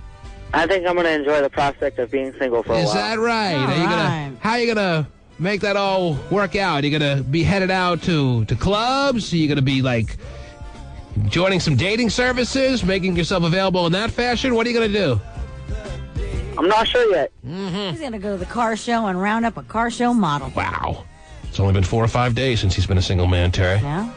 N: I think I'm going to enjoy the prospect of being single for a while.
B: Is that right? How are you gonna make that all work out? Are you gonna be headed out to clubs? Are you gonna be like joining some dating services, making yourself available in that fashion? What are you gonna do?
N: I'm not sure yet.
D: He's going to go to the car show and round up a car show model.
B: Wow. It's only been 4 or 5 days since he's been a single man, Terry.
D: Yeah.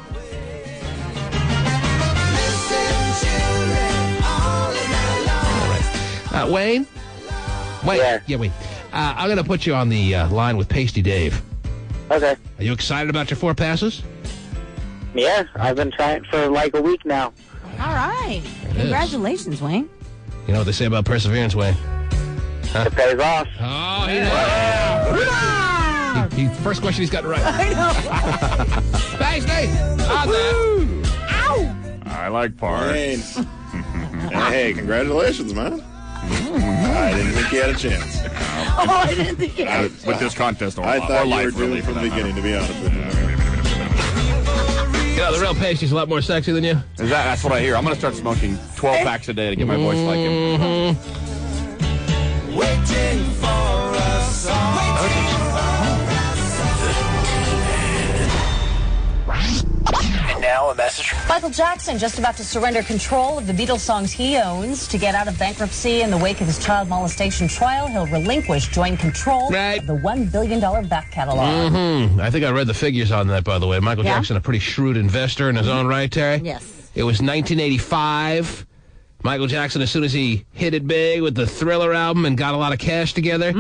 B: Wayne?
N: Yeah.
B: Wayne. I'm going to put you on the line with Pasty Dave.
N: Okay.
B: Are you excited about your 4 passes?
N: Yeah, I've been trying for like a week now.
D: All right.
B: is.
D: Congratulations, Wayne.
B: You know what they say about perseverance, Wayne? Huh?
N: It pays off.
B: Oh, he first question he's gotten right.
D: I know.
B: Pasty! On that.
D: Ow!
M: I like parts.
P: Wayne. Hey, congratulations, man. I didn't think you had a chance.
D: Oh, I didn't think it was.
M: With this contest,
P: I thought you were doomed from the beginning, to be honest with you.
B: You know, the real Pasty's a lot more sexy than you.
C: That's what I hear. I'm going to start smoking 12 packs a day to get my voice like him.
O: Waiting for a song.
Q: And now a message. Michael Jackson just about to surrender control of the Beatles songs he owns. To get out of bankruptcy in the wake of his child molestation trial, he'll relinquish joint control of the $1 billion back catalog.
B: I think I read the figures on that, by the way. Michael Jackson, a pretty shrewd investor in his own right, Terry?
D: Yes.
B: It was 1985. Michael Jackson, as soon as he hit it big with the Thriller album and got a lot of cash together,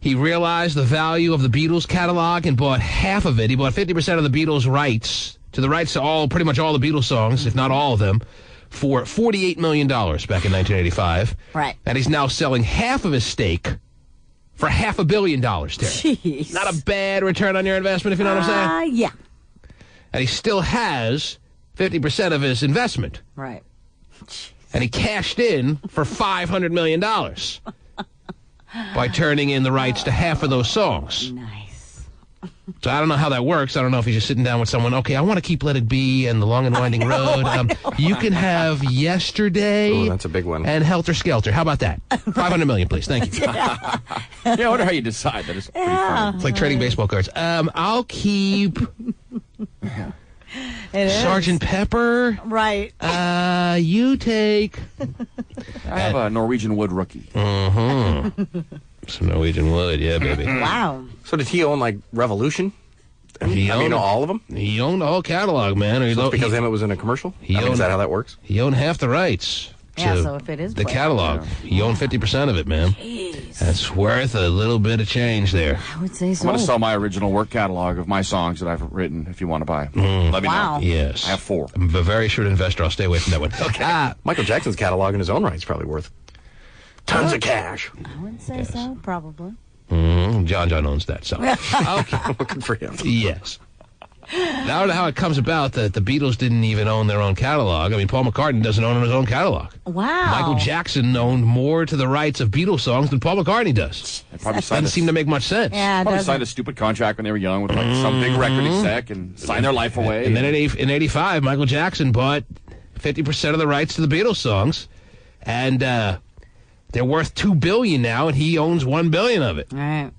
B: he realized the value of the Beatles catalog and bought half of it. He bought 50% of the Beatles rights to pretty much all the Beatles songs, if not all of them, for $48 million back in 1985.
D: Right.
B: And he's now selling half of his stake for $500 million, Terry.
D: Jeez.
B: Not a bad return on your investment, if you know what I'm saying?
D: Yeah.
B: And he still has 50% of his investment.
D: Right.
B: And he cashed in for $500 million by turning in the rights to half of those songs.
D: Nice.
B: So I don't know how that works. I don't know if he's just sitting down with someone. Okay, I want to keep Let It Be and The Long and Winding Road. You can have Yesterday.
E: Oh, that's a big one.
B: And Helter Skelter. How about that? $500 million, please. Thank you.
C: Yeah, I wonder how you decide. That is pretty funny.
B: It's like trading baseball cards. I'll keep Sergeant Pepper.
D: Right.
B: You take.
C: I have a Norwegian Wood rookie.
B: Some Norwegian Wood, yeah, baby.
D: Wow.
E: So did he own, like, Revolution?
B: He owned
E: all of them?
B: He owned the whole catalog, man.
E: So it's because him it was in a commercial? Is that how that works?
B: He owned half the rights.
D: Yeah,
B: to
D: so if it is
B: the
D: played,
B: catalog, he owned 50% of it, man.
D: Jeez.
B: That's worth a little bit of change there.
D: I would say so.
C: I'm going to sell my original work catalog of my songs that I've written if you want to buy. Let me know.
B: Yes.
C: I have 4.
B: I'm a very shrewd investor. I'll stay away from that one.
E: Okay. Michael Jackson's catalog in his own right is probably worth tons of cash.
D: I would say so, probably.
B: John owns that, so. Okay.
E: Good for him.
B: Yes. I don't know how it comes about that the Beatles didn't even own their own catalog. I mean, Paul McCartney doesn't own his own catalog.
D: Wow.
B: Michael Jackson owned more to the rights of Beatles songs than Paul McCartney does. Doesn't seem to make much sense.
D: Yeah, it
C: Probably
D: doesn't.
C: signed a stupid contract when they were young with like some big record exec and signed their life away.
B: And then in 85, Michael Jackson bought 50% of the rights to the Beatles songs, and they're worth $2 billion now, and he owns $1 billion of it.
D: All right.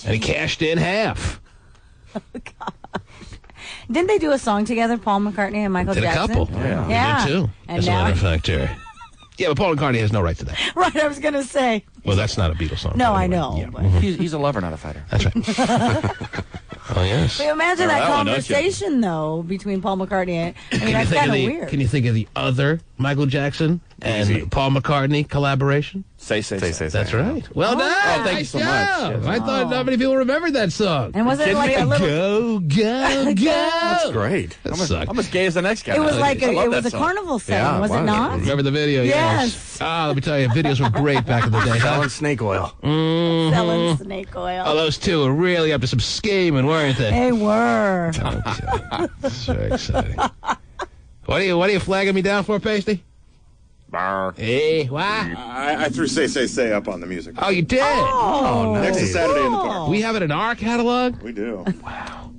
B: And he cashed in half.
D: Didn't they do a song together, Paul McCartney and Michael
B: Did
D: Jackson?
B: a couple.
D: Yeah.
B: He did too.
D: And
B: As a
D: now,
B: matter of fact, Terry. Yeah, but Paul McCartney has no right to that.
D: right, I was going to say.
B: Well, that's not a Beatles song.
D: No,
B: but
D: I
B: anyway.
D: know.
B: Yeah.
D: but-
C: He's a lover, not a fighter.
B: That's right. Oh, yes.
D: But imagine
C: Remember
D: that
C: that one, don't you?
D: conversation, though, between Paul McCartney and... I mean, that's
B: think
D: kind
B: of
D: of
B: the,
D: weird.
B: Can you think of the other Michael Jackson and
C: Easy.
B: Paul McCartney collaboration?
C: Say.
B: That's right. Well done.
C: Oh, thank you
B: Nice
C: so much.
B: job.
C: Yes.
B: I thought not many people remembered that song.
D: And was it like a little...
B: Go, go, go.
E: That's great.
B: That
C: I'm
B: sucked.
C: as gay as the next guy.
D: It was like
C: I love
D: it
C: that
D: was a
C: song.
D: carnival setting,
E: Yeah,
D: was it
E: wow.
D: not?
B: Remember the video?
D: Yes.
B: Ah, let me tell you, videos were great back in the day.
E: Selling snake oil.
D: Selling snake oil.
B: Oh, those two were really up to some scheming, weren't they?
D: They were.
B: So exciting. What are you flagging me down for, Pasty?
P: Bar.
B: Hey, what?
P: I threw Say up on the music.
B: Oh, you did?
D: Oh,
P: Next is Saturday in the
D: cool.
P: Park.
B: We have it in our catalog?
P: We do.
B: Wow.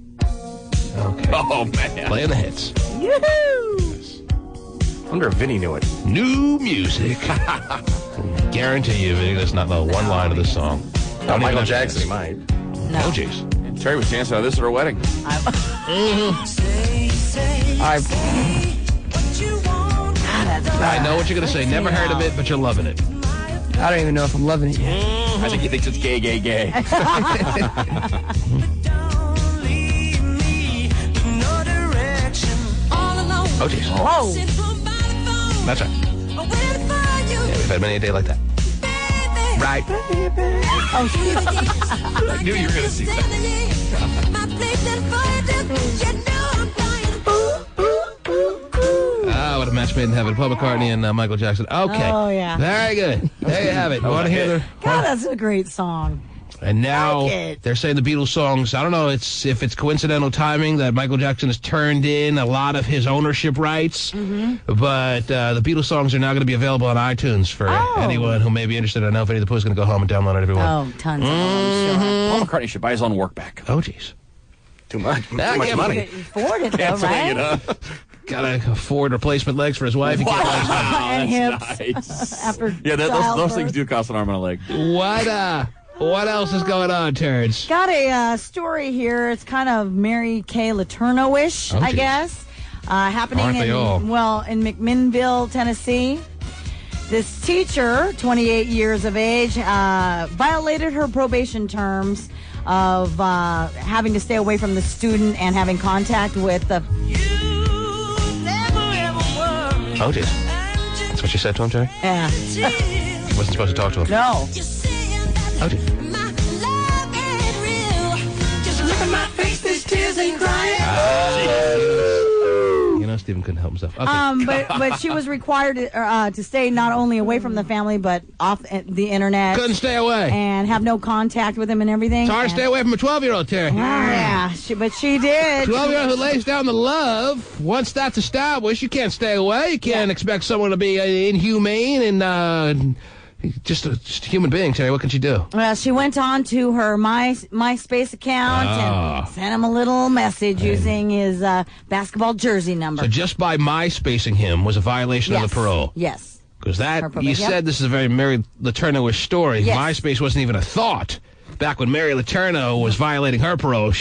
B: Okay.
C: Oh, man.
B: Playing the hits.
D: Yoo-hoo!
E: Wonder if Vinny knew it.
B: New music. Guarantee you, Vinny, that's not the one line of the song.
E: Not Michael
B: even
E: Jackson, he
B: have
E: might.
B: to guess. Oh, jeez.
C: And Terry was dancing on this at her wedding.
B: I know what you're going to say. Never heard of it, but you're loving it.
R: I don't even know if I'm loving it yet.
C: I think he thinks it's gay.
B: Oh, jeez.
D: Whoa.
B: That's right. Yeah, we've had many a day like that. Right.
D: Oh,
C: I knew you were going to see that.
B: Ah, what a match made in heaven. Paul McCartney and Michael Jackson. Okay.
D: Oh, yeah.
B: Very good. There you have it. You want to hear the...
D: God, that's a great song.
B: And now
D: Like it.
B: they're saying the Beatles songs, I don't know if it's coincidental timing that Michael Jackson has turned in a lot of his ownership rights, but the Beatles songs are now going to be available on iTunes for anyone who may be interested. I know if Eddie the Pooh's going to go home and download it, everyone.
D: Oh, tons of them, I'm sure.
C: Paul McCartney should buy his own work back.
B: Oh, jeez.
E: Too much. Too
B: Nah,
E: much
B: yeah,
E: money.
D: You can afford it, though,
C: Can't swing
D: right?
C: it up.
B: Gotta afford replacement legs for his wife. He can't
D: And
C: That's
D: hips.
C: nice.
D: After
C: Yeah, those
D: childbirth.
C: things do cost an arm and a leg.
B: What else is going on, Terrence?
D: Got a story here. It's kind of Mary Kay Letourneau-ish,
B: Oh,
D: I
B: geez.
D: guess. Happening
B: Aren't they all?
D: in McMinnville, Tennessee. This teacher, 28 years of age, violated her probation terms of having to stay away from the student and having contact with the...
B: Oh, jeez. That's what you said to him, Terry?
D: Yeah.
B: You wasn't supposed to talk to him.
D: No.
B: Oh, jeez. You know, Stephen couldn't help himself. Okay.
D: But she was required to stay not only away from the family, but off the internet.
B: Couldn't stay away.
D: And have no contact with him and everything.
B: It's hard to stay away from a 12-year-old, Terry.
D: Yeah, but she did.
B: 12-year-old who lays down the love. Once that's established, you can't stay away. You can't expect someone to be inhumane and just a human being, Terry. What can she do?
D: Well, she went on to her MySpace account and sent him a little message using his basketball jersey number.
B: So just by MySpacing him was a violation of the parole.
D: Yes.
B: Because that,
D: Her
B: you
D: probation,
B: said this is a very Mary Letourneau-ish story.
D: Yes.
B: MySpace wasn't even a thought. Back when Mary Letourneau was violating her parole,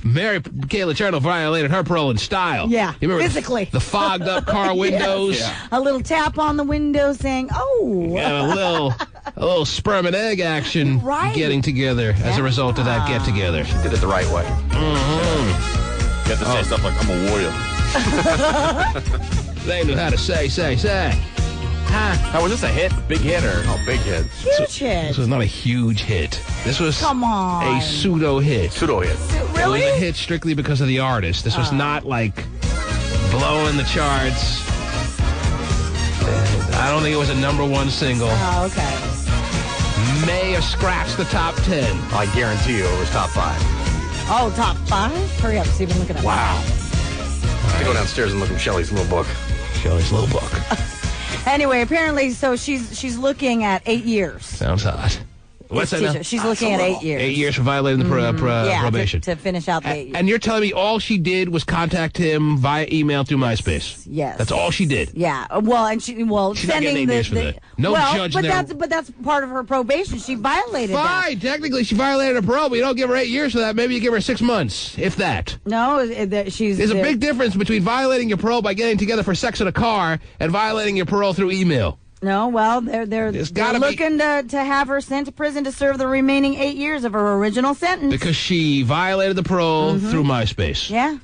B: Mary Kay Letourneau violated her parole in style.
D: Yeah,
B: You remember
D: physically.
B: The fogged up car windows.
D: Yes. A little tap on the window saying, "Oh."
B: Yeah, a little sperm and egg action getting together as a result of that get together.
E: She did it the right way.
C: You have to say stuff like, I'm a warrior.
B: They knew how to say.
C: How was this a hit? Big hit or?
E: Oh, big hit.
D: Huge hit.
B: This was not a huge hit. This was
D: Come on.
B: a pseudo hit.
E: Pseudo hit.
D: Really?
B: It was a hit strictly because of the artist. This was not like blowing the charts. I don't think it was a #1 single.
D: Oh, okay.
B: May have scratched the top 10.
E: I guarantee you it was top 5.
D: Oh, top 5? Hurry up, Stephen, look it up.
E: Wow. I have to go downstairs and look at Shelley's little book.
B: Shelley's little book.
D: Anyway, apparently, so she's looking at 8 years.
B: Sounds hot. What's that now?
D: She's looking at 8 years.
B: 8 years for violating the probation.
D: To finish out the 8 years.
B: And you're telling me all she did was contact him via email through MySpace?
D: Yes.
B: That's all she did?
D: Yeah. Well, and she's
B: not getting 8 years for that. No judge
D: but
B: there.
D: but that's part of her probation. She violated that.
B: Fine. Technically, she violated her parole, but you don't give her 8 years for that. Maybe you give her 6 months, if that.
D: No, she's...
B: There's a big difference between violating your parole by getting together for sex in a car and violating your parole through email.
D: No, well, they're looking to have her sent to prison to serve the remaining 8 years of her original sentence.
B: Because she violated the parole through MySpace.
D: Yeah.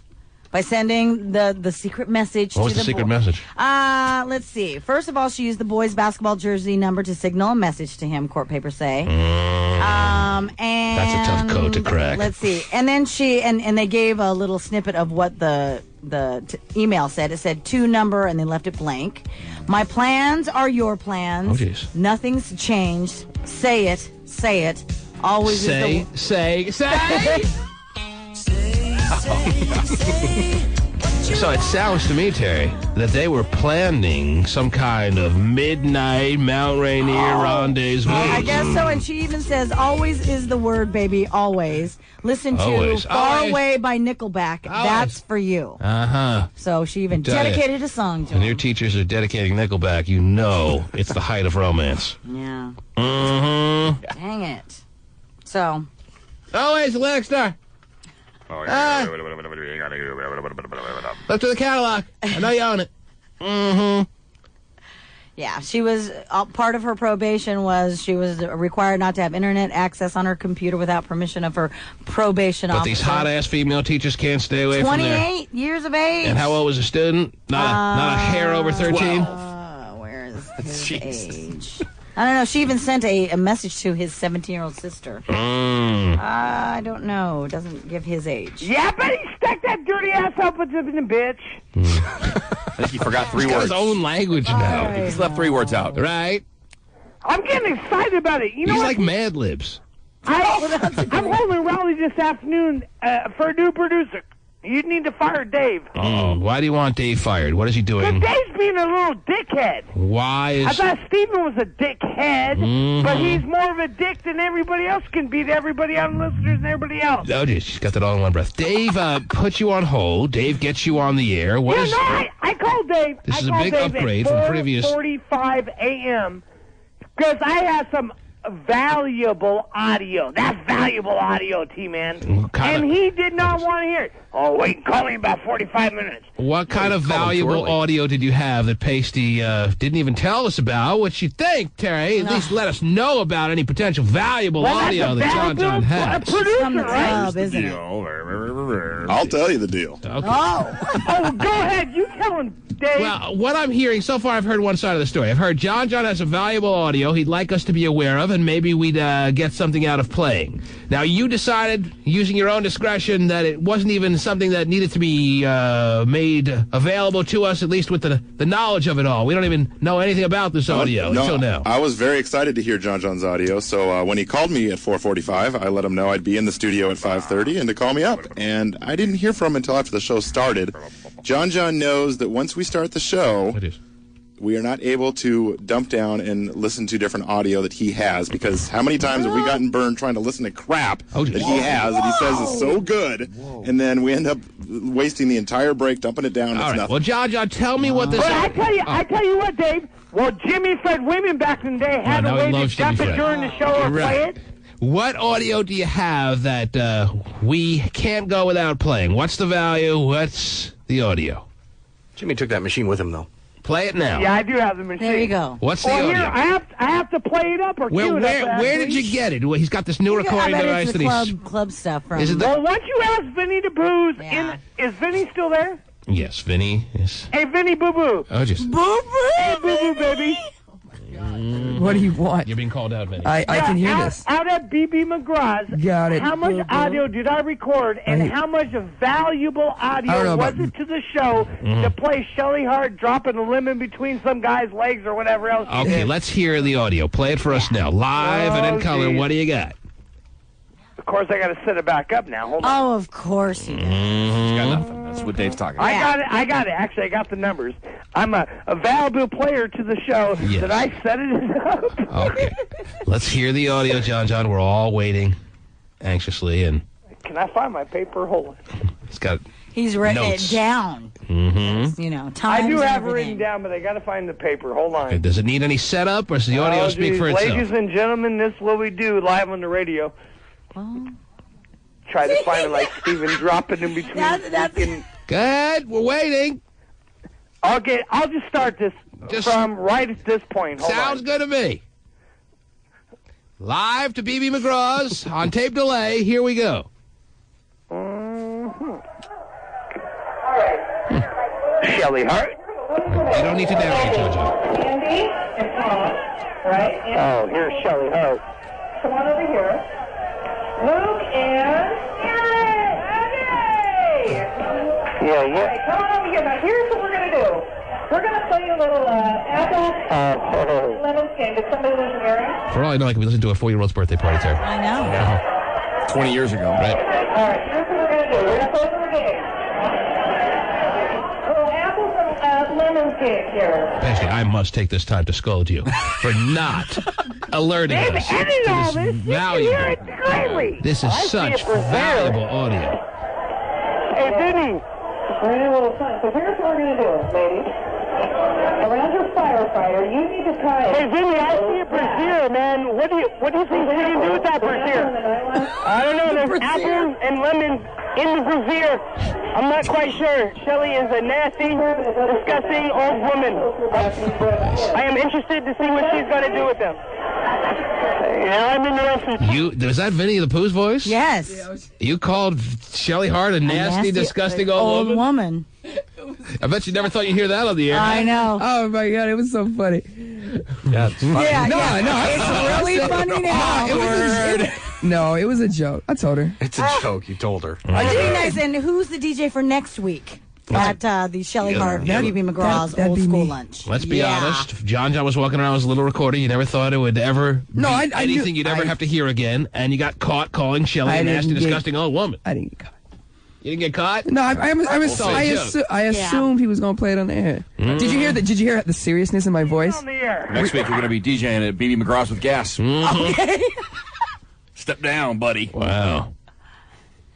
D: By sending the secret message
B: What was the secret message?
D: Let's see. First of all, she used the boy's basketball jersey number to signal a message to him, court papers say. And
B: that's a tough code to crack.
D: Let's see. And then and they gave a little snippet of what the email said. It said 2 number, and they left it blank. My plans are your plans.
B: Oh, jeez.
D: Nothing's changed. Say it. Say it. Always
B: say. So it sounds to me, Terry, that they were planning some kind of midnight Mount Rainier rendezvous.
D: I guess so, and she even says, always is the word, baby, always. Listen to
B: Always.
D: Far
B: Always.
D: Away by Nickelback. That's for you.
B: Uh-huh.
D: So she even
B: Tell ya.
D: dedicated a song to
B: When
D: him.
B: your teachers are dedicating Nickelback, you know it's the height of romance.
D: Yeah.
B: Mm-hmm.
D: Dang it. So.
B: Always, Atlantic Star. Look to the catalog. I know you own it. Mm-hmm.
D: Yeah, she was, part of her probation was she was required not to have internet access on her computer without permission of her probation
B: But
D: officer.
B: these hot-ass female teachers can't stay away from there.
D: 28 years of age.
B: And how old was the student? Not a hair over 13?
D: Where is his age? I don't know. She even sent a message to his 17-year-old sister. I don't know. Doesn't give his age.
H: Yeah, but he stuck that dirty ass up with the bitch.
C: I think he forgot 3
B: He's got
C: words.
B: his own language now.
C: He just left 3 words out.
B: Right?
H: I'm getting excited about it. You know
B: He's
H: what?
B: like Mad Libs.
H: I'm holding a rally this afternoon for a new producer. You need to fire Dave.
B: Oh, why do you want Dave fired? What is he doing?
H: Dave's being a little dickhead.
B: Why
H: I
B: is...
H: thought Steven was a dickhead, but he's more of a dick than everybody else can be to everybody else, listeners and everybody else.
B: Oh, geez, she's got that all in one breath. Dave put you on hold. Dave gets you on the air. What is...
H: I called Dave.
B: This is a big upgrade from previous...
H: 4:45 a.m. because I have some valuable audio. That's valuable audio, T-Man. And he did not want to hear it. Oh, wait, call me in about 45 minutes.
B: What kind of valuable audio did you have that Pasty didn't even tell us about? What you think, Terry? At least let us know about any potential valuable audio that John has.
H: Producer, right?
D: Isn't it?
P: I'll tell you the deal.
B: Okay.
H: Oh, go ahead. You tell him, Dave.
B: Well, what I'm hearing so far, I've heard one side of the story. I've heard John has some valuable audio he'd like us to be aware of, and maybe we'd get something out of playing. Now, you decided, using your own discretion, that it wasn't even something that needed to be made available to us, at least with the knowledge of it all. We don't even know anything about this audio until now.
P: I was very excited to hear John's audio, so when he called me at 4:45, I let him know I'd be in the studio at 5:30 and to call me up. And I didn't hear from him until after the show started. John knows that once we start the show, we are not able to dump down and listen to different audio that he has, because how many times have we gotten burned trying to listen to crap that he has that he says is so good, and then we end up wasting the entire break, dumping it down.
B: All right.
P: Nothing.
B: Well, John, tell me what this...
H: But I tell you what, Dave. Well, Jimmy Fred Women back in the day had a way to dump it during the show or play it.
B: What audio do you have that we can't go without playing? What's the value? What's the audio?
E: Jimmy took that machine with him, though.
B: Play it now.
H: Yeah, I do have the machine.
D: There you go.
B: What's the audio?
H: Here, I have to play it up or cue it up.
B: Where did you get it? Well, he's got this new recording device that he's...
D: club stuff from...
H: Well, once you ask Vinny to Booze, is Vinny still there?
B: Yes, Vinny is...
H: Hey, Vinny Boo Boo.
B: Oh, just...
H: Hey, Boo Boo, baby.
R: What do you want?
B: You're being called out, Vinny.
R: I can hear this.
H: Out at BB McGraw's,
R: Got it.
H: how much audio did I record, and how much valuable audio was it to the show to play Shelly Hart dropping a lemon between some guy's legs or whatever else?
B: Okay, let's hear the audio. Play it for us now. Live and in color.
H: geez.
B: What do you got?
H: Of course, I got to set it back up now. Hold on.
D: Oh, of course he does.
C: He's got nothing. That's what Dave's talking about.
H: I got it. Actually, I got the numbers. I'm a valuable player to the show that I set it up.
B: Okay. Let's hear the audio, John. We're all waiting anxiously, and
H: Can I find my paper? Hold on.
B: it's got
D: He's written
B: notes.
D: it down.
B: Mm-hmm.
D: You know, times
H: I do
D: and
H: have it
D: everything.
H: written down, but I got to find the paper. Hold on.
B: Okay, does it need any setup, or does the audio speak
H: geez.
B: for itself?
H: Ladies and gentlemen, this is what we do live on the radio. Try to find it like Steven dropping in between. That's
B: Good. We're waiting.
H: I'll just start this from right at this point. Hold
B: Sounds
H: on.
B: good to me. Live to BB McGraw's on tape delay. Here we go.
H: Shelly Hart.
B: You don't need to narrate, John.
S: Andy and Tom, right?
H: Oh, here's Shelly Hart.
S: Come on over here. Luke and Andy!
H: Yeah,
S: All right, come on over here. Now, here's what we're going to do. We're going to play a little apple lemon game. Did somebody lose an earring?
B: For all I know, I could be listening to a 4-year-old's birthday party, Terry.
D: I know.
C: 20 years ago.
B: Right.
S: All right, here's what we're going to do. We're going to play a little game. Little apples and lemon cake here.
B: Actually, I must take this time to scold you for not alerting us to this valuable. This is such valuable audio.
H: Hey, Vinny.
S: We're in a little fun. So here's what we're going to do, ladies. Around your firefighter, you need to tie it.
H: Hey, Vinny, I see a brassiere, man. What do you think we can do with that brassiere? I don't know. There's apples and lemons in the brassiere. I'm not quite sure. Shelly is a nasty, disgusting old woman. I am interested to see what she's going to do with them. I'm interested.
B: Was that Vinny the Pooh's voice?
D: Yes.
B: You called Shelly Hart a nasty, disgusting old
D: woman.
B: I bet you never thought you'd hear that on the air.
D: I know.
R: Oh my God, it was so funny.
B: Yeah, it's funny.
R: No,
D: it's really funny now.
R: No, it was a joke. I told her.
E: It's a joke. You told her.
D: It'd be nice. And who's the DJ for next week at the Shelly Hart, BB McGraw's
R: that'd
D: old
R: be
D: school
R: me.
D: lunch?
B: Let's be honest. John was walking around with a little recorder. You never thought it would ever be
R: I
B: anything
R: knew-
B: you'd ever have to hear again. And you got caught calling Shelly a nasty, disgusting old woman.
R: I didn't get caught.
B: You didn't get caught?
R: No, I assumed he was going to play it on the air. Did you hear that? Did you hear the seriousness in my voice?
C: Next week, you're going to be DJing at BB McGraw's with gas.
D: Okay.
C: Step down, buddy.
B: Wow.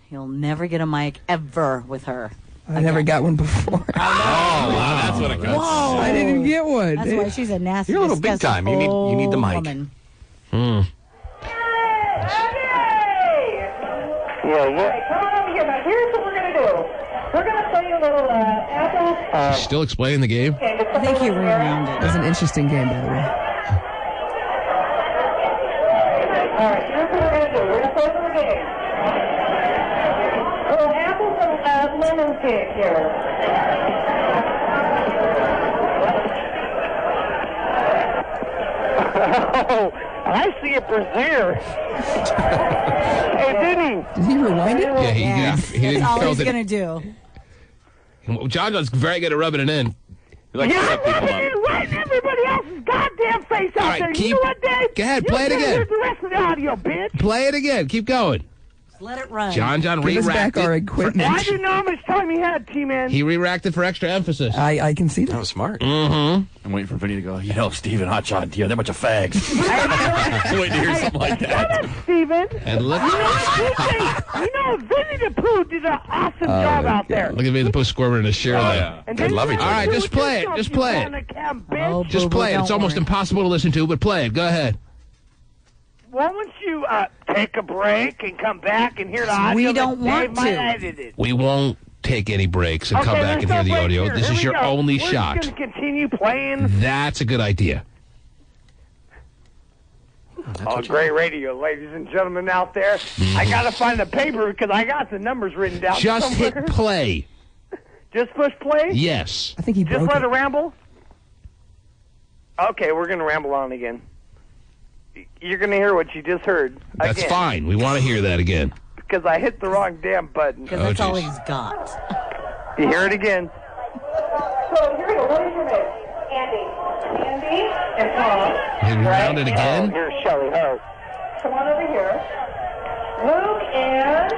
D: He'll never get a mic ever with her.
R: I never got one before.
C: Oh, wow, that's what it comes.
D: Whoa.
R: I didn't even get one.
D: That's why she's a nasty,
E: You're a little big
D: disgusting
E: time. You need the
D: old
E: mic.
D: woman.
H: Yeah, what?
S: Come on over here. Now, here's what we're going to do. We're going to play a little apple.
B: Still explaining the game?
D: I think he rewound it.
R: It was an interesting game, by the way.
S: All right, here's what we're going to do. We're going to play a little game. Little apples and lemon cake here.
H: Oh, I see a brassiere. Hey, Vinny.
R: Did he rewind it?
B: Yeah, he
D: Yes.
B: didn't
D: That's all
B: felt
D: he's
B: it.
D: going to do.
B: John's very good at rubbing it in.
C: He likes to
H: You're
C: set people
H: rubbing
C: up.
H: it right in everybody else's goddamn face out
B: All right,
H: there.
B: keep-
H: You know what, Dave?
B: Go ahead, play it
H: You
B: again.
H: Here's the rest of the audio, bitch.
B: Play it again. Keep going.
D: Just let it run.
B: John
R: Give us
B: re-racked
R: back our
B: it.
R: equipment.
H: I didn't know how much time he had, T-Man.
B: He re-racked it for extra emphasis.
R: I can see
E: That
R: that.
E: was smart.
B: Mm-hmm.
C: I'm waiting for Vinny to go, Steven, Hotshot, they're a bunch of fags. I'm waiting to hear something like
H: Shut
C: that.
H: up, Steven.
B: And look,
H: Vinny the Pooh did an awesome job out there.
B: look at me, the post squirming in his shirt.
C: yeah.
H: And
E: They
H: then
E: love each
B: All
E: other.
B: right, just play it. Just play it.
D: Oh,
B: Just
D: boo-boo,
B: play it. It's
D: don't
B: almost
D: worry.
B: impossible to listen to, but play it. Go ahead.
H: Why don't you take a break and come back and hear the audio?
D: We
H: that
D: don't
H: Dave
D: want
H: might
D: to.
H: edit it?
B: We won't take any breaks and come
H: Okay,
B: back
H: let's
B: and hear
H: go
B: the
H: break
B: audio.
H: here.
B: This
H: Here
B: is
H: we
B: your
H: go.
B: only
H: We're
B: shot.
H: just going to continue playing.
B: That's a good idea.
H: Oh, great radio, ladies and gentlemen out there. I got to find the paper because I got the numbers written down
B: Just
H: somewhere.
B: hit play.
H: Just push play?
B: Yes.
R: I think he
H: Just
R: broke
H: let
R: it.
H: it ramble? Okay, we're going to ramble on again. You're going to hear what you just heard.
B: That's
H: again,
B: fine. We want to hear that again.
H: Because I hit the wrong damn button.
D: Because
B: Oh,
D: that's all
B: geez.
D: he's got.
H: You hear it again?
S: So here we go. What is your name? Andy and Tom.
B: Did we round it
H: Oh,
B: again?
H: here's Shelly Hart.
S: Come on over here. Luke and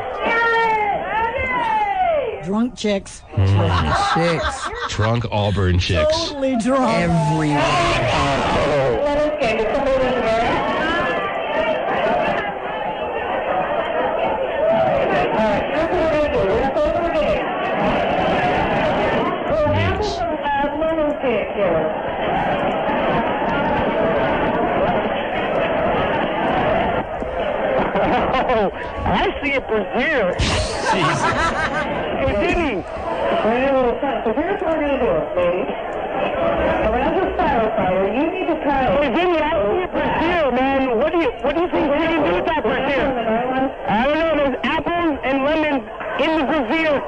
D: Drunk chicks.
R: Chicks.
B: Drunk Auburn chicks.
D: Totally drunk.
R: Everywhere.
S: Let us get it. Somebody listen here. All right, here's what we're going to do. We're going to go over the game. We'll have some lemon cake here. Oh, I see a Brazil. Hey, Jimmy. So here's what we're going to do, ladies. Around the firefighter, you need to try. Hey, Jimmy, I see a Brazil, man. What do you think we can do with that Brazil? I don't know. There's apples and lemons in the Brazil.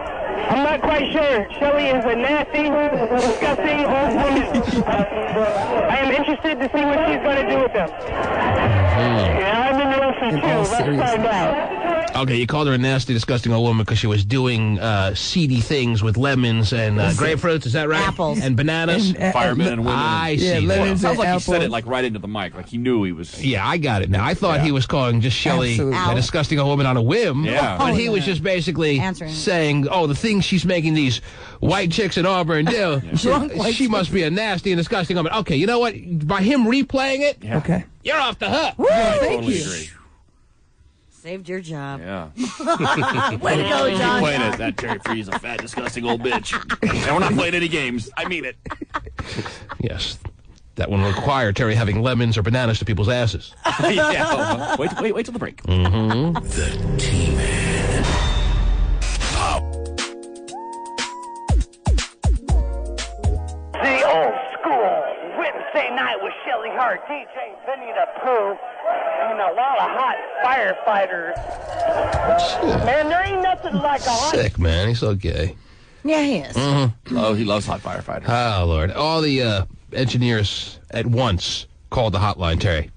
S: I'm not quite sure. Shelly is a nasty, disgusting old woman. I am interested to see what she's going to do with them. Yeah, I'm interested too. Let's find out.
B: Okay, you called her a nasty, disgusting old woman because she was doing seedy things with lemons and grapefruits. Is that right?
D: Apples.
B: And bananas.
C: Firemen and women.
B: I see.
R: Yeah, lemons
C: Sounds
R: and
C: like
R: apples.
C: he said it like right into the mic, like he knew he was.
B: Yeah, I got it now. I thought he was calling just Shelley
R: Absolutely.
B: a disgusting old woman on a whim.
C: Yeah.
B: But he was just basically
D: Answering.
B: saying, oh, the things she's making these white chicks in Auburn do,
D: Drunk white
B: she must be a nasty and disgusting woman. Okay, you know what? By him replaying it,
R: Okay.
B: you're off the hook.
R: Thank you.
C: Agree.
D: Saved your job.
C: Yeah.
D: Way to go, John.
C: Playing it. That Terry Free's a fat, disgusting old bitch. And we're not playing any games. I mean it.
B: Yes. That would require Terry having lemons or bananas to people's asses.
C: Yeah. Wait till the break.
B: Mm-hmm.
O: The T-Man.
H: The old school Wednesday night with Shelly Hart, DJ Vinny the Pooh, and a lot of hot firefighters. Man, there ain't nothing like a hot.
B: Sick, man. He's so gay.
D: Yeah, he is.
C: Oh, he loves hot firefighters.
B: Oh, Lord. All the engineers at once called the hotline, Terry,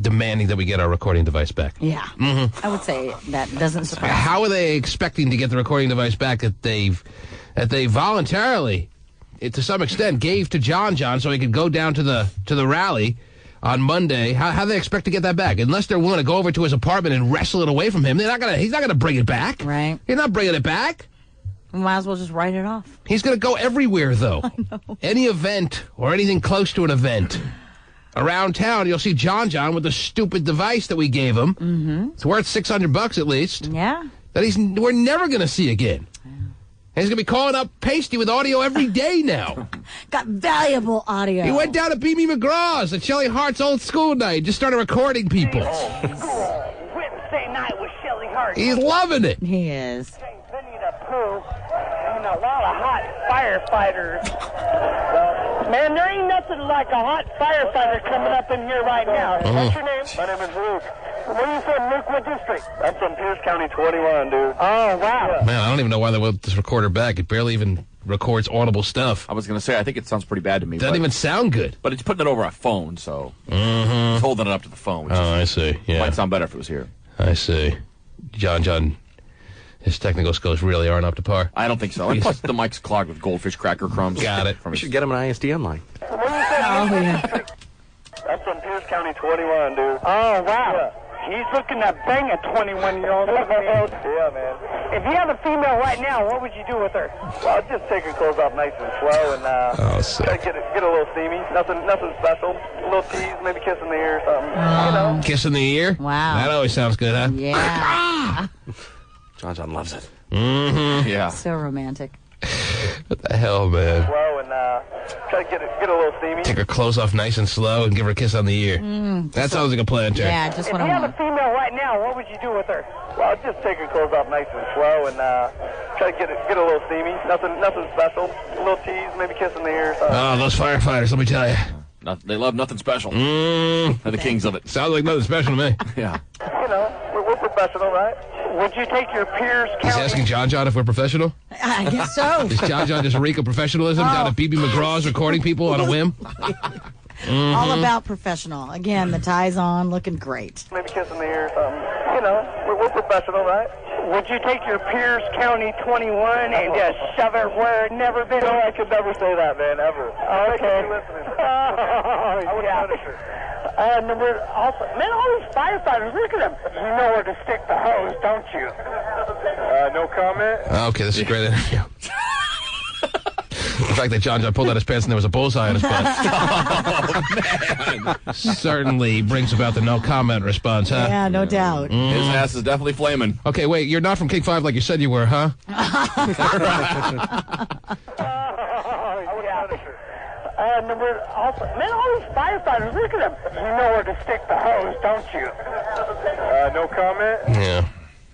B: demanding that we get our recording device back.
D: Yeah. I would say that doesn't surprise me.
B: How are they expecting to get the recording device back that they voluntarily, to some extent, gave to John so he could go down to the rally on Monday? How do they expect to get that back? Unless they're willing to go over to his apartment and wrestle it away from him, he's not gonna bring it back.
D: Right.
B: He's not bringing it back.
D: We might as well just write it off.
B: He's going to go everywhere, though. Any event or anything close to an event around town, you'll see John with the stupid device that we gave him. Mm-hmm. It's worth $600 at least.
D: Yeah.
B: That we're never going to see again. And he's going to be calling up Pasty with audio every day now.
D: Got valuable audio.
B: He went down to BB McGraw's at Shelly Hart's old school night. Just started recording people.
H: Wednesday night with Shelly Hart.
B: He's loving it.
D: He is.
H: Vinny the Pooh, and a lot of hot firefighters. Man, there ain't nothing like a hot firefighter coming up in here right now. What's your name?
K: My name is Luke.
H: Where are you from, Luke? What district?
K: I'm from Pierce County 21, dude.
H: Oh, wow.
B: Man, I don't even know why they want this recorder back. It barely even records audible stuff.
C: I was going to say, I think it sounds pretty bad to me.
B: Doesn't even sound good.
C: But it's putting it over a phone, so
B: Mm-hmm.
C: it's holding it up to the phone, which
B: I see. Yeah.
C: might sound better if it was here.
B: I see. John, his technical skills really aren't up to par.
C: I don't think so. And plus, the mic's clogged with goldfish cracker crumbs.
B: Got it.
E: We should get him an ISDN line.
H: Oh, yeah.
K: I'm from Pierce County 21, dude.
H: Oh, wow. He's looking to bang a 21-year-old.
K: Yeah, man.
H: If you have a female right now, what would you do with her?
K: Well, I'll just take her clothes off nice and slow and
B: sick.
K: get a little steamy. Nothing special. A little tease, maybe kiss in the ear or something. You know.
B: Kiss in the ear?
D: Wow.
B: That always sounds good, huh?
D: Yeah.
E: John loves it.
B: Mm-hmm.
C: Yeah.
D: So romantic.
B: What the hell, man?
K: Slow and try to get a little steamy.
B: Take her clothes off nice and slow and give her a kiss on the ear. That sounds like a plan, Terry.
D: Yeah, just
H: If
D: what
H: you
D: I
H: have a
D: want.
H: female right now, what would you do with her?
K: Well, I'll just take her clothes off nice and slow and try to get a little steamy. Nothing special. A little tease, maybe kiss in the ear or something.
B: Oh, those firefighters, let me tell you.
C: They love nothing special.
B: They're
C: the kings of it.
B: Sounds like nothing special to me.
C: Yeah.
K: You know, we're professional, right?
H: Would you take your Pierce
B: He's
H: County?
B: asking John if we're professional?
D: I guess so.
B: Is John just reek of professionalism down at BB McGraw's recording people on a whim?
D: All about professional. Again, the tie's on, looking great.
K: Maybe kiss in the ear or something. You know, we're professional, right?
H: Would you take your Pierce County 21 and just shove it where it never been?
K: No, I could never say that, man, ever.
H: Okay.
K: Thank you for listening.
H: Oh,
K: I would
H: yeah.
K: punish her.
S: Also, man, all these firefighters, look at them. You know where to stick the hose, don't you? No comment?
B: Okay, this is a great interview. The fact that John pulled out his pants and there was a bullseye on his butt.
C: Oh, man.
B: Certainly brings about the no comment response, huh?
D: Yeah, no doubt.
C: His ass is definitely flaming.
B: Okay, wait, you're not from King 5 like you said you were, huh?
S: Also, man, all these firefighters, look at them. You know where to stick the hose, don't you? No comment?
B: Yeah.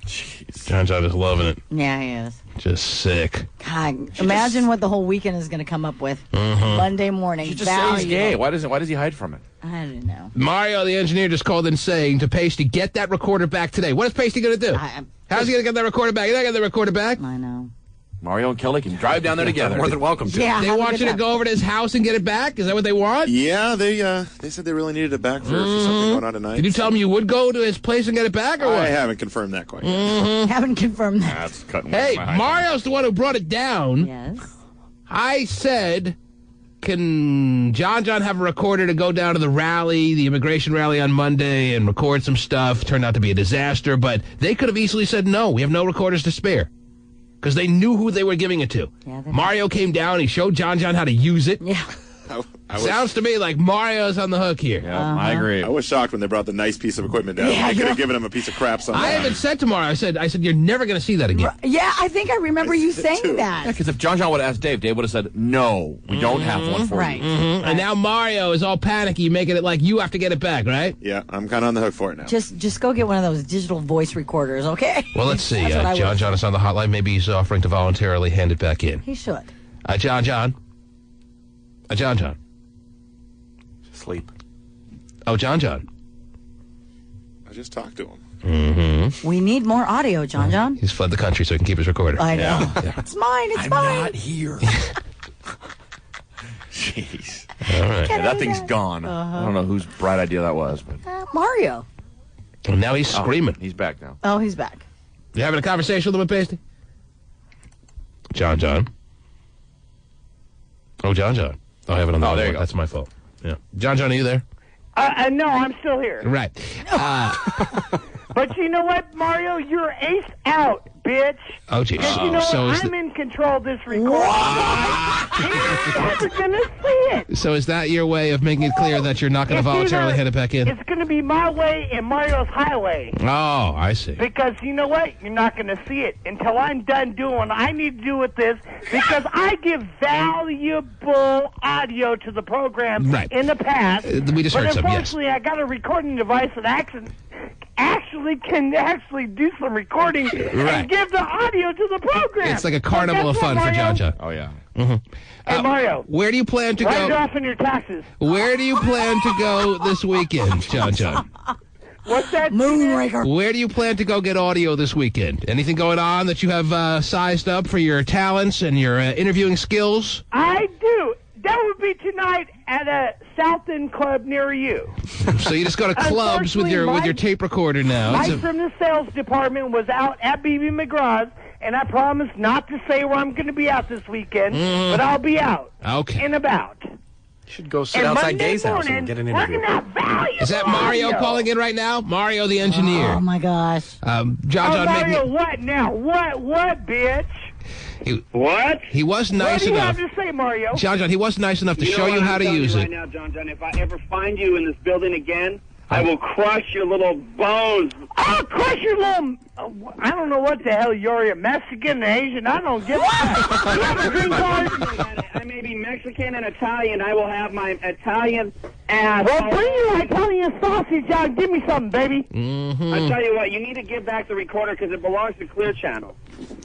B: Jeez. John is loving it.
D: Yeah, he is.
B: Just sick.
D: God, imagine what the whole weekend is going to come up with. Monday morning.
C: He just says he's gay. Why does he hide from it?
D: I don't know.
B: Mario, the engineer, just called in saying to Pasty, get that recorder back today. What is Pasty going to do? How's he going to get that recorder back? He's not going to get the recorder back.
D: I know.
C: Mario and Kelly can drive down there together.
E: More than welcome to.
D: Yeah,
B: they want you to go over to his house and get it back? Is that what they want?
P: Yeah, they said they really needed it back for something going on tonight.
B: Did you tell him you would go to his place and get it back, or what?
P: I haven't confirmed that quite yet.
D: Haven't confirmed that.
M: That's cutting.
B: Hey, Mario's the one who brought it down.
D: Yes.
B: I said, can John have a recorder to go down to the rally, the immigration rally on Monday, and record some stuff? Turned out to be a disaster, but they could have easily said, no, we have no recorders to spare. Because they knew who they were giving it to. Yeah, Mario came down, he showed John how to use it.
D: Yeah.
B: Sounds to me like Mario's on the hook here.
C: Yeah, I agree.
P: I was shocked when they brought the nice piece of equipment down.
D: Yeah,
P: I could have given him a piece of crap somehow.
B: I even said to Mario, I said, you're never going to see that again.
D: Yeah, I think I remember you saying that.
C: Yeah, because if John would have asked Dave would have said, no, we don't have one for you.
B: And now Mario is all panicky, making it like you have to get it back, right?
P: Yeah, I'm kind of on the hook for it now.
D: Just go get one of those digital voice recorders, okay?
B: Well, let's see. John is on the hotline. Maybe he's offering to voluntarily hand it back in.
D: He should.
B: John.
E: Sleep.
B: Oh, John.
P: I just talked to him.
B: Mm-hmm.
D: We need more audio, John.
B: He's fled the country so he can keep his recorder.
D: I know.
B: Yeah.
D: It's mine. It's
C: I'm
D: mine.
C: not here. Jeez.
B: All right.
C: Yeah, that thing's gone. I don't know whose bright idea that was, but
D: Mario.
B: And now he's screaming.
C: He's back now.
D: Oh, he's back.
B: You having a conversation with him, Pasty? John. Oh, John. Oh, I have it on the
C: there you go.
B: That's my fault. Yeah. John, are you there?
H: No, I'm still here.
B: Right.
H: But you know what, Mario? You're aced out, bitch.
B: Oh, geez.
H: You know
B: So
H: what?
B: is
H: I'm in control of this recording. You're never going to see it.
B: So is that your way of making it clear that you're not going to voluntarily hand it back in?
H: It's going to be my way and Mario's highway.
B: Oh, I see.
H: Because you know what? You're not going to see it until I'm done doing what I need to do with this, because I give valuable audio to the program in the past.
B: We just heard some, yes.
H: Unfortunately, I got a recording device that can do some recording and give the audio to the program.
B: It's like a carnival of fun for John.
C: Oh, yeah.
B: Mm-hmm.
H: Hey, Mario.
B: Where do you plan to
H: write
B: go?
H: off on your taxes.
B: Where do you plan to go this weekend, John?
H: What's that?
D: Moonraker.
B: Where do you plan to go get audio this weekend? Anything going on that you have sized up for your talents and your interviewing skills?
H: I do. That would be tonight at a South End club near you.
B: So you just go to clubs with your tape recorder now.
H: Mike from the sales department was out at BB McGraw's, and I promised not to say where I'm going to be out this weekend, but I'll be out.
B: Okay.
H: And about.
E: You should go sit outside Gay's house and get an interview.
B: Is that Mario calling in right now? Mario, the engineer.
D: Oh, my gosh.
B: John,
H: Mario, what now? What, bitch?
K: What?
B: He was nice enough.
H: What do you have to say, Mario?
B: John, he was nice enough to show you how to use it.
K: Right now, John, if I ever find you in this building again, I will crush your little bones.
H: I'll crush your little... I don't know what the hell you're, a Mexican, Asian, I don't give a fuck. You have a green card?
K: I may be Mexican and Italian. I will have my Italian ass.
H: Well, bring your Italian sausage out. Give me something, baby.
B: Mm-hmm.
K: I tell you what, you need to give back the recorder because it belongs to Clear Channel.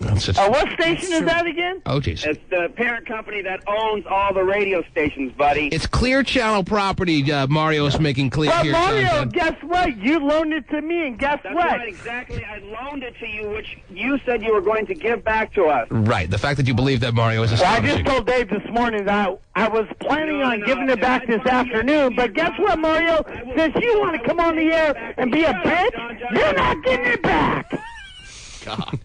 H: What station is that again?
B: Oh, geez.
K: It's the parent company that owns all the radio stations, buddy.
B: It's Clear Channel property, Mario's making clear
H: But
B: here.
H: Mario, guess what? You loaned it to me, and guess
K: That's
H: what?
K: right, exactly. I loaned it to you, which you said you were going to give back to us.
B: Right. The fact that you believe that, Mario, is
H: I
B: astonishing.
H: just told Dave this morning that I was planning on giving it back this afternoon, but guess what, Mario? Since you want to come on the air and be a bitch, you're not getting it back.
B: God.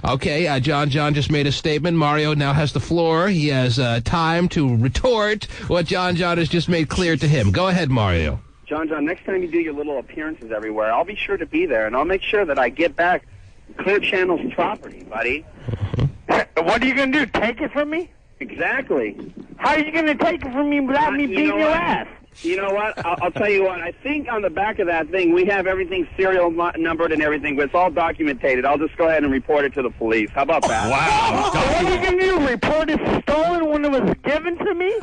B: Okay, John just made a statement. Mario now has the floor. He has time to retort what John has just made clear to him. Go ahead, Mario.
T: John, next time you do your little appearances everywhere, I'll be sure to be there, and I'll make sure that I get back Clear Channel's property, buddy.
H: What are you going to do, take it from me?
T: Exactly.
H: How are you going to take it from me without me beating your ass?
T: You know what? I'll tell you what. I think on the back of that thing, we have everything serial numbered and everything, but it's all documented. I'll just go ahead and report it to the police. How about that?
H: Wow. What are you going to do, report it stolen when it was given to me?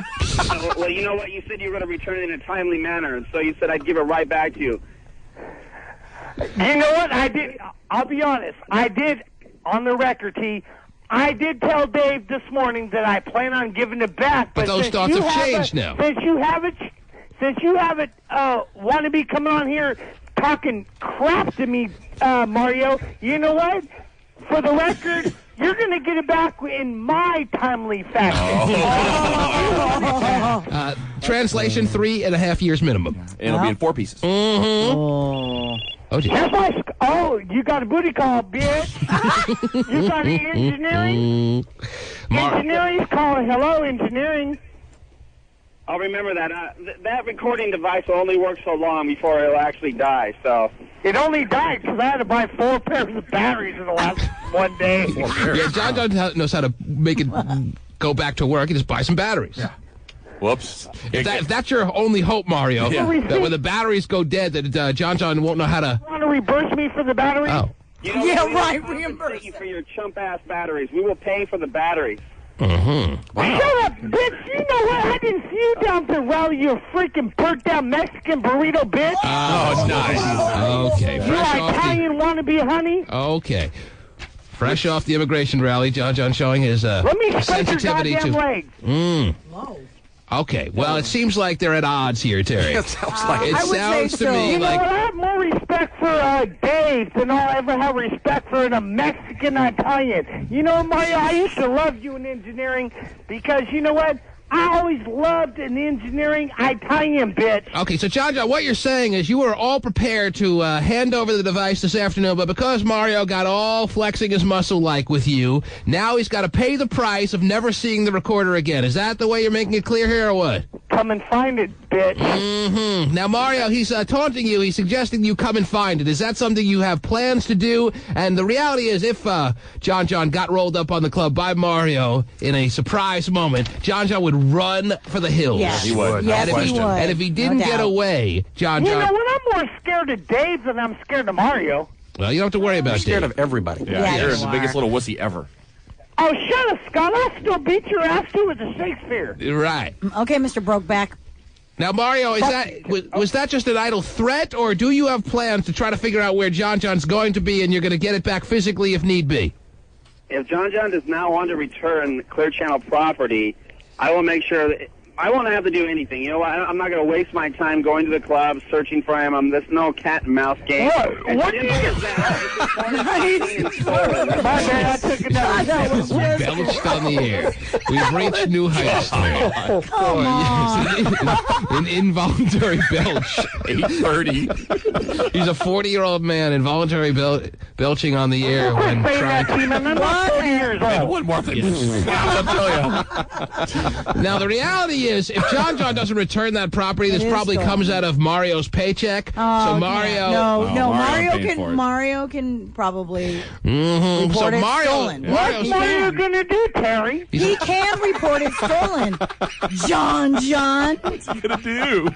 T: Well, you know what? You said you were going to return it in a timely manner, and so you said I'd give it right back to you.
H: You know what? I did. I'll be honest. I did, on the record, T, I did tell Dave this morning that I plan on giving it back.
B: But those thoughts have changed now.
H: Since you haven't want to be coming on here talking crap to me, Mario, you know what? For the record, you're going to get it back in my timely fashion.
B: Translation, 3.5 years minimum.
C: It'll be in 4 pieces.
B: Oh, geez.
H: You got a booty call, bitch. You got engineering? Engineering's calling. Hello, engineering.
T: I'll remember that. That recording device will only work so long before it'll actually die, so...
H: It only died because I had to buy 4 pairs of batteries in the last one day.
B: Yeah, John knows how to make it go back to work. He just buy some batteries. Yeah.
C: Whoops.
B: If that's your only hope, Mario, that when the batteries go dead, that John won't know how to...
H: You want to reimburse me for the batteries?
B: Oh.
T: You know, reimburse you for your chump-ass batteries. We will pay for the batteries.
B: Wow.
H: Shut up, bitch! You know what? I didn't see you down to rally, you freaking burnt-down Mexican burrito, bitch!
B: Oh, it's nice. Okay.
H: You Italian wannabe, honey?
B: Okay. Fresh off the immigration rally, John showing his
H: Let me
B: sensitivity
H: your goddamn
B: to...
H: legs.
B: Okay, well, it seems like they're at odds here, Terry.
E: It sounds like
B: it sounds to me
H: you
B: like...
H: know what? I have more respect for Dave than I'll ever have respect for a Mexican Italian. You know, Mario, I used to love you in engineering because, you know what? I always loved an engineering Italian bitch.
B: Okay, so John, what you're saying is you were all prepared to hand over the device this afternoon, but because Mario got all flexing his muscle like with you, now he's got to pay the price of never seeing the recorder again. Is that the way you're making it clear here, or what?
H: Come and find it, bitch.
B: Mm-hmm. Now, Mario, he's taunting you. He's suggesting you come and find it. Is that something you have plans to do? And the reality is, if John got rolled up on the club by Mario in a surprise moment, John would run for the hills.
D: Yes.
C: He would.
D: Yes,
B: he would. And if he didn't get away, John...
H: You know what? I'm more scared of Dave than I'm scared of Mario.
B: Well, you don't have to worry about
E: I'm scared
B: Dave.
E: of everybody.
C: Yeah,
D: Yeah,
C: you're
D: you
C: the
D: are.
C: biggest little wussy ever.
H: Oh, shut up, Scott. I'll still beat your ass, too, with the Shakespeare.
B: Right.
D: Okay, Mr. Brokeback.
B: Now, Mario, was that just an idle threat, or do you have plans to try to figure out where John's going to be and you're going to get it back physically if need be?
T: If John does not want to return Clear Channel property, I will make sure that... I won't have to do anything. You know what? I'm not going to waste my time going to the club, searching for him. There's no cat and mouse game.
H: What do you My bad, I took it down.
B: Belched on the air. We've reached new heights.
D: Come on.
B: An involuntary belch.
C: 8:30.
B: He's a 40-year-old man involuntary belching on the air when trying to...
H: I'm not 40 years old.
C: One more thing. I'll tell you.
B: Now, the reality is, if John doesn't return that property, this probably comes out of Mario's paycheck.
D: Oh,
B: so Mario...
D: yeah. No,
C: Mario
D: Mario can probably
B: Mm-hmm.
D: report it stolen.
H: What's Mario going to do, Terry?
D: He can report it stolen. John.
C: What's he gonna do?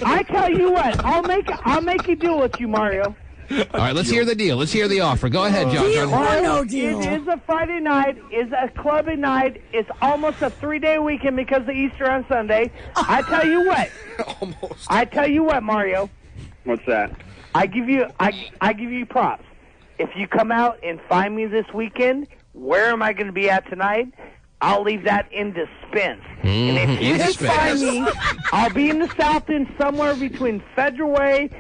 H: I tell you what, I'll make a deal with you, Mario.
B: All right, let's hear the deal. Let's hear the offer. Go ahead, John.
D: Deal or no deal?
H: It is a Friday night. It's a clubbing night. It's almost a 3-day weekend because of Easter on Sunday. I tell you what.
E: Almost.
H: I tell you what, Mario.
T: What's that?
H: I give you props. If you come out and find me this weekend, where am I going to be at tonight? I'll leave that in suspense. And if you just find me, I'll be in the South End somewhere between Federal Way.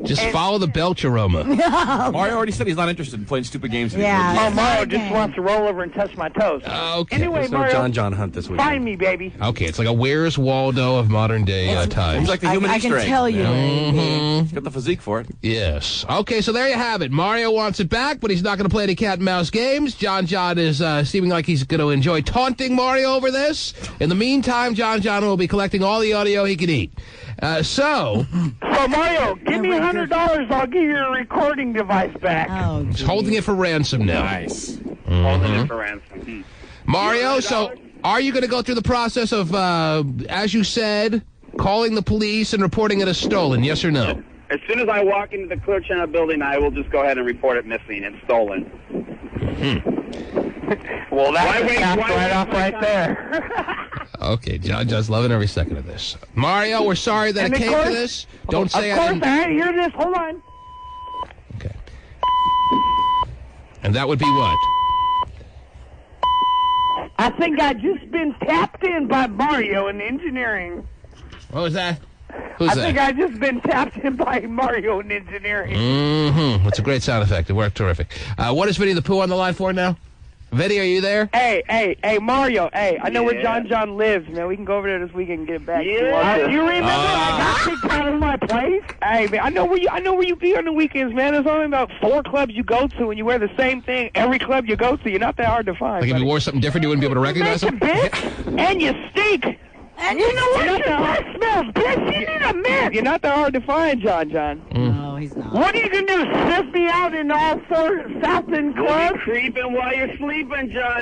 B: Just follow the belch aroma.
C: Mario already said he's not interested in playing stupid games anymore.
D: Yeah.
H: Oh, Mario just wants to roll over and touch my toes.
B: Okay.
H: Anyway,
E: There's no
H: Mario,
E: John Hunt this week.
H: find me, baby.
B: Okay, it's like a Where's Waldo of modern day times.
C: He's like the human
D: I
C: Easter
D: can
C: egg.
D: tell you.
B: Mhm.
C: He's got the physique for it.
B: Yes. Okay, so there you have it. Mario wants it back, but he's not going to play any cat and mouse games. John is seeming like he's going to enjoy talking taunting Mario over this. In the meantime, John will be collecting all the audio he can eat. So
H: Mario, give me $100. I'll give you a recording device back.
D: Oh,
B: he's holding it for ransom now.
C: Nice.
T: Holding it for ransom.
B: Mario, so are you going to go through the process of, as you said, calling the police and reporting it as stolen, yes or no?
T: As soon as I walk into the Clear Channel building, I will just go ahead and report it missing and stolen.
H: Well, that's right off right there.
B: Okay, John's loving every second of this. Mario, we're sorry that it came to this. Don't say
H: I didn't. Of course, I didn't hear this. Hold on.
B: Okay. And that would be what?
H: I think I just been tapped in by Mario in engineering.
B: What was that? Who's
H: I
B: that?
H: think I just been tapped in by Mario in engineering.
B: Mm-hmm. That's a great sound effect. It worked terrific. What is Vinny the Pooh on the line for now? Vinny, are you there?
H: Hey, Mario. Hey, I know where John lives, man. We can go over there this weekend and get back. Yeah. You remember I got kicked out of my place? Hey, man, I know where you be on the weekends, man. There's only about 4 clubs you go to, and you wear the same thing every club you go to. You're not that hard to find.
B: Like if you wore something different, you wouldn't be able to recognize them?
H: And you stink. And you know what? Your breath smells, bitch. You need a mint. You're not that hard to find, John.
D: No, he's not.
H: What are you going to do, sniff me out in all 4 South End clubs?
T: Creeping while you're sleeping, John.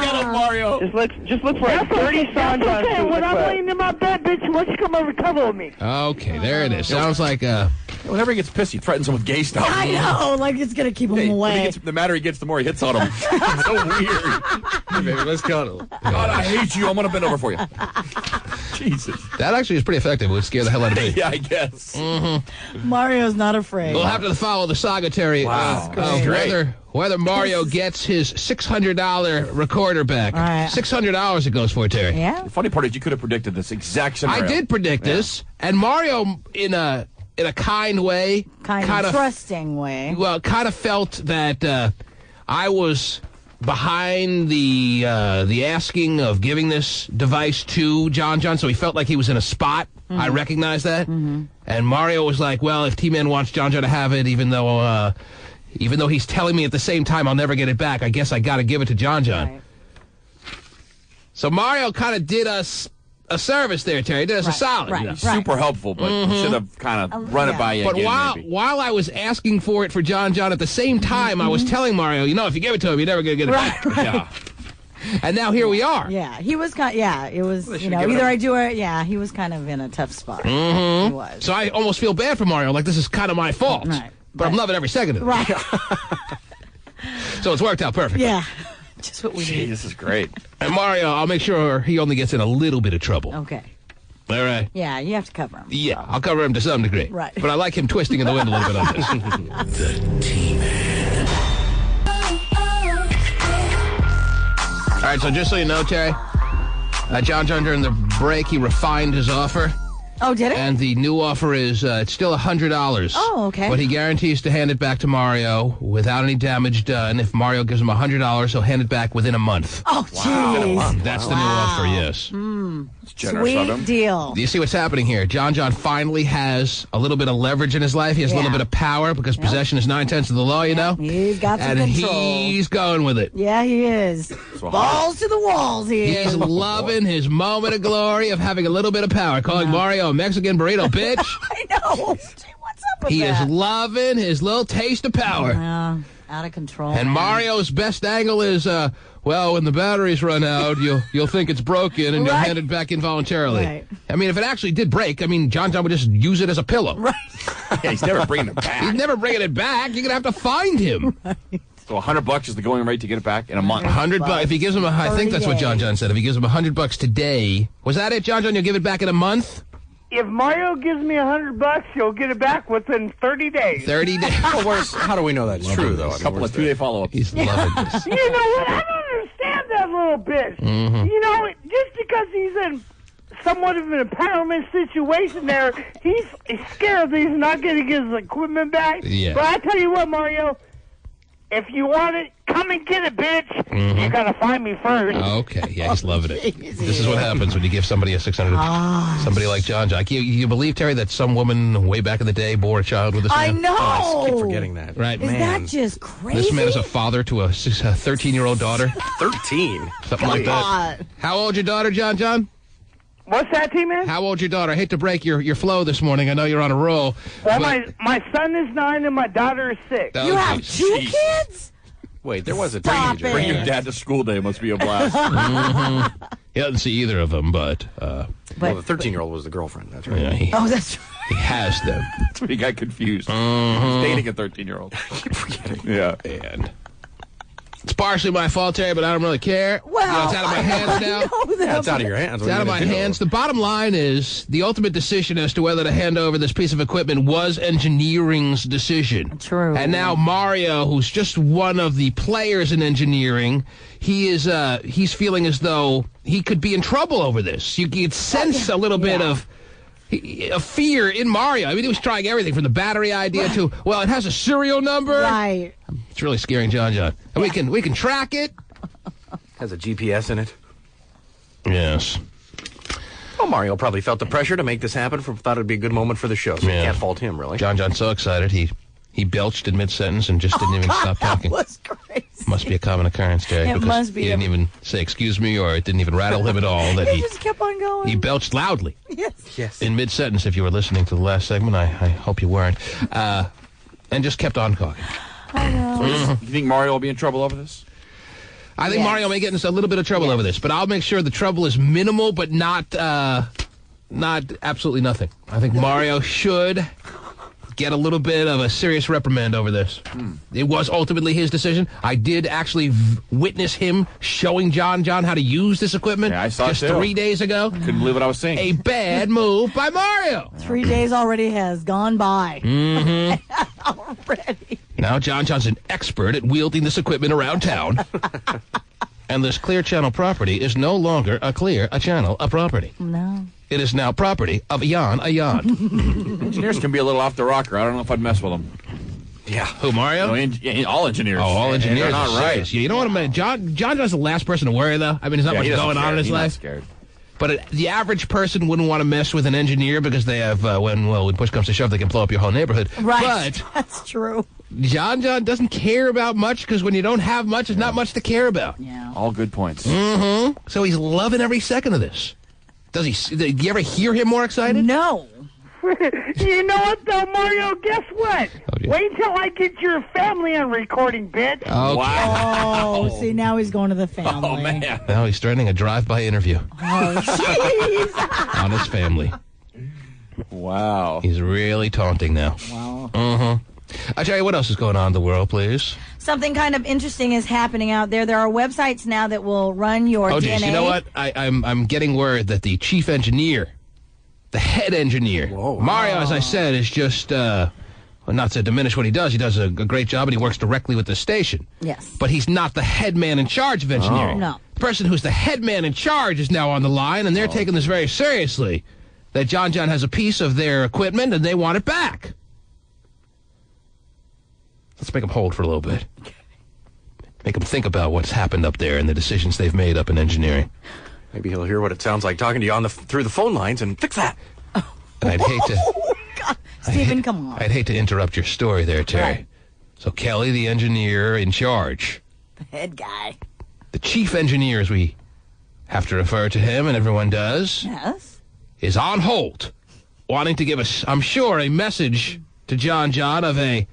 C: Get him, Mario.
H: Just look for a 30 John. Okay, when I'm laying in my bed, bitch, why don't you come over and cuddle me?
B: Okay, there it is. Sounds like
C: whenever he gets pissed, he threatens him with gay stuff.
D: I know, like it's going to keep him away.
C: The madder he gets, the more he hits on him. It's so weird.
E: Hey, baby, let's cuddle.
C: God, I hate you. I'm going to bend over for you. Jesus.
B: that actually is pretty effective. It would scare the hell out of me.
C: Yeah, I guess.
B: Mm-hmm.
D: Mario's not afraid.
B: We'll have to follow the saga, Terry,
C: Wow.
B: of whether Mario gets his $600 recorder back.
D: Right.
B: $600 it goes for, Terry.
D: Yeah.
C: The funny part is you could have predicted this exact scenario.
B: I did predict this, and Mario, in a kind way,
D: kind of trusting way.
B: Well, kind of felt that I was behind the asking of giving this device to John, so he felt like he was in a spot. Mm-hmm. I recognize that. Mm-hmm. And Mario was like, well, if T-Man wants John to have it, even though he's telling me at the same time I'll never get it back, I guess I got to give it to John. Right. So Mario kind of did us a service there, Terry. Did us a solid.
C: Right. Super helpful, but should have kind of run it by you
B: But
C: again,
B: while I was asking for it for John, at the same time, I was telling Mario, if you give it to him, you're never going to get it back. Yeah. And now here we are.
D: Yeah, he was kind. It was. Either I do or he was kind of in a tough spot.
B: Mm-hmm.
D: He was.
B: So I almost feel bad for Mario. Like this is kind of my fault.
D: Right.
B: But I'm loving every second of it.
D: Right.
B: So it's worked out perfect.
D: Yeah. Just what we need.
C: This is great.
B: And Mario, I'll make sure he only gets in a little bit of trouble.
D: Okay.
B: All right.
D: Yeah, you have to cover him.
B: Yeah, I'll cover him to some degree.
D: Right.
B: But I like him twisting in the wind a little bit on this.
O: The T-Man.
B: All right, so just so you know, Terry, John during the break, he refined his offer.
D: Oh, did it?
B: And the new offer is it's still $100.
D: Oh, okay.
B: But he guarantees to hand it back to Mario without any damage done. If Mario gives him $100, he'll hand it back within a month.
D: Oh, jeez.
B: That's the new offer, yes.
D: Sweet deal.
B: Do you see what's happening here? John finally has a little bit of leverage in his life. He has a little bit of power because possession is 9/10 of the law, you know?
D: He's got some control.
B: And he's going with it.
D: Yeah, he is. Balls to the walls, he is.
B: He's loving his moment of glory of having a little bit of power. Calling Mario a Mexican burrito bitch.
D: I know. What's up with
B: He
D: that?
B: is loving his little taste of power.
D: Out of control.
B: And Mario's best angle is, when the batteries run out, you'll think it's broken and you'll hand it back involuntarily.
D: Right.
B: I mean, if it actually did break, John would just use it as a pillow.
D: Right.
C: Yeah, he's never bringing it back.
B: He's never bringing it back. You're going to have to find him.
D: Right.
C: So $100 is the going rate to get it back in a month.
B: $100. If he gives him I think that's what John said. If he gives him $100 today, was that it, John? You'll give it back in a month?
H: If Mario gives me $100, he'll get it back within 30 days.
B: 30 days.
E: How do we know that's true, though?
C: A couple of 2-day follow-ups.
B: He's loving this.
H: You know what? I don't understand that little bitch.
B: Mm-hmm.
H: Just because he's in somewhat of an empowerment situation there, he's scared that he's not going to get his equipment back.
B: Yeah.
H: But I tell you what, Mario, If you want it, come and get it, bitch.
B: Mm-hmm.
H: You gotta find me first.
B: Okay, yeah, he's loving it. This is what happens when you give somebody a 600. Somebody like John. You believe, Terry, that some woman way back in the day bore a child with this man?
D: I know.
E: Oh, I keep forgetting that.
B: Right,
D: Is that just crazy?
B: This man is a father to a 13-year-old daughter.
E: 13?
B: Something like that. How old's your daughter, John?
H: What's that, T-Man?
B: How old's your daughter? I hate to break your flow this morning. I know you're on a roll.
H: Well,
B: but...
H: my son is 9 and my daughter is 6.
D: You have 2 kids?
E: Wait, there was a
C: teenager. Bring your dad to school day must be a blast.
B: Mm-hmm. He doesn't see either of them, but
E: well, the 13-year-old was the girlfriend. That's right.
B: Yeah,
D: that's right.
B: He has them.
C: That's when he got confused.
B: Mm-hmm.
C: He's dating a 13-year-old.
E: Keep forgetting.
C: Yeah.
B: And it's partially my fault, Terry, but I don't really care.
D: Well,
B: it's out of my hands now.
E: It's out of your hands.
B: It's out of my hands. The bottom line is the ultimate decision as to whether to hand over this piece of equipment was engineering's decision.
D: True.
B: And now Mario, who's just one of the players in engineering, he's feeling as though he could be in trouble over this. You could sense a little bit of fear in Mario. I mean, he was trying everything from the battery idea to, well, it has a serial number.
D: Right.
B: It's really scaring John. And we can track it.
E: Has a GPS in it.
B: Yes.
E: Well, Mario probably felt the pressure to make this happen. Thought it'd be a good moment for the show, so you can't fault him, really.
B: John's so excited he belched in mid-sentence and just didn't even stop talking.
D: That was crazy.
B: Must be a common occurrence, Terry.
D: It must be.
B: He didn't even say excuse me, or it didn't even rattle him at all. That
D: he just kept on going.
B: He belched loudly.
D: Yes.
B: In mid-sentence, if you were listening to the last segment, I hope you weren't. And just kept on talking.
D: I know.
C: You think Mario will be in trouble over this?
B: I think Mario may get into a little bit of trouble over this, but I'll make sure the trouble is minimal, but not absolutely nothing. I think Mario should get a little bit of a serious reprimand over this. It was ultimately his decision. I did actually witness him showing John how to use this equipment
C: I saw
B: just
C: it too.
B: 3 days ago.
C: Couldn't believe what I was seeing.
B: A bad move by Mario.
D: 3 days already has gone by.
B: Mm-hmm.
D: Already.
B: Now John's an expert at wielding this equipment around town. And this Clear Channel property is no longer a channel, a property.
D: No.
B: It is now property of Jan.
C: Engineers can be a little off the rocker. I don't know if I'd mess with them.
B: Yeah. Who, Mario?
C: No, all engineers.
B: Oh, all engineers
C: They're not
B: are
C: right.
B: serious. Yeah, you know what I mean? John's the last person to worry, though. I mean, there's not much going on in his life.
C: He's not scared.
B: But the average person wouldn't want to mess with an engineer because they have, when push comes to shove, they can blow up your whole neighborhood.
D: Right.
B: But
D: that's true.
B: John doesn't care about much because when you don't have much, there's not much to care about.
D: Yeah.
C: All good points.
B: Mm-hmm. So he's loving every second of this. Do you ever hear him more excited?
D: No.
H: You know what, though, Mario? Guess what? Wait till I get your family on recording, bitch.
B: Okay.
D: Oh, see, now he's going to the family.
C: Oh, man.
B: Now he's starting a drive-by interview
D: Oh, jeez.
B: on his family.
C: Wow.
B: He's really taunting now.
D: Wow.
B: Mm-hmm. I tell you, what else is going on in the world, please?
D: Something kind of interesting is happening out there. There are websites now that will run your DNA.
B: Geez, you know what? I'm getting word that the chief engineer, the head engineer, Mario, as I said, is just, well, not to diminish what he does. He does a great job, and he works directly with the station.
D: Yes.
B: But he's not the head man in charge of engineering.
D: No.
B: The person who's the head man in charge is now on the line, and they're taking this very seriously. That John has a piece of their equipment, and they want it back. Let's make them hold for a little bit. Make them think about what's happened up there and the decisions they've made up in engineering.
E: Maybe he'll hear what it sounds like talking to you through the phone lines and fix that.
B: I'd hate to...
D: Oh, God. Stephen, come on.
B: I'd hate to interrupt your story there, Terry.
D: Right.
B: So Kelly, the engineer in charge.
D: The head guy.
B: The chief engineer, as we have to refer to him, and everyone does,
D: Yes.
B: is on hold, wanting to give us, I'm sure, a message to John of a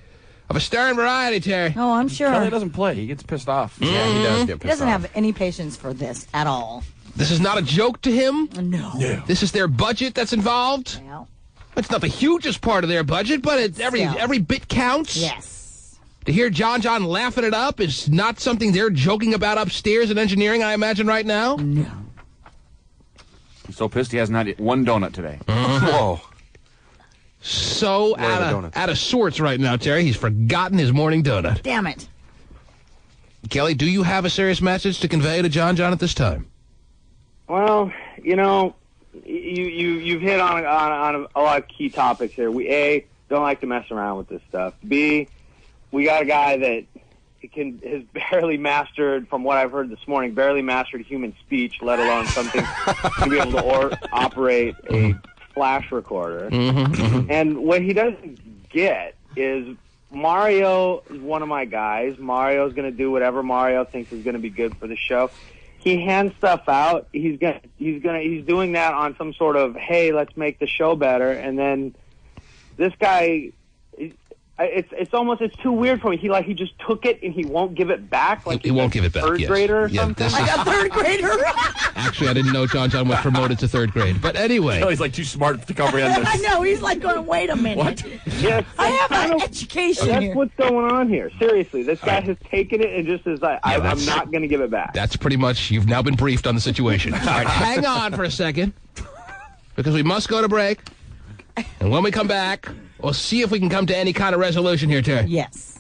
B: stern variety, Terry.
D: Oh, I'm sure.
C: Kelly doesn't play. He gets pissed off.
E: Yeah, he does get
D: He
E: pissed
D: doesn't
E: off.
D: have any patience for this at all.
B: This is not a joke to him.
D: No.
B: This is their budget that's involved.
D: Well,
B: It's not the hugest part of their budget, but every bit counts.
D: yes.
B: To hear John laughing it up is not something they're joking about upstairs in engineering, I imagine, right now.
D: No.
C: He's so pissed he has not eaten one donut today.
E: Whoa.
B: So
E: Where are the donuts?
B: out of sorts right now, Terry. He's forgotten his morning donut.
D: Damn it.
B: Kelly, do you have a serious message to convey to John at this time?
T: Well, you know, you've hit on a lot of key topics here. We don't like to mess around with this stuff. B, we got a guy that has barely mastered, from what I've heard this morning, barely mastered human speech, let alone something to be able to operate a flash recorder. And what he doesn't get is Mario is one of my guys. Mario's going to do whatever Mario thinks is going to be good for the show. He hands stuff out. He's doing that on some sort of, hey, let's make the show better. And then this guy, it's too weird for me. He just took it and he won't give it back. Like
B: he won't give it back.
T: Third grader or something.
D: Like a third grader.
B: Actually, I didn't know John was promoted to third grade. But anyway,
C: no, he's like too smart to comprehend this.
D: I know. He's like going, wait a minute.
C: What?
T: Yes,
D: I have an education
T: That's
D: here.
T: what's going on here. Seriously, this guy has taken it and just is like, I'm not going to give it back.
B: That's pretty much, you've now been briefed on the situation. All right, hang on for a second, because we must go to break. And when we come back, we'll see if we can come to any kind of resolution here, Terry.
D: Yes.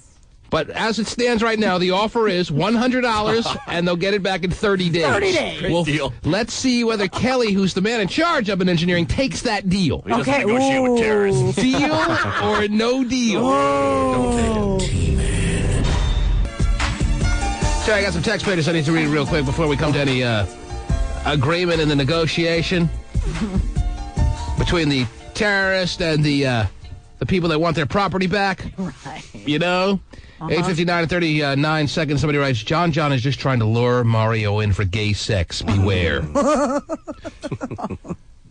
B: But as it stands right now, the offer is $100, and they'll get it back in 30 days.
D: 30 days.
C: Great deal.
B: Let's see whether Kelly, who's the man in charge of engineering, takes that deal.
C: He doesn't negotiate with terrorists.
B: Deal or no deal? Terry, I got some text pages I need to read real quick before we come to any agreement in the negotiation between the terrorist and the people that want their property back.
D: Right.
B: You know? 8:59 and 39 seconds. Somebody writes, John is just trying to lure Mario in for gay sex. Beware.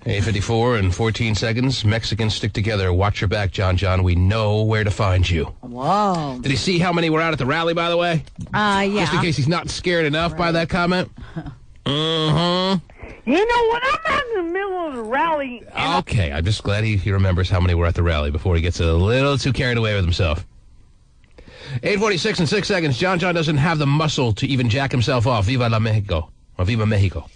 B: 8:54 and 14 seconds. Mexicans stick together. Watch your back, John. We know where to find you.
D: Whoa.
B: Did he see how many were out at the rally, by the way?
D: Yeah.
B: Just in case he's not scared enough by that comment.
H: You know, when I'm out in the middle of the rally...
B: Okay, I'm just glad he remembers how many were at the rally before he gets a little too carried away with himself. 8:46 and 6 seconds. John doesn't have the muscle to even jack himself off. Viva la Mexico. Or Viva Mexico.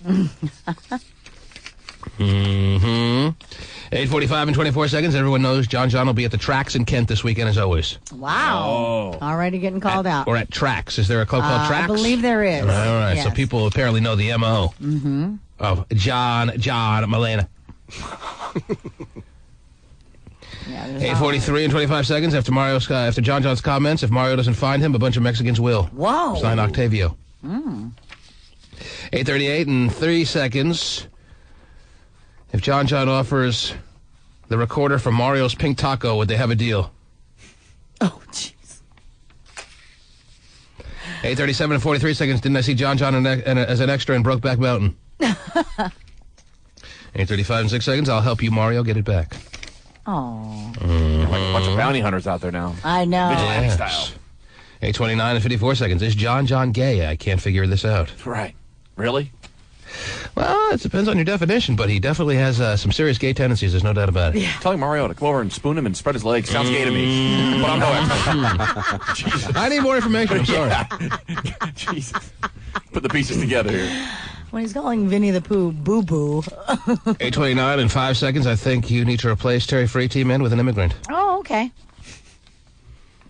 B: 8:45 and 24 seconds. Everyone knows John will be at the Tracks in Kent this weekend, as always.
D: Wow. Already getting called out.
B: Or at Tracks. Is there a club called Tracks?
D: I believe there is.
B: All right.
D: Yes.
B: So people apparently know the M.O. Of John Malena. 8:43 and 25 seconds after John's comments. If Mario doesn't find him, a bunch of Mexicans will.
D: Whoa.
B: Sign Octavio. 8:38 and 3 seconds. If John offers the recorder for Mario's Pink Taco, would they have a deal?
D: Oh, jeez.
B: 8:37 and 43 seconds. Didn't I see John as an extra in Brokeback Mountain? 8:35 and 6 seconds. I'll help you, Mario, get it back.
D: Oh.
C: Like a bunch of bounty hunters out there now.
D: I know.
C: Vigilante style.
B: 8:29 and 54 seconds. Is John gay? I can't figure this out.
C: Right. Really?
B: Well, it depends on your definition, but he definitely has some serious gay tendencies. There's no doubt about it.
C: Yeah. Telling Mario to come over and spoon him and spread his legs sounds gay to me. But I'm no expert. Jesus.
B: I need more information. I'm sorry.
C: Jesus. Put the pieces together here.
D: When he's calling Vinny the Pooh boo-boo.
B: 8:29 and 5 seconds. I think you need to replace Terry Free T-Man with an immigrant.
D: Oh, okay.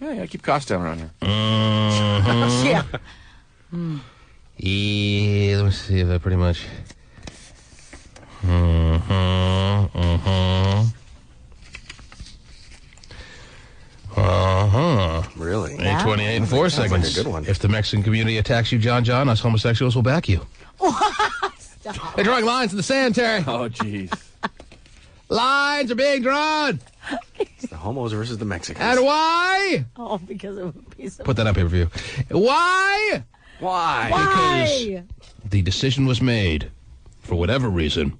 C: Yeah, keep costs down around here.
D: Yeah.
B: Yeah, let me see if I pretty much...
E: Really?
B: 8:28 and 4 seconds.
E: Like a good one.
B: If the Mexican community attacks you, John, us homosexuals will back you.
D: Stop.
B: They're drawing lines in the sand, Terry.
C: Oh, jeez.
B: Lines are being drawn.
E: It's the homos versus the Mexicans.
B: And why?
D: Oh, because of a piece of...
B: Put that on pay-per-view. Why?
E: Why?
D: Why?
B: Because the decision was made, for whatever reason,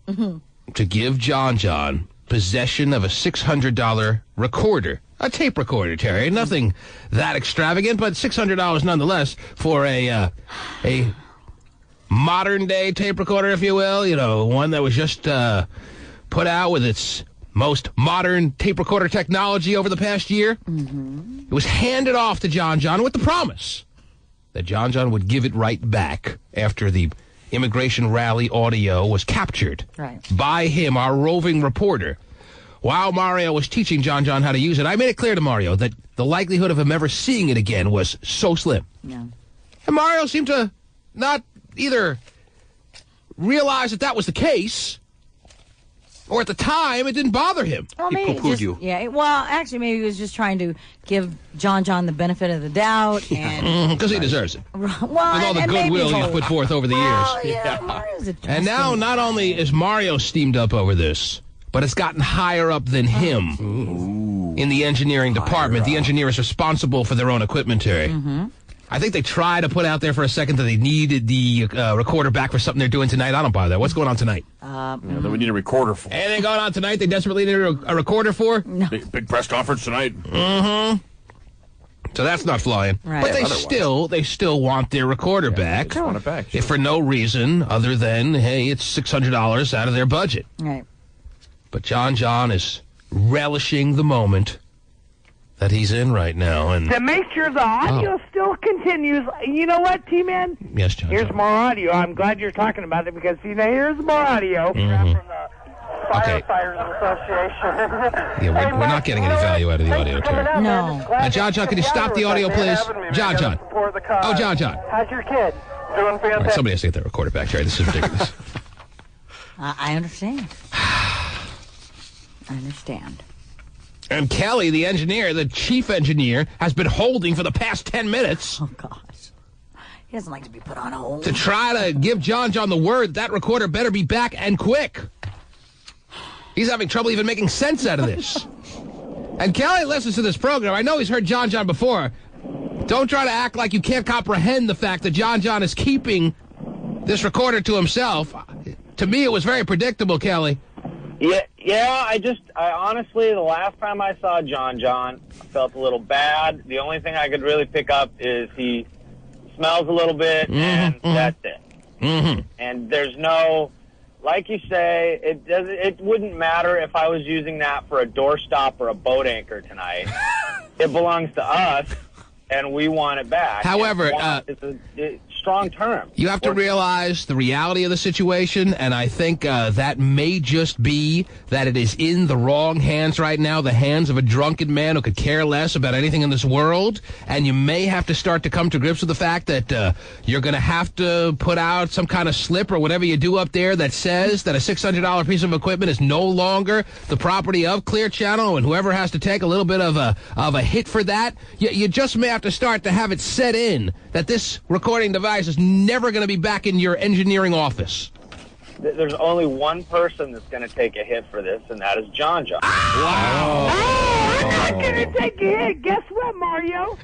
B: to give John possession of a $600 recorder. A tape recorder, Terry. Nothing that extravagant, but $600 nonetheless for a modern-day tape recorder, if you will. You know, one that was just put out with its most modern tape recorder technology over the past year. It was handed off to John with the promise that John would give it right back after the immigration rally audio was captured by him, our roving reporter. While Mario was teaching John how to use it, I made it clear to Mario that the likelihood of him ever seeing it again was so slim.
D: Yeah.
B: And Mario seemed to not either realize that was the case, Or at the time, it didn't bother him.
D: Well,
E: He
D: maybe
E: poo-pooed
D: just,
E: you.
D: Yeah, well, actually, maybe he was just trying to give John the benefit of the doubt. And
B: Because he deserves it.
D: well,
B: With all the goodwill he's put forth over the
D: Well,
B: years.
D: yeah, Mario's a
B: And now, not only is Mario steamed up over this, but it's gotten higher up than him in the engineering department. The engineer is responsible for their own equipment, Terry. I think they tried to put out there for a second that they needed the recorder back for something they're doing tonight. I don't buy that. What's going on tonight?
C: That we need a recorder for.
B: Anything going on tonight they desperately need a recorder for?
D: No.
C: Big press conference tonight.
B: So that's not flying.
D: Right.
B: But they still want their recorder back.
C: Want it back.
B: If for no reason other than, hey, it's $600 out of their budget.
D: Right.
B: But John is relishing the moment that he's in right now. And
H: To make sure the audio still continues, you know what, T-Man?
B: yes, John.
H: Here's more audio. I'm glad you're talking about it because, here's more audio. Firefighters Association.
B: Yeah, we're not getting any value out of the audio, Terry.
D: No.
B: John, can you stop the audio, please? John. Oh, John.
H: How's your kid? Doing
B: All right,
H: fantastic.
B: somebody has to get that recorder back, Terry. This is ridiculous.
D: I understand. I understand.
B: And Kelly, the engineer, the chief engineer, has been holding for the past 10 minutes.
D: Oh, gosh. He doesn't like to be put on hold.
B: To try to give John the word that recorder better be back and quick. He's having trouble even making sense out of this. And Kelly listens to this program. I know he's heard John before. Don't try to act like you can't comprehend the fact that John is keeping this recorder to himself. To me, it was very predictable, Kelly.
U: Yeah, I honestly, the last time I saw John, I felt a little bad. The only thing I could really pick up is he smells a little bit, and that's it. And there's no, like you say, it wouldn't matter if I was using that for a doorstop or a boat anchor tonight. It belongs to us, and we want it back.
B: However,
U: it's a strong term.
B: You have to realize the reality of the situation, and I think that may just be that it is in the wrong hands right now, the hands of a drunken man who could care less about anything in this world, and you may have to start to come to grips with the fact that you're going to have to put out some kind of slip or whatever you do up there that says that a $600 piece of equipment is no longer the property of Clear Channel, and whoever has to take a little bit of a hit for that, you just may have to start to have it set in that this recording device is never going to be back in your engineering office.
U: There's only one person that's going to take a hit for this, and that is John.
B: Wow.
H: Oh, I'm not going to take a hit. Guess what, Mario?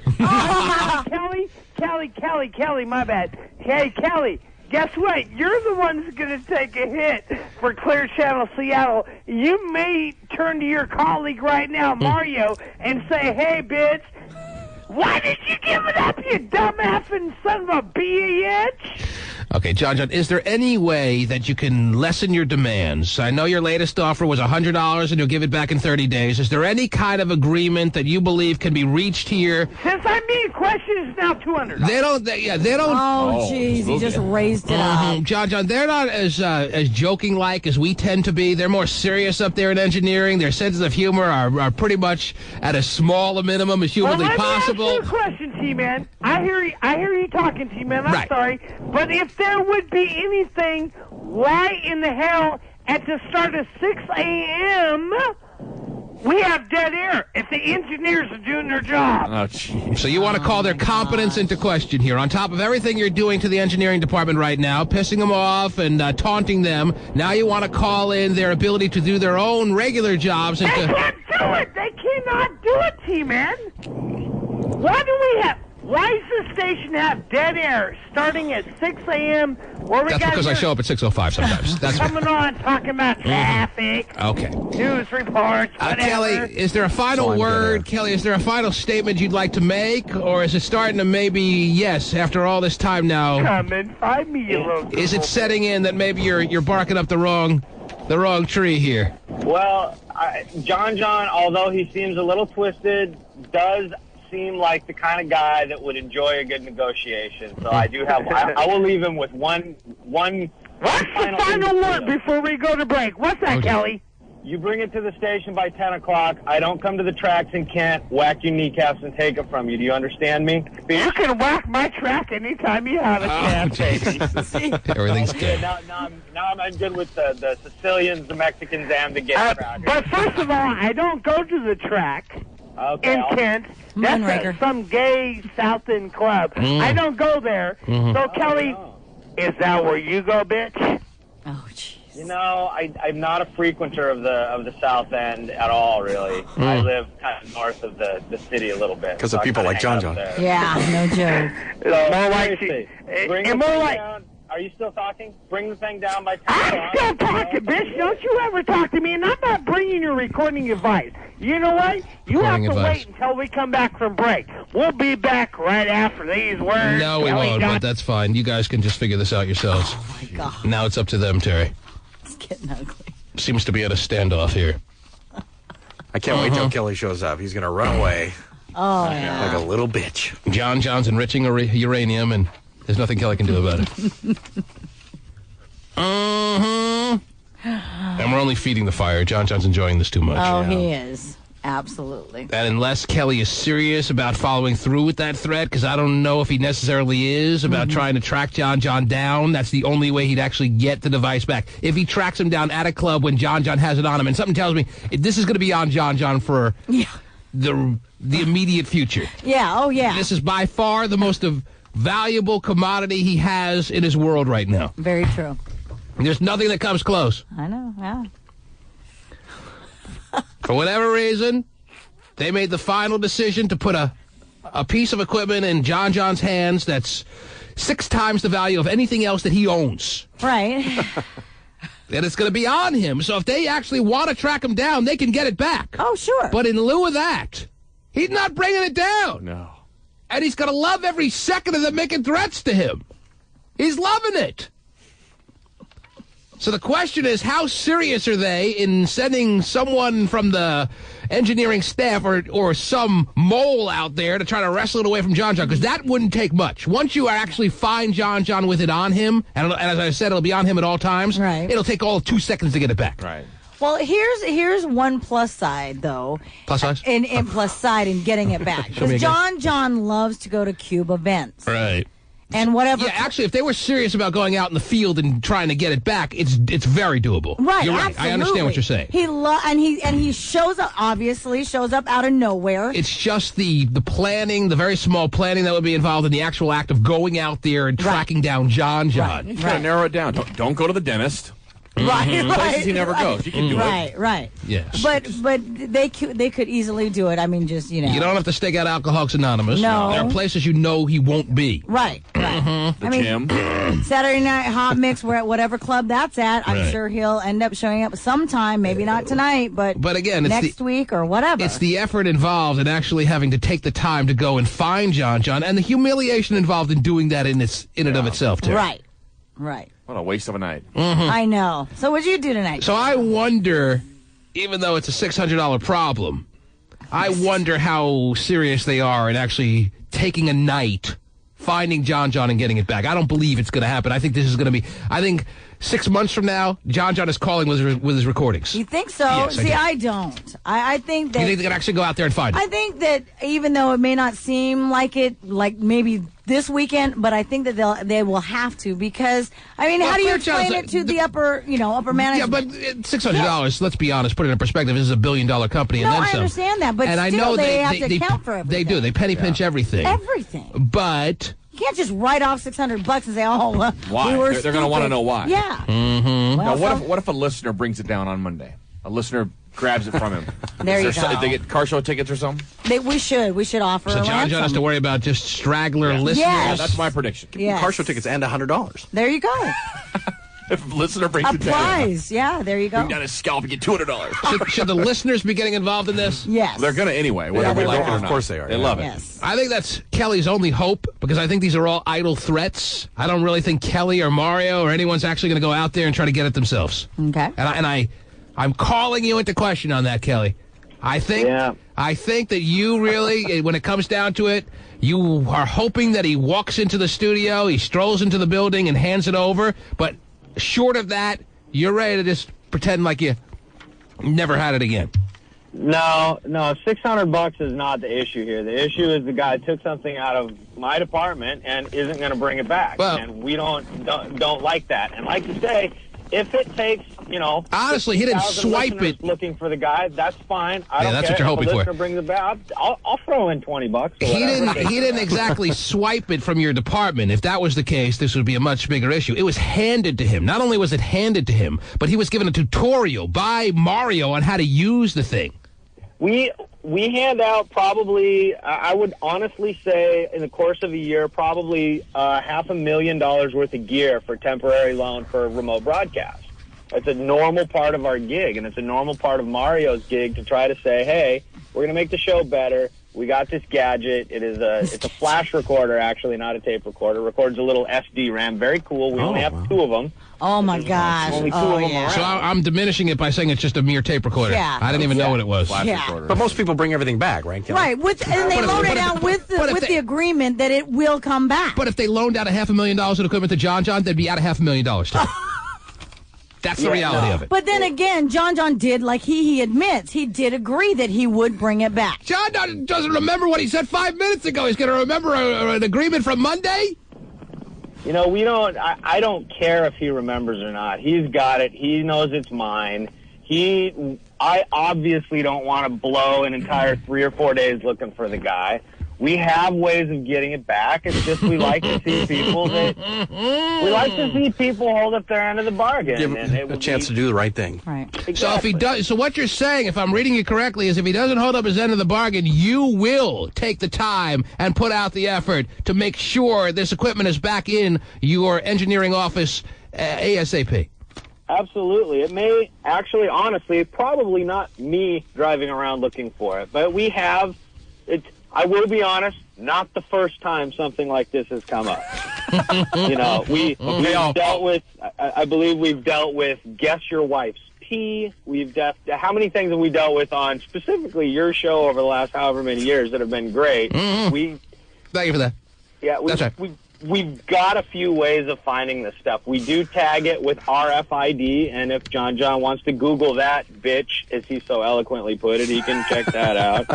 H: Kelly, my bad. Hey, Kelly, guess what? You're the one who's going to take a hit for Clear Channel Seattle. You may turn to your colleague right now, Mario, and say, hey, bitch, why did you give it up, you dumb effing son of a bitch?
B: Okay, John, is there any way that you can lessen your demands? I know your latest offer was $100 and you'll give it back in 30 days. Is there any kind of agreement that you believe can be reached here?
H: Since I'm being questioned, it's now $200.
B: They don't.
D: Oh, jeez, he just raised it up.
B: John, they're not as joking-like as we tend to be. They're more serious up there in engineering. Their senses of humor are pretty much at as small a minimum as humanly possible.
H: Well, let me ask you a question, T-Man. I hear you talking, T-Man. I'm
B: Right.
H: sorry. But if there would be anything, why in the hell at the start of 6 a.m., we have dead air if the engineers are doing their job?
B: Oh, geez. So you want to call their competence into question here. On top of everything you're doing to the engineering department right now, pissing them off and taunting them, now you want to call in their ability to do their own regular jobs.
H: They can't do it. They cannot do it, T-Man. Why does the station have dead air starting at 6 a.m.
B: That's because I show up at 6:05 sometimes. That's
H: coming on talking about traffic,
B: okay.
H: news reports, whatever.
B: Kelly, is there a final word? Kelly, is there a final statement you'd like to make? Or is it starting to maybe, yes, after all this time now,
H: come and find me, you little
B: is it setting in that maybe you're barking up the wrong tree here?
U: Well, John, although he seems a little twisted, does seem like the kind of guy that would enjoy a good negotiation. So I do have. I will leave him with one.
H: What's the final word before we go to break? What's that, Kelly?
U: You bring it to the station by 10 o'clock. I don't come to the tracks and can't whack your kneecaps and take it from you. Do you understand me?
H: You can whack my track anytime you have a chance, baby.
B: Everything's good.
U: Now I'm good with the Sicilians, the Mexicans, and the gay crowd.
H: But first of all, I don't go to the track in Kent. That's some gay South End club. I don't go there. So, Kelly, is that where you go, bitch?
D: Oh, jeez.
U: You know, I'm not a frequenter of the South End at all, really. I live kind of north of the city a little bit.
E: Because of people like John John.
D: Yeah, no joke.
U: So,
H: More like
U: seriously,
H: she-
U: bring
H: and
U: the
H: more
U: thing
H: like-
U: down. Are you still talking? Bring the thing down by 10
H: I'm still talking, bitch. Don't you ever talk to me, and I'm not bringing your recording advice. You know what? You have
B: Recording
H: to
B: advice.
H: wait until we come back from break. We'll be back right after these words.
B: No, we
H: Kelly
B: won't,
H: got-
B: but that's fine. You guys can just figure this out yourselves.
D: Oh, my God.
B: Now it's up to them, Terry.
D: It's getting ugly.
B: Seems to be at a standoff here.
E: I can't wait till Kelly shows up. He's going to run away
D: Oh, yeah.
E: like a little bitch.
B: John John's enriching uranium, and there's nothing Kelly can do about it. And we're only feeding the fire. John John's enjoying this too much.
D: Oh, he is. Absolutely.
B: And unless Kelly is serious about following through with that threat, because I don't know if he necessarily is, about trying to track John John down, that's the only way he'd actually get the device back. If he tracks him down at a club when John John has it on him, and something tells me this is going to be on John John for the immediate future.
D: Yeah, oh, yeah.
B: This is by far the most valuable commodity he has in his world right now.
D: Very true.
B: There's nothing that comes close.
D: I know, yeah.
B: For whatever reason, they made the final decision to put a piece of equipment in John John's hands that's 6 times the value of anything else that he owns.
D: Right.
B: And it's going to be on him. So if they actually want to track him down, they can get it back.
D: Oh, sure.
B: But in lieu of that, he's not bringing it down.
M: No.
B: And he's going to love every second of them making threats to him. He's loving it. So the question is, how serious are they in sending someone from the engineering staff or some mole out there to try to wrestle it away from John John? Because that wouldn't take much. Once you actually find John John with it on him, and as I said, it'll be on him at all times,
D: right.
B: It'll take all of 2 seconds to get it back.
M: Right.
D: Well, here's one plus side, though.
B: Plus size?
D: In plus side in getting it back.
B: Show me
D: Because
B: again.
D: John John loves to go to Cube events.
B: Right.
D: And whatever.
B: Yeah, actually, if they were serious about going out in the field and trying to get it back, it's very doable.
D: Right,
B: You're right.
D: absolutely.
B: I understand what you're saying.
D: He shows up, obviously, shows up out of nowhere.
B: It's just the planning, the very small planning that would be involved in the actual act of going out there and tracking down John John.
C: You gotta narrow it down. Don't go to the dentist.
D: Right,
C: Places he never goes. You can do it.
D: Right.
B: Yes.
D: But they could easily do it. I mean, just, you know.
B: You don't have to stake out Alcoholics Anonymous.
D: No.
B: There are places you know he won't be.
D: Right.
B: The
C: gym.
D: Saturday Night Hot Mix, we're at whatever club that's at. I'm
B: Right.
D: sure he'll end up showing up sometime, maybe not tonight, but
B: again, it's
D: next week or whatever.
B: It's the effort involved in actually having to take the time to go and find John John, and the humiliation involved in doing that in and of itself, too.
D: Right.
C: What a waste of a night.
D: I know. So what'd you do tonight?
B: So I wonder, even though it's a $600 problem, I wonder how serious they are in actually taking a night, finding John John and getting it back. I don't believe it's going to happen. I think this is going to be, 6 months from now, John John is calling with his recordings.
D: You think so?
B: Yes,
D: See,
B: do.
D: I don't. I think that...
B: You think they can actually go out there and find it?
D: I think that even though it may not seem like it, like maybe this weekend, but I think that they will have to because, I mean,
B: Well,
D: how do you
B: Claire
D: explain
B: Jones,
D: it to the upper management?
B: Yeah, but $600, let's be honest, put it in perspective, this is $1 billion company and
D: No,
B: then
D: I
B: some.
D: understand that, but
B: and
D: still,
B: I know
D: they have to account for everything.
B: They do. They penny pinch everything.
D: Everything.
B: But...
D: You can't just write off $600 and say, "Oh,
C: Why?
D: we were
C: They're going to want to
D: stupid."
C: know why.
D: Yeah.
B: Mm-hmm.
C: Now,
D: Well,
C: what if a listener brings it down on Monday? A listener grabs it from him.
D: There you go.
C: If they get car show tickets or something?
D: We should offer
B: So
D: a
B: John John has to
D: ransom.
B: worry about just straggler listeners.
D: Yes.
C: That's my prediction.
D: Yes.
E: Car show tickets and $100.
D: There you go.
C: If a listener brings
D: A
C: it down.
D: prize. Yeah, there you go.
C: Bring down his scalp and get $200.
B: Should the listeners be getting involved in this?
D: Yes.
C: They're going to anyway, whether we like it or not.
E: Of course they are.
C: They love it.
D: Yes.
B: I think that's Kelly's only hope because I think these are all idle threats. I don't really think Kelly or Mario or anyone's actually going to go out there and try to get it themselves.
D: Okay.
B: I'm calling you into question on that, Kelly. I think that you really, when it comes down to it, you are hoping that he walks into the studio, he strolls into the building and hands it over, but short of that, you're ready to just pretend like you Never had it again.
U: No, $600 is not the issue here. The issue is the guy took something out of my department and isn't going to bring it back, and we don't like that. And like you say, if it takes,
B: honestly, he didn't swipe it.
U: Looking for the guy, that's fine. I don't
B: that's
U: care.
B: what you're hoping
U: if a
B: for.
U: listener brings it back, I'll throw in $20.
B: He didn't exactly swipe it from your department. If that was the case, this would be a much bigger issue. It was handed to him. Not only was it handed to him, but he was given a tutorial by Mario on how to use the thing.
U: We hand out probably, I would honestly say, in the course of a year, probably $500,000 worth of gear for temporary loan for remote broadcast. It's a normal part of our gig, and it's a normal part of Mario's gig to try to say, hey, we're going to make the show better. We got this gadget. It's a flash recorder, actually, not a tape recorder. It records a little SD RAM. Very cool. We only have 2 of them.
D: Oh, my gosh.
U: Only 2 of them around.
B: So I'm diminishing it by saying it's just a mere tape recorder.
D: Yeah.
B: I didn't even know what it was.
E: Flash recorder. But most people bring everything back, right, Kelly?
D: Right, and they loan it out with the agreement that it will come back.
B: But if they loaned out $500,000 in equipment to John, they'd be out $500,000 too. That's the reality of it.
D: But then again, John did, like he admits, he did agree that he would bring it back.
B: John doesn't remember what he said 5 minutes ago. He's going to remember an agreement from Monday?
U: We don't, I don't care if he remembers or not. He's got it. He knows it's mine. I obviously don't want to blow an entire 3 or 4 days looking for the guy. We have ways of getting it back. It's just we like to see people hold up their end of the bargain.
E: Give him a chance to do the right thing.
D: Right.
U: Exactly.
B: So if he does, so what you're saying, if I'm reading you correctly, is if he doesn't hold up his end of the bargain, you will take the time and put out the effort to make sure this equipment is back in your engineering office ASAP.
U: Absolutely. It may actually, honestly, probably not me driving around looking for it, but we have it. I will be honest, not the first time something like this has come up. We've dealt with, I believe we've dealt with guess your wife's pee. How many things have we dealt with on specifically your show over the last however many years that have been great?
B: Thank you for that.
U: Yeah,
B: that's right.
U: We've got a few ways of finding this stuff. We do tag it with RFID, and if John wants to Google that, bitch, as he so eloquently put it, he can check that out.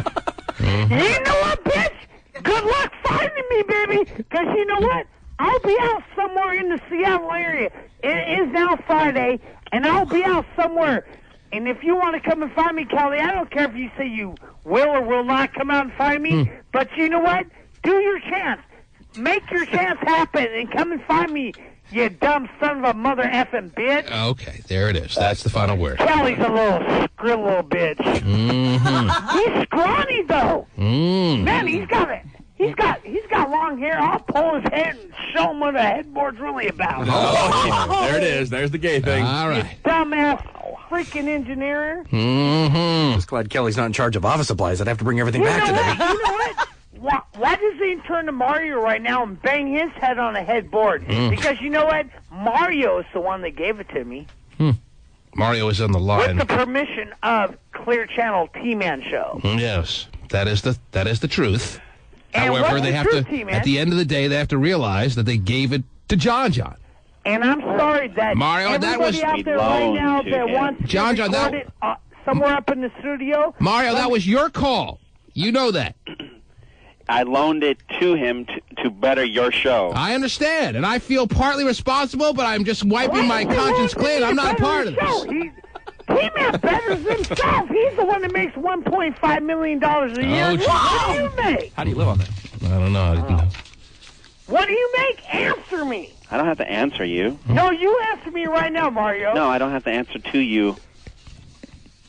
H: You know what, bitch? Good luck finding me, baby. Because you know what? I'll be out somewhere in the Seattle area. It is now Friday, and I'll be out somewhere. And if you want to come and find me, Kelly, I don't care if you say you will or will not come out and find me. But you know what? Do your chance. Make your chance happen and come and find me, you dumb son of a mother effing bitch.
B: Okay, there it is. That's the final word.
H: Kelly's a little bitch. He's scrawny though. Man, he's got long hair. I'll pull his head and show him what a headboard's really about.
C: There it is. There's the gay thing.
B: All right.
H: You dumbass freaking engineer.
E: Just glad Kelly's not in charge of office supplies. I'd have to bring everything back today.
H: You know what? Why does he turn to Mario right now and bang his head on a headboard? Because you know what? Mario is the one that gave it to me.
B: Mario is on the line.
H: With the permission of Clear Channel T-Man Show.
B: Yes, that is the truth.
H: And
B: however, they have
H: truth,
B: to,
H: T-Man?
B: at the end of the day, they have to realize that they gave it to John.
H: And I'm sorry that
B: Mario, that was
H: out there right now that wants
B: John,
H: to record it somewhere up in the studio.
B: Mario, that was your call. You know that.
K: I loaned it to him to better your show.
B: I understand, and I feel partly responsible, but I'm just wiping my conscience clean. I'm not a part of this.
H: T-Man betters himself. He's the one that makes $1.5 million a year. What do you make?
C: How do you live on that?
B: I don't know. I didn't know.
H: What do you make? Answer me.
K: I don't have to answer you.
H: No, you answer me right now, Mario.
K: No, I don't have to answer to you.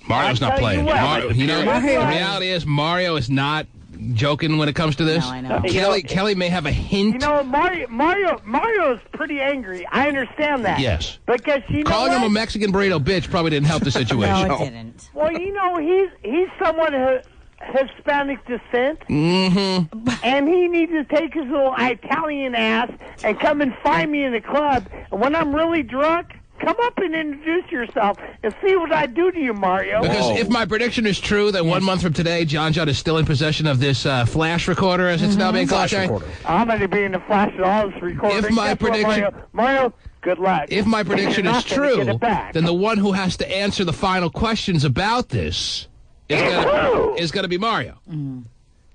B: Mario's not playing. The
H: Mario.
B: reality is Mario is not joking when it comes to this.
D: No, I know.
B: Kelly may have a hint.
H: You know, Mario's pretty angry. I understand that.
B: Yes.
H: Because you know
B: calling
H: what?
B: him a Mexican burrito bitch probably didn't help the situation.
D: No, it didn't.
H: Well, you know, he's somewhat Hispanic descent. And he needs to take his little Italian ass and come and find me in the club. And when I'm really drunk, come up and introduce yourself and see what I do to you, Mario.
B: Because if my prediction is true, that 1 month from today, John is still in possession of this flash recorder, as it's now being called.
H: I'm going to be in the flash of all this recording.
B: If my prediction...
H: Mario, Good luck.
B: If my prediction
H: You're
B: is
H: not gonna get
B: true,
H: it back.
B: then the one who has to answer the final questions about this is going to be Mario.
D: Mm.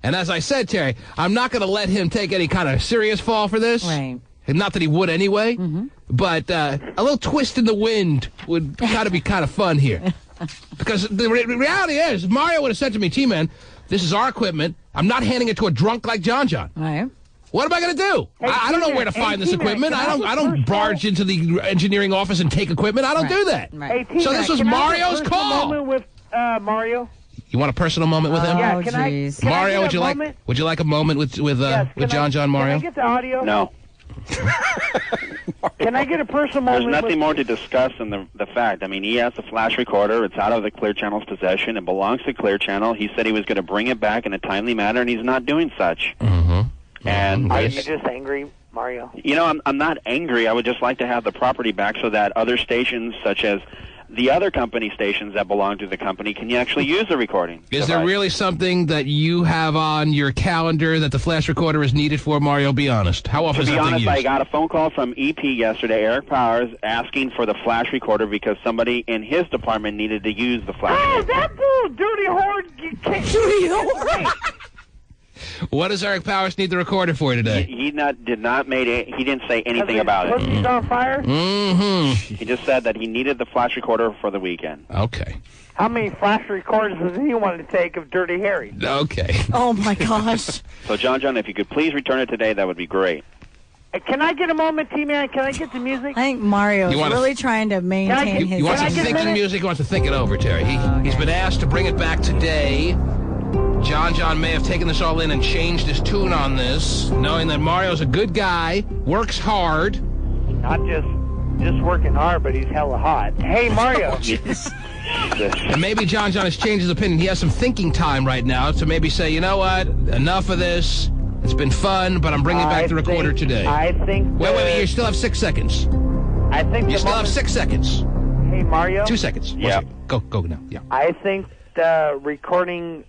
B: And as I said, Terry, I'm not going to let him take any kind of serious fall for this.
D: Right.
B: And not that he would anyway,
D: Mm-hmm.
B: but a little twist in the wind would kind of be kind of fun here. Because the reality is, if Mario would have said to me, T-Man, this is our equipment. I'm not handing it to a drunk like John John.
D: Right.
B: What am I going to do?
H: Hey,
B: I don't know
H: T-Man,
B: where to find this
H: T-Man,
B: equipment.
H: can
B: I don't barge into the engineering office and take equipment. I don't do that.
H: Hey, T-Man,
B: So this was
H: can I have a
B: Mario's
H: personal
B: call.
H: moment with Mario?
B: You want a personal moment with him?
H: Yeah, can I
B: Mario,
H: get a moment?
B: would you like a moment with
H: Yes,
B: John John Mario?
H: Can I get the audio?
K: No.
H: Can I get a personal
K: There's
H: moment?
K: nothing more to discuss than the fact. I mean, he has the flash recorder. It's out of the Clear Channel's possession. It belongs to Clear Channel. He said he was going to bring it back in a timely manner, and he's not doing such.
B: Mm-hmm.
K: And
H: Are you just angry, Mario?
K: you know, I'm not angry. I would just like to have the property back so that other stations, such as the other company stations that belong to the company, can actually use the recording.
B: Is there really something that you have on your calendar that the flash recorder is needed for, Mario? Be honest. How often
K: To
B: is
K: be
B: that thing
K: honest,
B: used?
K: I got a phone call from EP yesterday, Eric Powers, asking for the flash recorder because somebody in his department needed to use the flash
H: Oh,
K: recorder.
H: that fool, dirty whore! Dirty whore!
B: What does Eric Powers need the recorder for today?
K: He didn't say anything about it.
H: Pussy's on fire?
B: Mm-hmm.
K: He just said that he needed the flash recorder for the weekend.
B: Okay.
H: How many flash recorders does he want to take of Dirty Harry?
B: Okay.
D: Oh, my gosh.
K: So, John, if you could please return it today, that would be great.
H: Can I get a moment, T-Man? Can I get the music?
D: I think Mario is
B: You wanna-
D: really trying to maintain his...
B: You want some thinking music? He wants to think it over, Terry. He's been asked to bring it back today. John may have taken this all in and changed his tune on this, knowing that Mario's a good guy, works hard.
H: Not just working hard, but he's hella hot. Hey, Mario.
B: And maybe John has changed his opinion. He has some thinking time right now to maybe say, you know what, enough of this. It's been fun, but I'm bringing back the recorder today.
H: I think...
B: Wait, you still have 6 seconds.
H: I think
B: You still have 6 seconds.
H: Hey, Mario.
B: 2 seconds.
K: Yeah.
B: Go now. Yeah.
H: I think the recording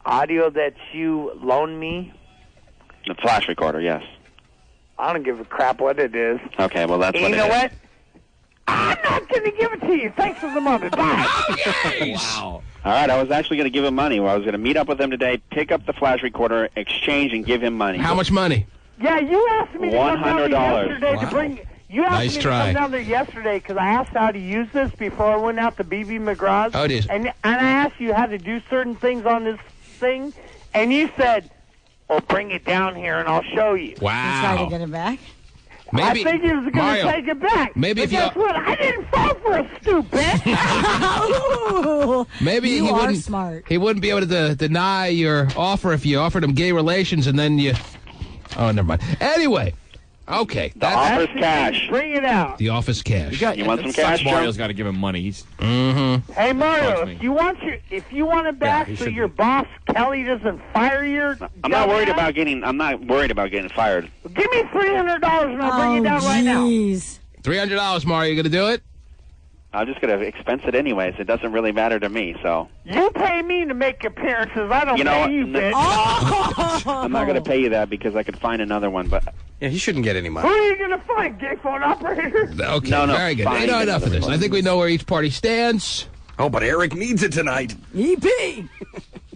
H: audio that you loaned me,
K: The flash recorder, yes.
H: I don't give a crap what it is.
K: Okay, well, that's what
H: You
K: it
H: know
K: is.
H: what? I'm not going to give it to you. Thanks for the moment. Bye.
K: Wow. All right, I was actually going to give him money. Well, I was going to meet up with him today, pick up the flash recorder, exchange, and give him money.
B: How much money?
H: Yeah, you asked me to come down there
K: $100.
H: yesterday to bring... You asked
B: Nice
H: me to
B: try.
H: come down there yesterday because I asked how to use this before I went out to BB McGraw's.
B: Oh, it is.
H: And I asked you how to do certain things on this thing, and you said, well, bring it down here and I'll show you.
B: Wow.
D: Try to get it back.
B: Maybe,
H: I think he was going
B: Mario,
H: to take it back.
B: maybe
H: but
B: if you-
H: guess what? I didn't fall for a stupid.
B: Maybe
D: You
B: he
D: are
B: wouldn't.
D: smart.
B: He wouldn't be able to deny your offer if you offered him gay relations, and then you. Oh, never mind. Anyway, okay.
K: The offer's cash.
H: Bring it out.
B: The office cash.
K: You want some cash, Joe?
M: Mario's got to give him money. He's
B: Mm-hmm.
H: Hey Mario,
M: me.
H: if you want it back,
M: he
H: so
M: should
H: your boss Kelly doesn't fire your.
K: I'm not worried
H: dumbass,
K: about getting fired.
H: Give me $300 and I'll bring it down right now.
D: Jeez.
B: $300, Mario. You gonna do it?
K: I'm just going to expense it anyways. It doesn't really matter to me, so.
H: You pay me to make appearances. I don't
K: You know
H: pay
K: what?
H: you,
K: No.
H: bitch.
K: I'm not going to pay you that because I could find another one, but.
E: Yeah, he shouldn't get any
H: Who
E: money.
H: are you going to find, gay phone operator?
B: Okay.
K: No,
B: Very good.
K: fine,
B: Enough of this. I think we know where each party stands.
E: Oh, but Eric needs it tonight.
D: EP.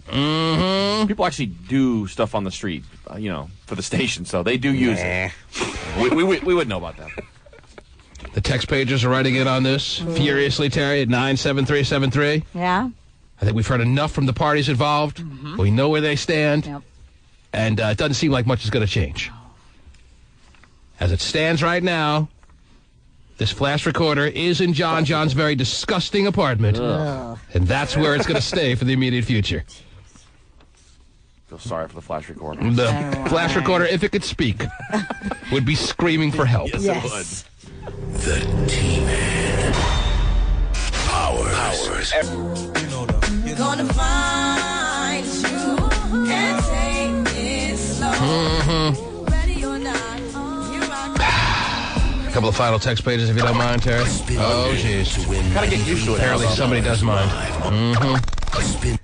B: Mm-hmm.
M: people actually do stuff on the street, for the station, so they do use it. We wouldn't know about that.
B: The text pages are writing in on this furiously, Terry, at 97373.
D: Yeah.
B: I think we've heard enough from the parties involved. We know where they stand.
D: Yep.
B: And it doesn't seem like much is going to change. As it stands right now, this flash recorder is in John's very disgusting apartment. And that's where it's going to stay for the immediate future.
M: Feel sorry for the flash recorder.
B: The flash recorder, if it could speak, would be screaming for help.
D: Yes.
O: The T-Man. Powers.
F: Gonna find you and take it slow. Ready or not, here I
B: A couple of final text pages, if you don't mind, Terry. Oh, jeez.
M: Gotta get used to it.
B: Apparently somebody does mind. Okay.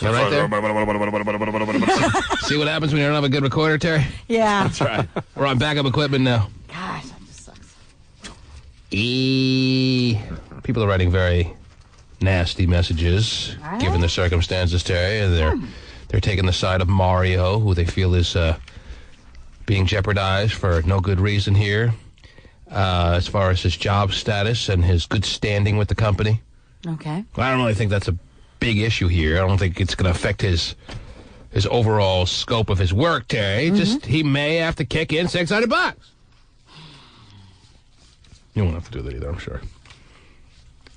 B: You all right there? See what happens when you don't have a good recorder, Terry?
D: Yeah.
M: That's right.
B: We're on backup equipment now.
D: Gosh, that just sucks.
B: People are writing very nasty messages, given the circumstances, Terry. They're taking the side of Mario, who they feel is being jeopardized for no good reason here, as far as his job status and his good standing with the company.
D: Okay.
B: I don't really think that's a big issue here. I don't think it's going to affect his overall scope of his work, Terry. Just he may have to kick in $600. You won't have to do that either, I'm sure.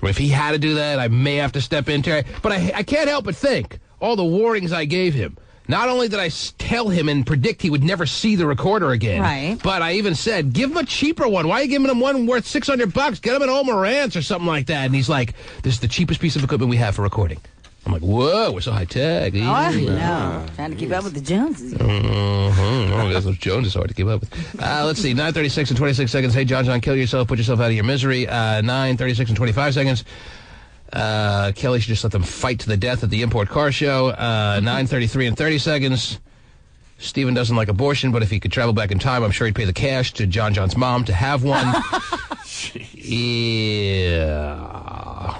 B: If he had to do that, I may have to step in, Terry. But I can't help but think, all the warnings I gave him, not only did I tell him and predict he would never see the recorder again,
D: right,
B: but I even said, give him a cheaper one. Why are you giving him one worth $600? Get him an Old Marantz or something like that. And he's like, this is the cheapest piece of equipment we have for recording. I'm like, whoa, we're so high-tech.
D: Oh, I know. Trying to keep up with the Joneses.
B: Oh, those Joneses hard to keep up with. Let's see, 9:36 and 26 seconds. Hey, John, kill yourself. Put yourself out of your misery. 9:36 and 25 seconds. Kelly should just let them fight to the death at the import car show. 9:33 and 30 seconds. Stephen doesn't like abortion, but if he could travel back in time, I'm sure he'd pay the cash to John's mom to have one. Yeah.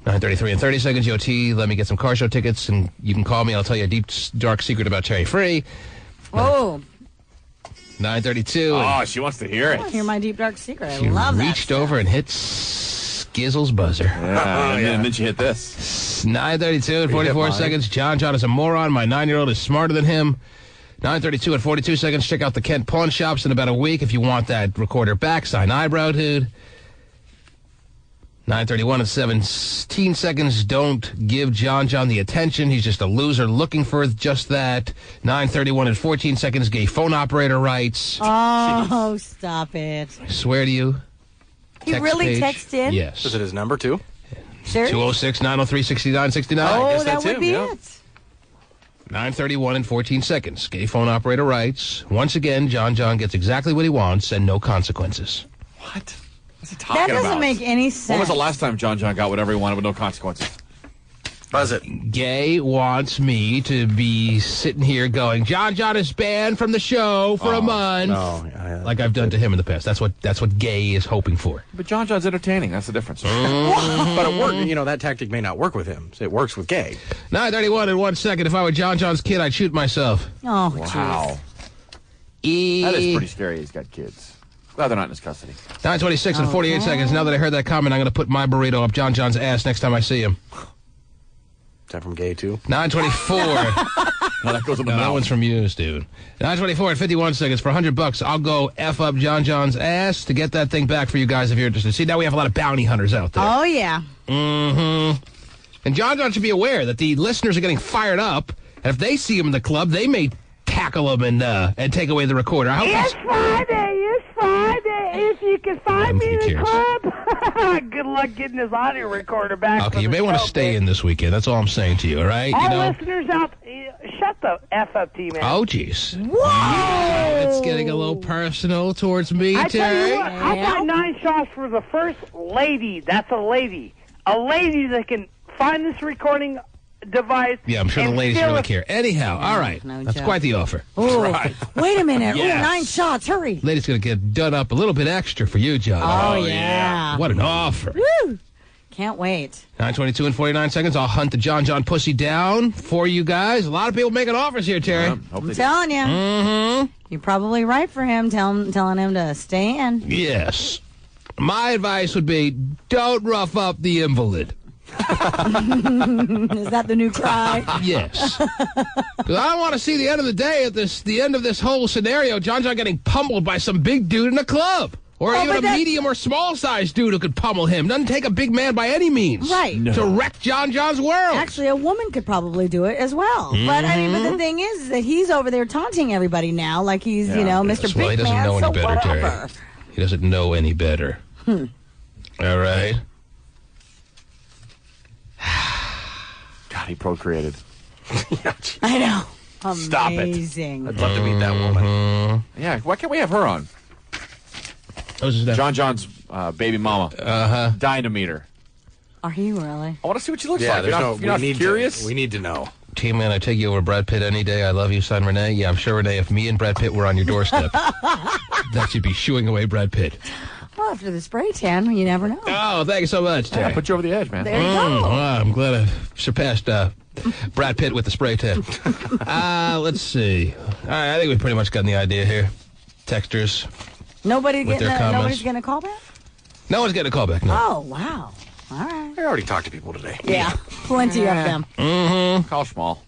B: 9:33 and 30 seconds. YOT, let me get some car show tickets, and you can call me. I'll tell you a deep, dark secret about Terry Free.
D: Oh.
B: 9:32.
C: Oh, she wants to hear it.
D: Hear my deep, dark secret. I
B: She
D: love that.
B: reached over and hit Skizzle's buzzer.
C: Yeah, and then she hit this.
B: 9:32 and 44 seconds. John is a moron. My 9-year-old is smarter than him. 9:32 and 42 seconds. Check out the Kent Pawn Shops in about a week if you want that recorder back. Sign eyebrow, dude. 9:31 and 17 seconds. Don't give John the attention. He's just a loser looking for just that. 9:31 and 14 seconds. Gay phone operator writes.
D: Oh, stop it.
B: I swear to you.
D: He
B: Text
D: really
B: page.
D: texted?
B: Yes.
E: Is it his number, too?
D: Sure.
B: 206-903-6969.
D: Oh, that would be it.
B: 9:31 and 14 seconds. Gay phone operator writes, once again, John gets exactly what he wants and no consequences.
C: What? What's he
D: That
C: talking
D: doesn't
C: about?
D: make any sense.
C: When was the last time John got whatever he wanted with no consequences?
E: Buzz it.
B: Gay wants me to be sitting here going, John is banned from the show for a month.
E: No,
B: like I've done to him in the past. That's what Gay is hoping for.
C: But John's entertaining. That's the difference.
E: But it worked. You know, that tactic may not work with him. So it works with Gay.
B: 9:31 in 1 second. If I were John's kid, I'd shoot myself.
D: Oh,
C: wow. That is pretty scary. He's got kids. Glad they're not in his custody.
B: 9:26 and 48 seconds. Now that I heard that comment, I'm going to put my burrito up John's ass next time I see him.
E: Is that from Gay, too?
B: 9:24.
C: No, that goes in the
B: That
C: mouth.
B: one's from you, dude. 9:24 and 51 seconds. For $100, I'll go F up John's ass to get that thing back for you guys if you're interested. See, now we have a lot of bounty hunters out there.
D: Oh, yeah.
B: Mm-hmm. And John should be aware that the listeners are getting fired up, and if they see him in the club, they may tackle him and take away the recorder. I hope
H: It's Friday. It's Friday. If you can find me in the club, good luck getting this audio recorder back.
B: Okay, you may want to stay in this weekend. That's all I'm saying to you, all right?
H: All
B: You know?
H: listeners out, shut the F up, T-Man.
B: Oh, jeez.
H: Whoa!
B: It's getting a little personal towards me,
H: I tell
B: Terry.
H: you what, how about 9 shots for the first lady? That's a lady. A lady that can find this recording device.
B: Yeah, I'm sure the
H: and
B: ladies
H: steal
B: really
H: it.
B: care. Anyhow, all right. That's quite the offer.
D: Oh, wait a minute.
B: Yes.
D: Ooh, 9 shots. Hurry.
B: Lady's going to get done up a little bit extra for you, John.
D: Oh, yeah.
B: What an offer.
D: Woo. Can't wait.
B: 9:22 and 49 seconds. I'll hunt the John pussy down for you guys. A lot of people making offers here, Terry.
D: I'm telling you.
B: Mm-hmm.
D: You're probably right for him, telling him to stay in.
B: Yes. My advice would be don't rough up the invalid.
D: Is that the new cry?
B: Yes. 'Cause I don't want to see the end of the day at the end of this whole scenario, John getting pummeled by some big dude in a club. Or
D: Oh,
B: even
D: but
B: a medium or small-sized dude who could pummel him. Doesn't take a big man by any means.
D: Right.
B: To wreck John's world.
D: Actually, a woman could probably do it as well. But I mean, but the thing is that he's over there taunting everybody now, like he's Mr.
B: Well, he
D: Big
B: doesn't
D: Man.
B: know
D: So
B: any better,
D: whatever.
B: Terry. He doesn't know any better. All right.
C: God, he procreated.
D: I know.
C: Stop it.
D: Amazing.
E: I'd love to meet that woman.
C: Yeah, why can't we have her on? John's baby mama.
B: Uh-huh.
C: Dying to meet her.
D: Are you really?
C: I want to see what she looks
E: Yeah,
C: like.
E: there's
C: You're not
E: we need
C: curious?
E: we need to know.
B: T-Man, I take you over Brad Pitt any day. I love you, son, Renee. Yeah, I'm sure, Renee, if me and Brad Pitt were on your doorstep, that you'd be shooing away Brad Pitt.
D: Well, after the spray tan, you never know.
B: Oh, thank you so much, Terry.
M: Yeah, put you over the edge, man.
D: There you go.
B: Well, I'm glad I surpassed Brad Pitt with the spray tan. Let's see. All right, I think we've pretty much gotten the idea here. Texters.
D: Nobody's
B: with their comments.
D: Nobody's going to call back?
B: No one's getting a call back, no.
D: Oh, wow. All right.
E: I already talked to people today.
D: Yeah, plenty of them.
B: Mm-hmm.
C: Call small.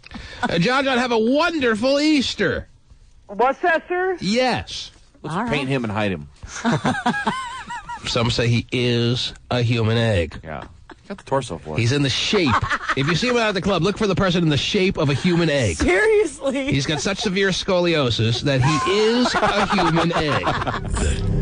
B: John, have a wonderful Easter.
H: What's that, sir?
B: Yes.
C: Let's paint him and hide him.
B: Some say he is a human egg.
C: Yeah. Got the torso for it.
B: He's in the shape. If you see him out at the club, look for the person in the shape of a human egg.
D: Seriously?
B: He's got such severe scoliosis that he is a human egg.
O: The